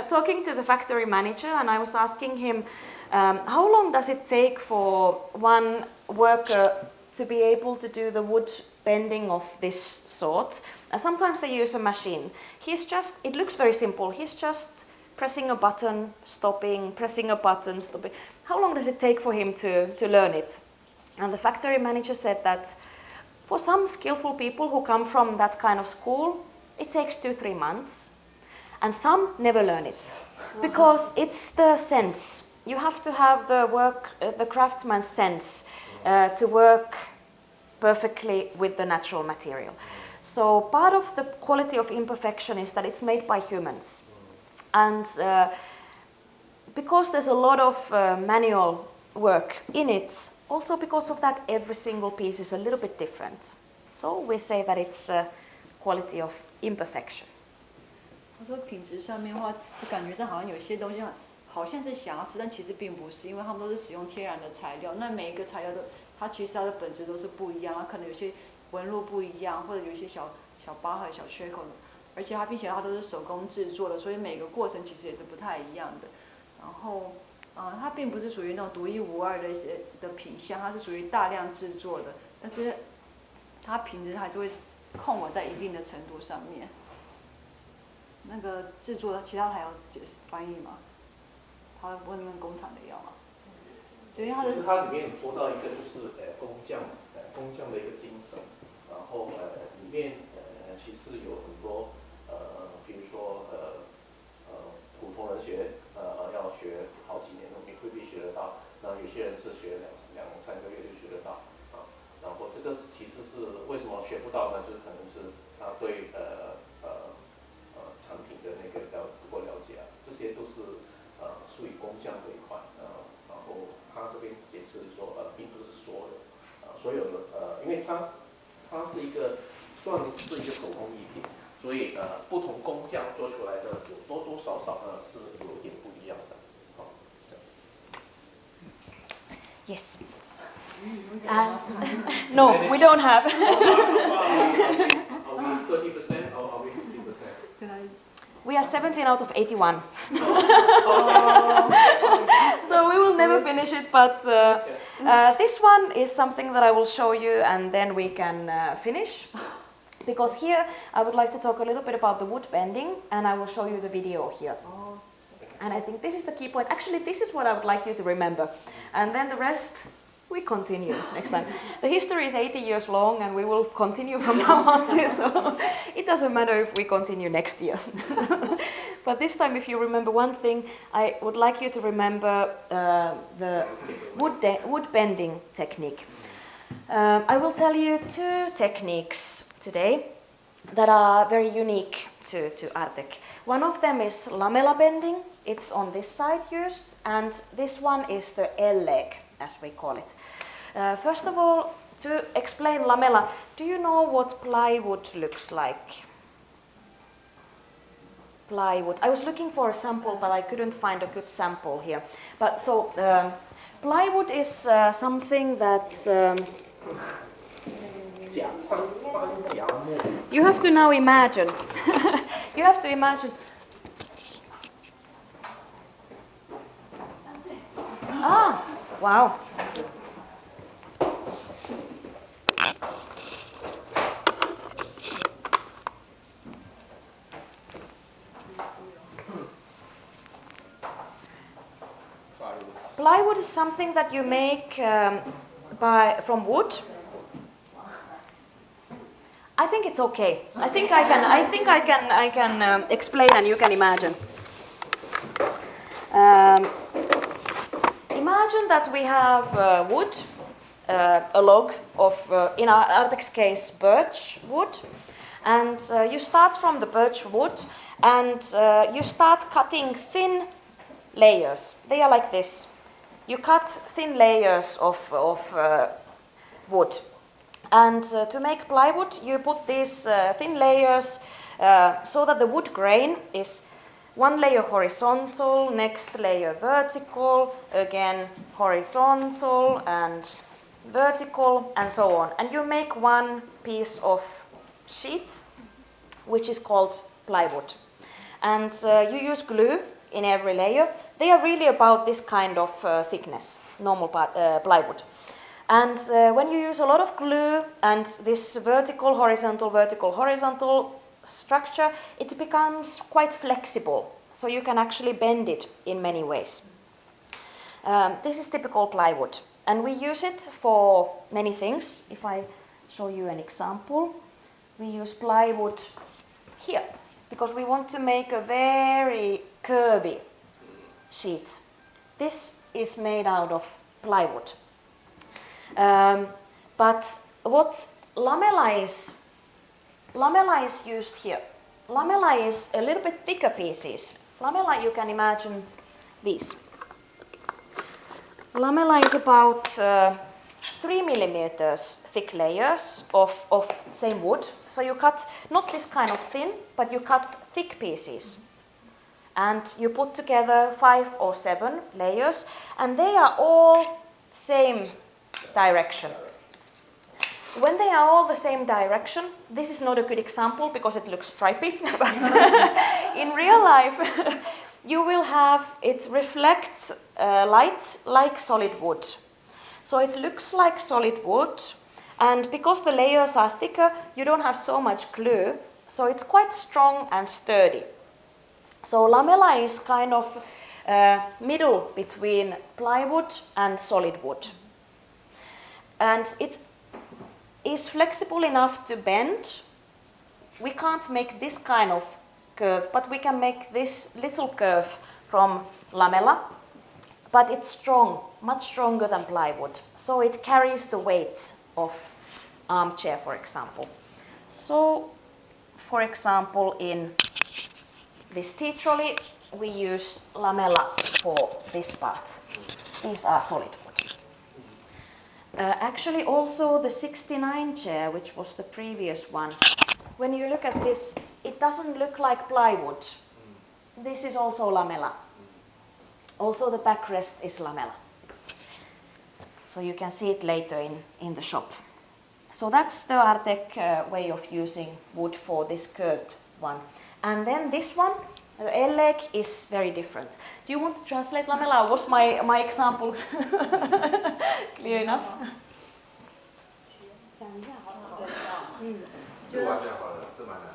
Talking to the factory manager, and I was asking him, how long does it take for one worker to be able to do the wood bending of this sort? Sometimes they use a machine. It looks very simple. He's just pressing a button, stopping, pressing a button, stopping. How long does it take for him to learn it? And the factory manager said that for some skillful people who come from that kind of school, it takes 2-3 months. And some never learn it. Because it's the sense. You have to have the craftsman's sense to work perfectly with the natural material. So part of the quality of imperfection is that it's made by humans. And because there's a lot of manual work in it, also because of that, every single piece is a little bit different. So we say that it's quality of imperfection.
他说品质上面的话，就感觉上好像有些东西好像是瑕疵，但其实并不是，因为他们都是使用天然的材料。那每一个材料它其实它的本质都是不一样，它可能有些纹路不一样，或者有一些小疤痕、小缺口，而且并且它都是手工制作的，所以每个过程其实也是不太一样的。然后。它并不是属于那种独一无二的一些的品相，它是属于大量制作的，但是它品质还是会控稳在一定的程度上面。那个制作的其他还要翻译吗？他问那个工厂的要吗？对，它
里面说到一个就是工匠的一个精神，然后里面其实有很多比如说普通人要学好几年都未必学得到，然后有些人是学2-3个月就学得到啊。然后这个其实是为什么学不到呢？就是可能是他对产品的那个不够了解啊，这些都是属于工匠这一块然后他这边解释说并不是所有的因为它是一个算是一个手工艺品。所以不同工匠做出来的有多多少少是有点不一样的。
Yes. No, we don't have.
Are we 30% or are we 50%?
We are 17 out of 81. So we will never to finish it, but this one is something that I will show you and then we can finish. Because here I would like to talk a little bit about the wood bending and I will show you the video here. And I think this is the key point. Actually, this is what I would like you to remember. And then the rest, we continue next time. The history is 80 years long and we will continue from now on too, so it doesn't matter if we continue next year. But this time, if you remember one thing, I would like you to remember the wood bending technique. I will tell you two techniques today that are very unique to Artek. One of them is lamella bending. It's on this side used, and this one is the L-leg, as we call it. First of all, to explain lamella, do you know what plywood looks like? Plywood. I was looking for a sample, but I couldn't find a good sample here. But so, plywood is something that you have to now imagine. You have to imagine. Ah, wow. Plywood is something that you make from wood. I think it's okay. I think I can explain and you can imagine. Imagine that we have wood, a log of, in Artek's case, birch wood, and you start from the birch wood and you start cutting thin layers. They are like this. You cut thin layers of wood. And to make plywood, you put these thin layers so that the wood grain is one layer horizontal, next layer vertical, again horizontal and vertical, and so on. And you make one piece of sheet, which is called plywood. And you use glue in every layer. They are really about this kind of thickness, normal plywood. And when you use a lot of glue and this vertical, horizontal structure, it becomes quite flexible. So you can actually bend it in many ways. This is typical plywood. And we use it for many things. If I show you an example, we use plywood here because we want to make a very curvy sheet. This is made out of plywood. But what lamella is used here. Lamella is a little bit thicker pieces. Lamella, you can imagine these. Lamella is about 3 millimeters thick layers of same wood. So you cut not this kind of thin, but you cut thick pieces. And you put together 5 or 7 layers, and they are all same direction. When they are all the same direction, this is not a good example because it looks stripy, but in real life you will have, it reflects light like solid wood. So it looks like solid wood, and because the layers are thicker, you don't have so much glue, so it's quite strong and sturdy. So lamella is kind of middle between plywood and solid wood. And it is flexible enough to bend. We can't make this kind of curve, but we can make this little curve from lamella. But it's strong, much stronger than plywood. So it carries the weight of armchair, for example. So, for example, in this tea trolley, we use lamella for this part. These are solid wood. Actually, also the 69 chair, which was the previous one, when you look at this, it doesn't look like plywood. This is also lamella. Also the backrest is lamella. So you can see it later in the shop. So that's the Artek way of using wood for this curved one. And then this one, Elleg is very different. Do you want to translate, Lamela? Was my example clear enough?
讲一下好了。
就完全好了，这蛮难。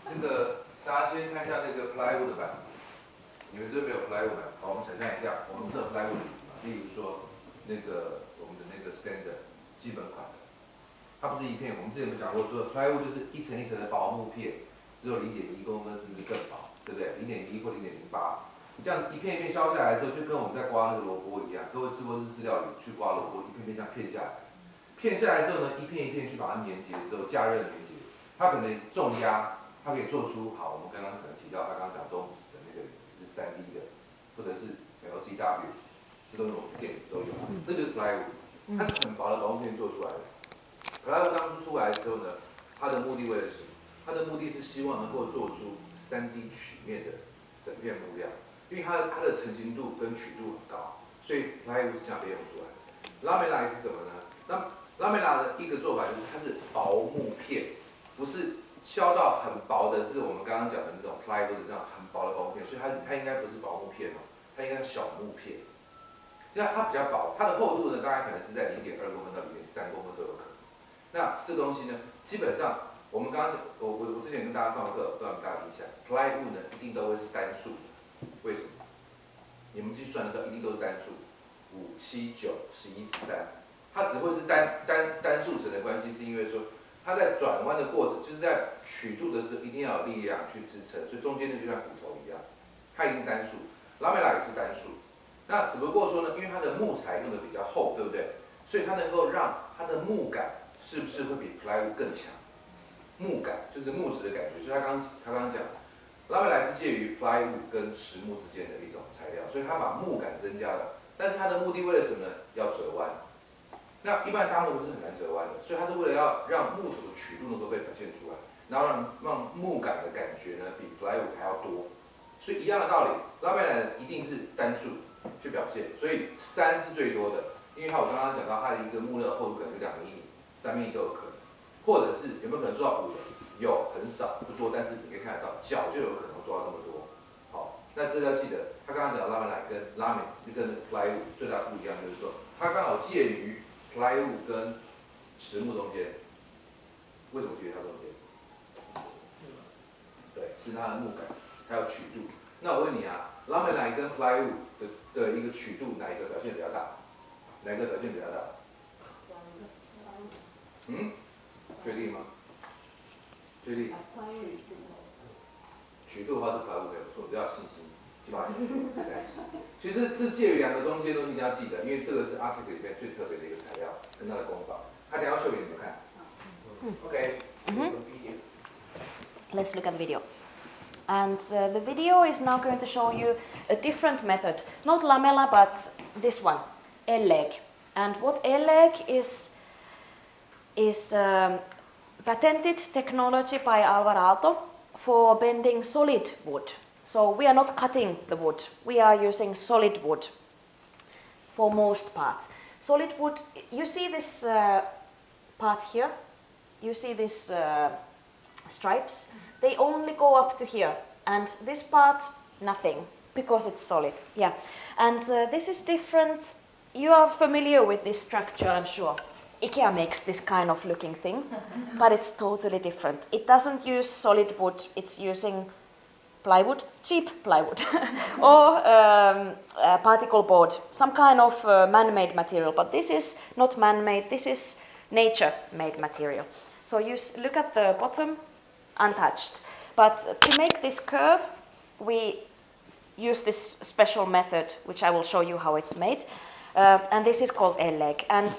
那个大家先看一下那个 plywood 的板子，你们这边有 plywood 板，好，我们想象一下，我们这 plywood 的椅子嘛，例如说那个我们的那个 standard 基本款的，它不是一片，我们之前有讲过说 plywood 就是一层一层的薄木片，只有0.1公分甚至更薄，对不对？0.1或0.08。这样一片一片削下来之后，就跟我们在刮那个萝卜一样。各位吃过日式料理，去刮萝卜，一片片这样片下来，片下来之后呢，一片一片去把它粘结之后，加热粘结，它可能重压，它可以做出好，我们刚刚可能提到他刚刚讲东湖的那个椅子是3D 的，或者是 LCW， 这都有我们店里都有，这就是 plywood， 它是很薄的薄木片做出来的。plywood 当初出来之后呢，它的目的为了什么？它的目的是希望能够做出3D 曲面的整片木料。因为它的成型度跟曲度很高，所以 plywood 是这样被用出来的。Lamela 是什么呢？那 Lamela 的一个做法就是它是薄木片，不是削到很薄的，是我们刚刚讲的那种 plywood 的这样很薄的薄木片，所以它应该不是薄木片哦，它应该是小木片。这样它比较薄，它的厚度呢大概可能是在0.2公分到0.3公分都有可能。那这东西呢，基本上我们刚刚我之前跟大家上课，不知道大家印象 ，plywood 呢一定都会是单数。为什么？你们去算的时候一定都是单数，5、7、9、11、13，它只会是单数层的关系，是因为说它在转弯的过程，就是在曲度的时候一定要有力量去支撑，所以中间的就像骨头一样，它一定单数。Lamela 也是单数，那只不过说呢，因为它的木材用的比较厚，对不对？所以它能够让它的木感是不是会比 plywood 更强？木感就是木质的感觉，所以他刚刚讲。Lamela 是介于 plywood 跟实木之间的一种材料，所以它把木感增加了。但是它的目的为了什么呢？要折弯。那一般大木头是很难折弯的，所以它是为了要让木头的曲度能够被表现出来，然后让木感的感觉呢比 plywood 还要多。所以一样的道理 ，Lamela 一定是单数去表现，所以3是最多的，因为我刚刚讲到它的一个木料厚度可能就2厘米、3厘米都有可能，或者是有没有可能做到5的？有，很少，不多，但是你可以看得到，脚就有可能做到那么多。好，那这要记得，他刚刚讲的Lamela跟 plywood 最大不一样，就是说它刚好介于 plywood 跟实木中间。为什么介于它中间？对，是它的木感，还有曲度。那我问你啊 ，Lamela跟 plywood 的一个曲度，哪一个表现比较大？哪一个表现比较大？确定吗？确定。曲度的话是 plywood 没有错，比较有信心，就把它写在一起。其实这介于2个中间的东西一定要记得，因为这个是 article 里面最特别的一个材料跟它的功法。他等一下要秀给你们看。OK。
Let's look at the video. And the video is now going to show you a different method, not Lamela, but this one, Elleg. And what Elleg is patented technology by Alvarado for bending solid wood. So we are not cutting the wood, we are using solid wood for most parts. Solid wood, you see this part here, you see these stripes, they only go up to here, and this part, nothing, because it's solid. Yeah, and this is different. You are familiar with this structure, I'm sure. IKEA makes this kind of looking thing, but it's totally different. It doesn't use solid wood, it's using plywood, cheap plywood, or particle board, some kind of man-made material, but this is not man-made, this is nature-made material. So you look at the bottom, untouched. But to make this curve, we use this special method, which I will show you how it's made. And this is called Elleg. And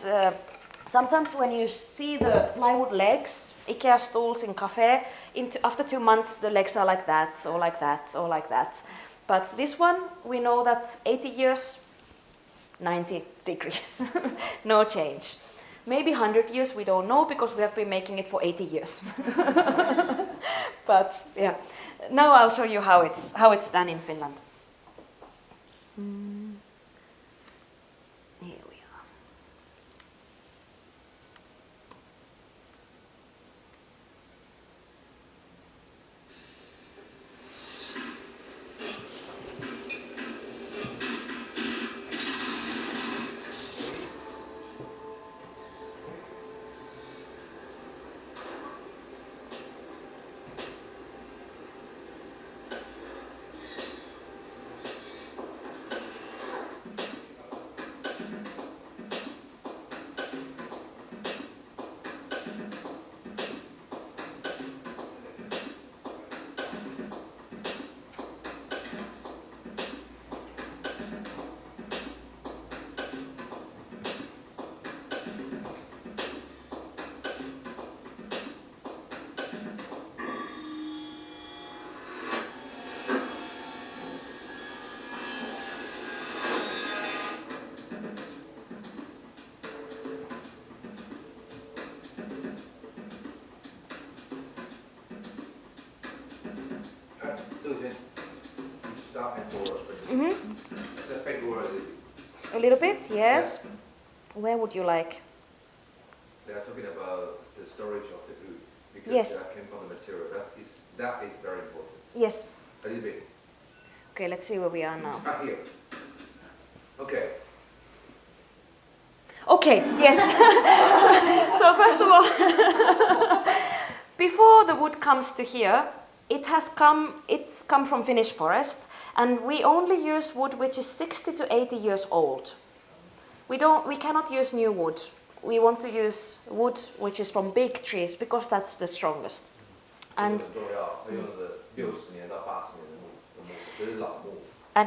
sometimes when you see the plywood legs, IKEA stools in cafe, after 2 months the legs are like that, or like that, or like that. But this one, we know that 80 years, 90 degrees, no change. Maybe 100 years, we don't know, because we have been making it for 80 years. But yeah, now I'll show you how it's done in Finland. Here we are.
stop and forward. Just back forward.
A little bit, yes. Where would you like?
They are talking about the storage of the food because
Yes.
that came from the material. That is very important.
Yes.
A little bit.
Okay, let's see where we are now.
Here. Okay.
Okay, yes. So first of all, before the wood comes to here, it's come from Finnish forest, and we only use wood which is 60 to 80 years old. We cannot use new wood. We want to use wood which is from big trees because that's the strongest. And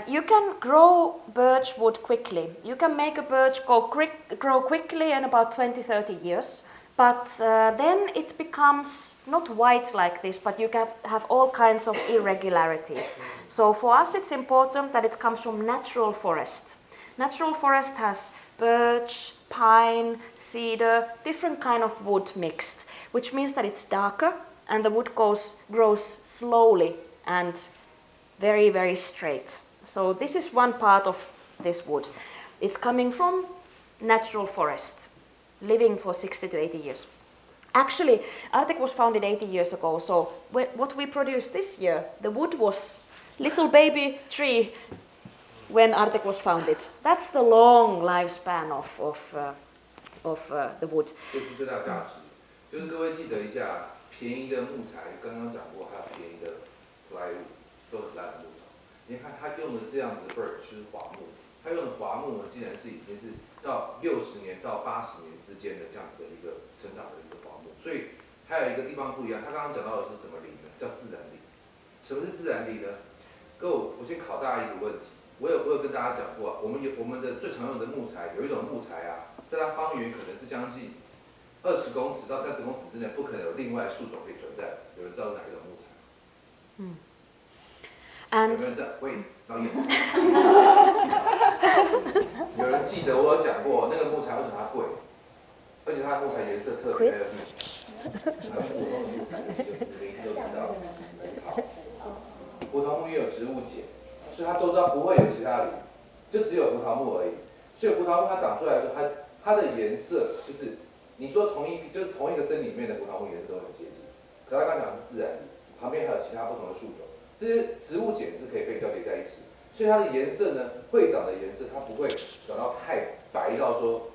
you can grow birch wood quickly. You can make a birch grow quickly in about 20-30 years, but then it becomes not white like this, but you can have all kinds of irregularities. So for us it's important that it comes from natural forest. Natural forest has birch, pine, cedar, different kind of wood mixed, which means that it's darker and the wood grows slowly and very, very straight. So this is one part of this wood. It's coming from natural forest, living for 60 to 80 years. Actually, Artek was founded 80 years ago, so what we produced this year, the wood was little baby tree when Artek was founded. That's the long lifespan of the wood.
这是最大价值。就是各位记得一下，便宜的木材刚刚讲过，还有便宜的 plywood 都很烂的木头。你看他用的这样子的 birch 就是桦木，他用的桦木呢，竟然是已经是到60年到80年之间的这样子的一个成长的一个桦木。所以还有一个地方不一样，他刚刚讲到的是什么林呢？叫自然林。什么是自然林呢？各位，我先考大家一个问题。我有跟大家讲过，我们的最常用的木材，有一种木材啊，在它方圆可能是将近20公尺到30公尺之内，不可能有另外树种可以存在。有人知道是哪一种木材？有没有人在？喂，导演。有人记得我有讲过那个木材为什么它贵？而且它的木材颜色特别的绿。普通的木材，你都知道。好，葡萄木因为有植物碱。所以它周遭不会有其他林，就只有葡萄木而已。所以葡萄木它长出来的时候，它的颜色就是你说同一个森林里面的葡萄木颜色都很接近。可它刚讲的是自然林，旁边还有其他不同的树种，这些植物碱是可以被交叠在一起，所以它的颜色呢，会长的颜色它不会长到太白到说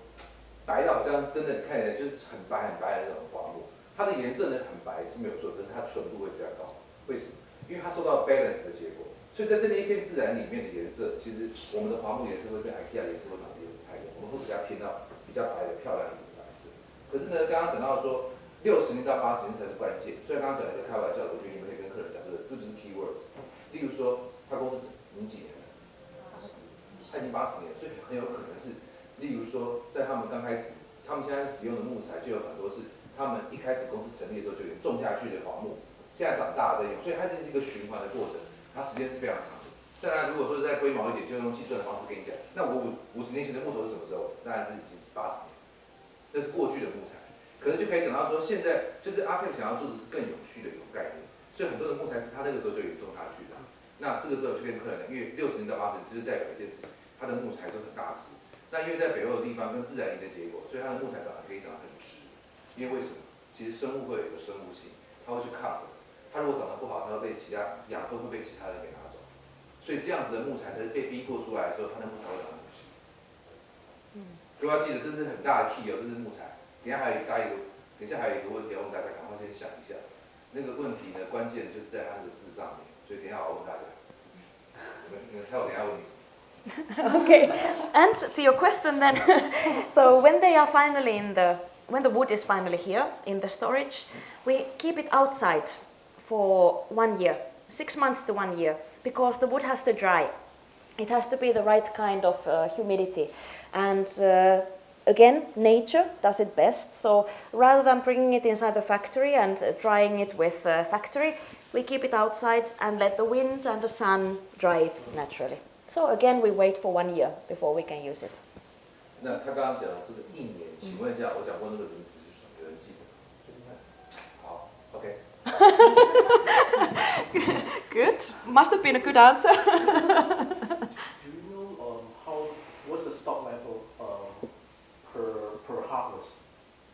白到好像真的看起来就是很白很白的那种花木。它的颜色呢很白是没有错，可是它纯度会比较高。为什么？因为它受到 balance 的结果。所以在这一片自然里面的颜色，其实我们的桦木颜色会跟 IKEA 的颜色会长得有点不太一样，我们会比较偏到比较白的漂亮一点的白色。可是呢，刚刚讲到说60年到80年才是关键，所以刚刚讲了一个开玩笑的，我觉得你们可以跟客人讲这就是 keywords。例如说，他公司已经几年了，他已经80年，所以很有可能是，例如说在他们刚开始，他们现在使用的木材就有很多是他们一开始公司成立的时候就已经种下去的桦木，现在长大在用，所以它这是一个循环的过程。它时间是非常长的。当然，如果说再龟毛一点，就用计算的方式跟你讲。那我50年前的木头是什么时候？当然是已经是80年，这是过去的木材。可能就可以讲到说，现在就是阿泰想要做的是更永续的一种概念。所以很多的木材是他那个时候就已经种下去的。那这个时候就跟客人讲，因为60年到80年，这就代表一件事情，它的木材都很大只。那因为在北欧的地方跟自然林的结果，所以它的木材长得可以长得很直。因为为什么？其实生物会有一个生物性，它会去抗衡。它如果长得不好，它会被其他养分会被其他人给拿走，所以这样子的木材才是被逼迫出来的时候，它的木材会长得很直。各位要记得，这是很大的 key 哦，这是木材。等一下还有一个问题要问大家，赶快先想一下。那个问题呢，关键就是在它那个字上面，所以等一下我问大家。你们猜我等一下问你什么？
Okay, and to your question then, so when the wood is finally here in the storage, we keep it outside for 1 year, 6 months to 1 year, because the wood has to dry. It has to be the right kind of humidity. And again, nature does it best. So rather than bringing it inside the factory and drying it with factory, we keep it outside and let the wind and the sun dry it naturally. So again, we wait for 1 year before we can use it.
那他刚刚讲的这个1年，请问一下，我讲过那个名词是什么？有人记得？好 ，OK。
Good. Must have been a good answer.
Do you know what's the stock level per harvest?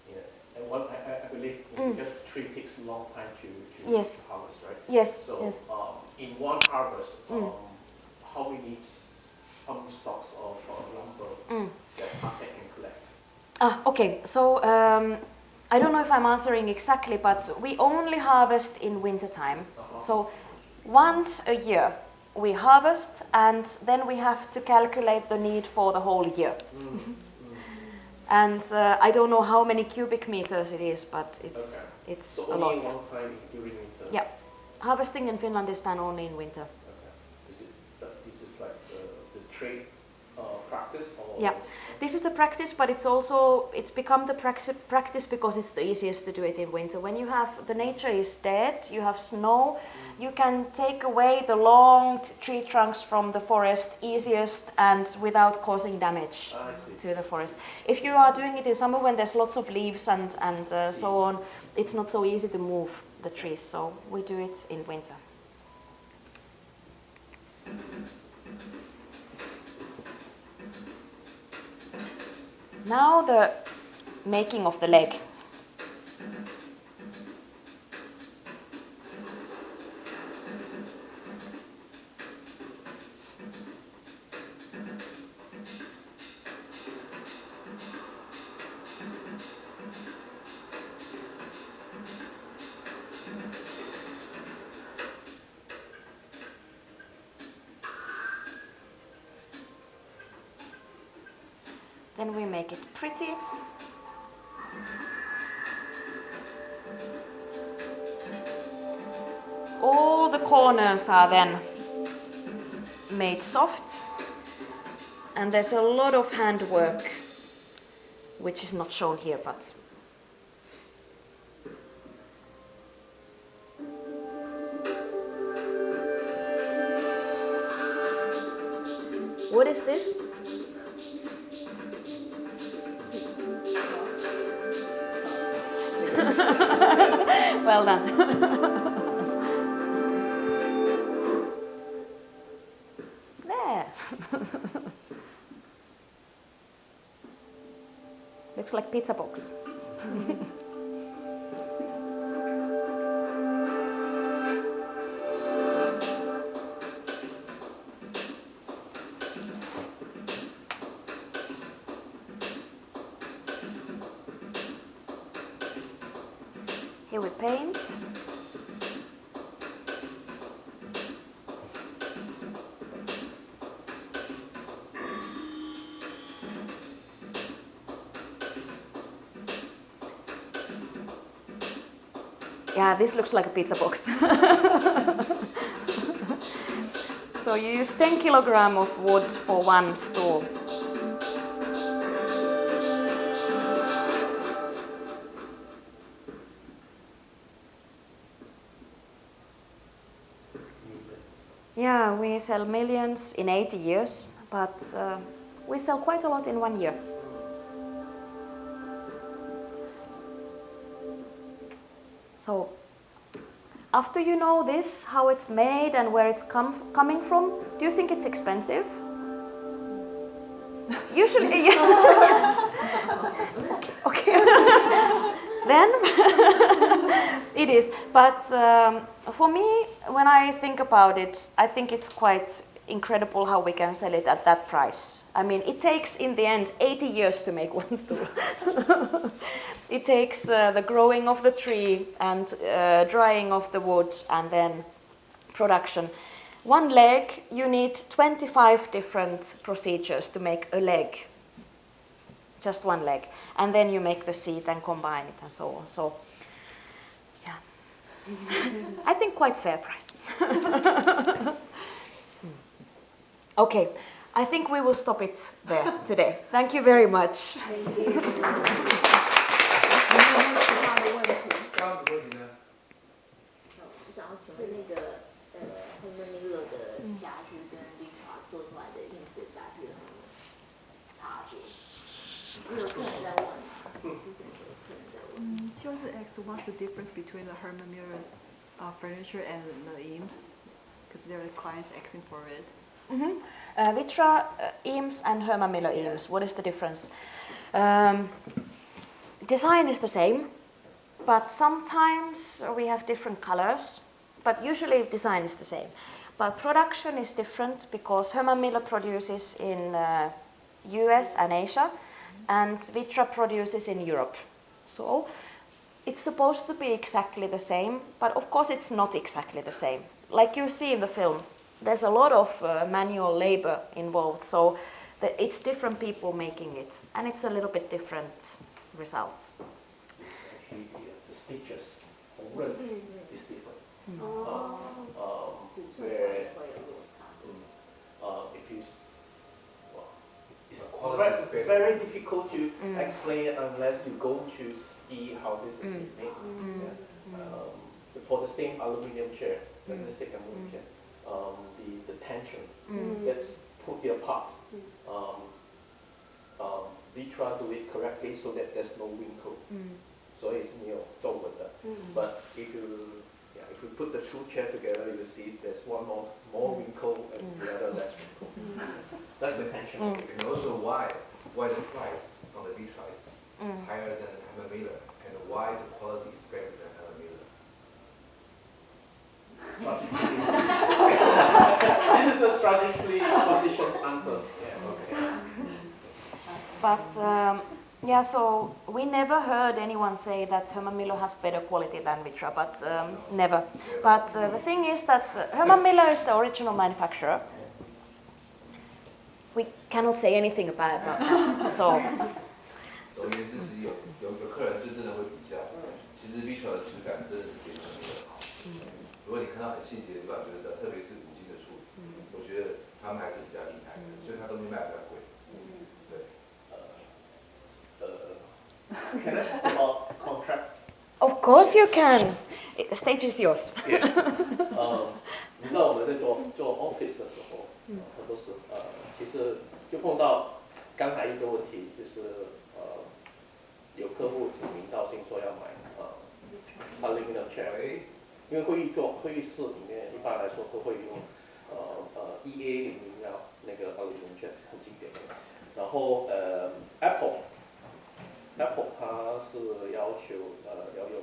Yeah. And what I believe because the tree takes a long time to
Yes.
harvest, right?
Yes.
So
Yes.
In one harvest, how many stocks of lumber that Artec can collect?
Okay. So I don't know if I'm answering exactly, but we only harvest in winter time. So once a year we harvest, and then we have to calculate the need for the whole year. And I don't know how many cubic meters it is, but it's
so
a
only
lot.
one time during winter?
Yeah. Harvesting in Finland is done only in winter.
Okay. This is like the trade practice? Or
Yeah. This is the practice, but it's become the practice because it's the easiest to do it in winter. When you have, the nature is dead, you have snow, you can take away the long tree trunks from the forest easiest and without causing damage to the forest. If you are doing it in summer when there's lots of leaves and so on, it's not so easy to move the trees, so we do it in winter. Now the making of the leg. Then we make it pretty. All the corners are then made soft, and there's a lot of handwork which is not shown here, but what is this? Well done. There. Looks like pizza box. Here we paint. Yeah, this looks like a pizza box. So you use 10 kilograms of wood for one stool. Yeah, we sell millions in 80 years, but we sell quite a lot in 1 year. So, after you know this, how it's made and where it's coming from, do you think it's expensive? Usually, yes. Okay. Then it is. But for me, when I think about it, I think it's quite incredible how we can sell it at that price. I mean, it takes in the end 80 years to make one stool. It takes the growing of the tree and drying of the wood and then production. One leg, you need 25 different procedures to make a leg. Just one leg. And then you make the seat and combine it and so on. So, yeah. I think quite fair price. Okay, I think we will stop it there today. Thank you very much.
想要请问那个Herman的家具跟 Vitra 做出来的硬式家具有什么差别？有客人在问嘛？之前有客人在问。
She wants to ask what's the difference between the Herman Miller's furniture and the Eames because there are clients asking for it.
Vitra EAMS and Herman Miller EAMS, what is the difference? Design is the same, but sometimes we have different colors, but usually design is the same. But production is different because Herman Miller produces in US and Asia, and Vitra produces in Europe. So it's supposed to be exactly the same, but of course it's not exactly the same. Like you see in the film, there's a lot of manual labor involved, so it's different people making it, and it's a little bit different results.
It's actually the stitches, is different. Where if you, it's very difficult to explain unless you go to see how this is being made. For the same aluminum chair, plastic aluminum chair, the tension gets put apart. Vitra do it correctly so that there's no wrinkle. So it's 没有皱纹的. But if you put the two chairs together, you see there's one more wrinkle and the other less wrinkle. That's the tension.
And also why the price from the Vitra is higher than Herman Miller, and why the quality is better than Herman Miller.
This is a strategically positioned answer. Yeah.
Okay.
But yeah, so we never heard anyone say that Herman Miller has better quality than Vitra, but never. But the thing is that Herman Miller is the original manufacturer. We cannot say anything about that. So.
总而言之，其实有客人就真的会比较，其实 Vitra 的质感真的是比 Herman Miller 好。如果你看到很细节的地方，觉得特别是五金的处理，我觉得他们还是比较厉害的，所以它东西卖比较贵。对。
Can I talk about contract?
Of course you can. Stage is yours.
你知道我们在做 office 的时候，很多时其实就碰到刚才一个问题，就是有客户指名道姓说要买aluminum chair， 因为会议室里面一般来说都会用EA00那个 aluminum chair 是很经典的，然后Apple 它是要求要用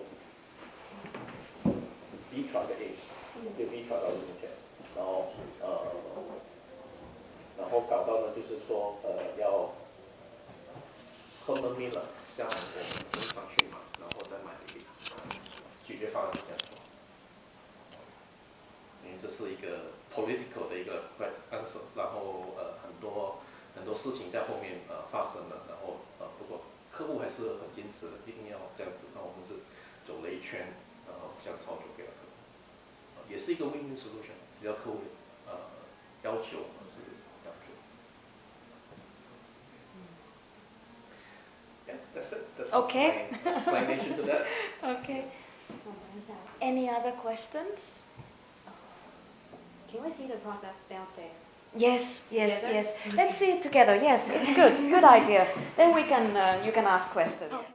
Vitra 的 AIMS， 就 Vitra 的 aluminum chair， 然后搞到呢就是说要 Herman Miller 向我们工厂去买，然后再买给他，解决方案是这样做。因为这是一个 political 的一个 answer， 然后很多事情在后面发生了，然后不过客户还是很坚持，一定要这样子，那我们是走了一圈，然后这样操作给了客户，也是一个 win-win solution， 只要客户要求我们是这样做。Yeah, that's it. That's
Okay.
my explanation to that.
Okay. Any other questions?
Can we see the product downstairs?
Yes.
Together?
Let's see it together. Yes, it's good. Good idea. Then we can you can ask questions.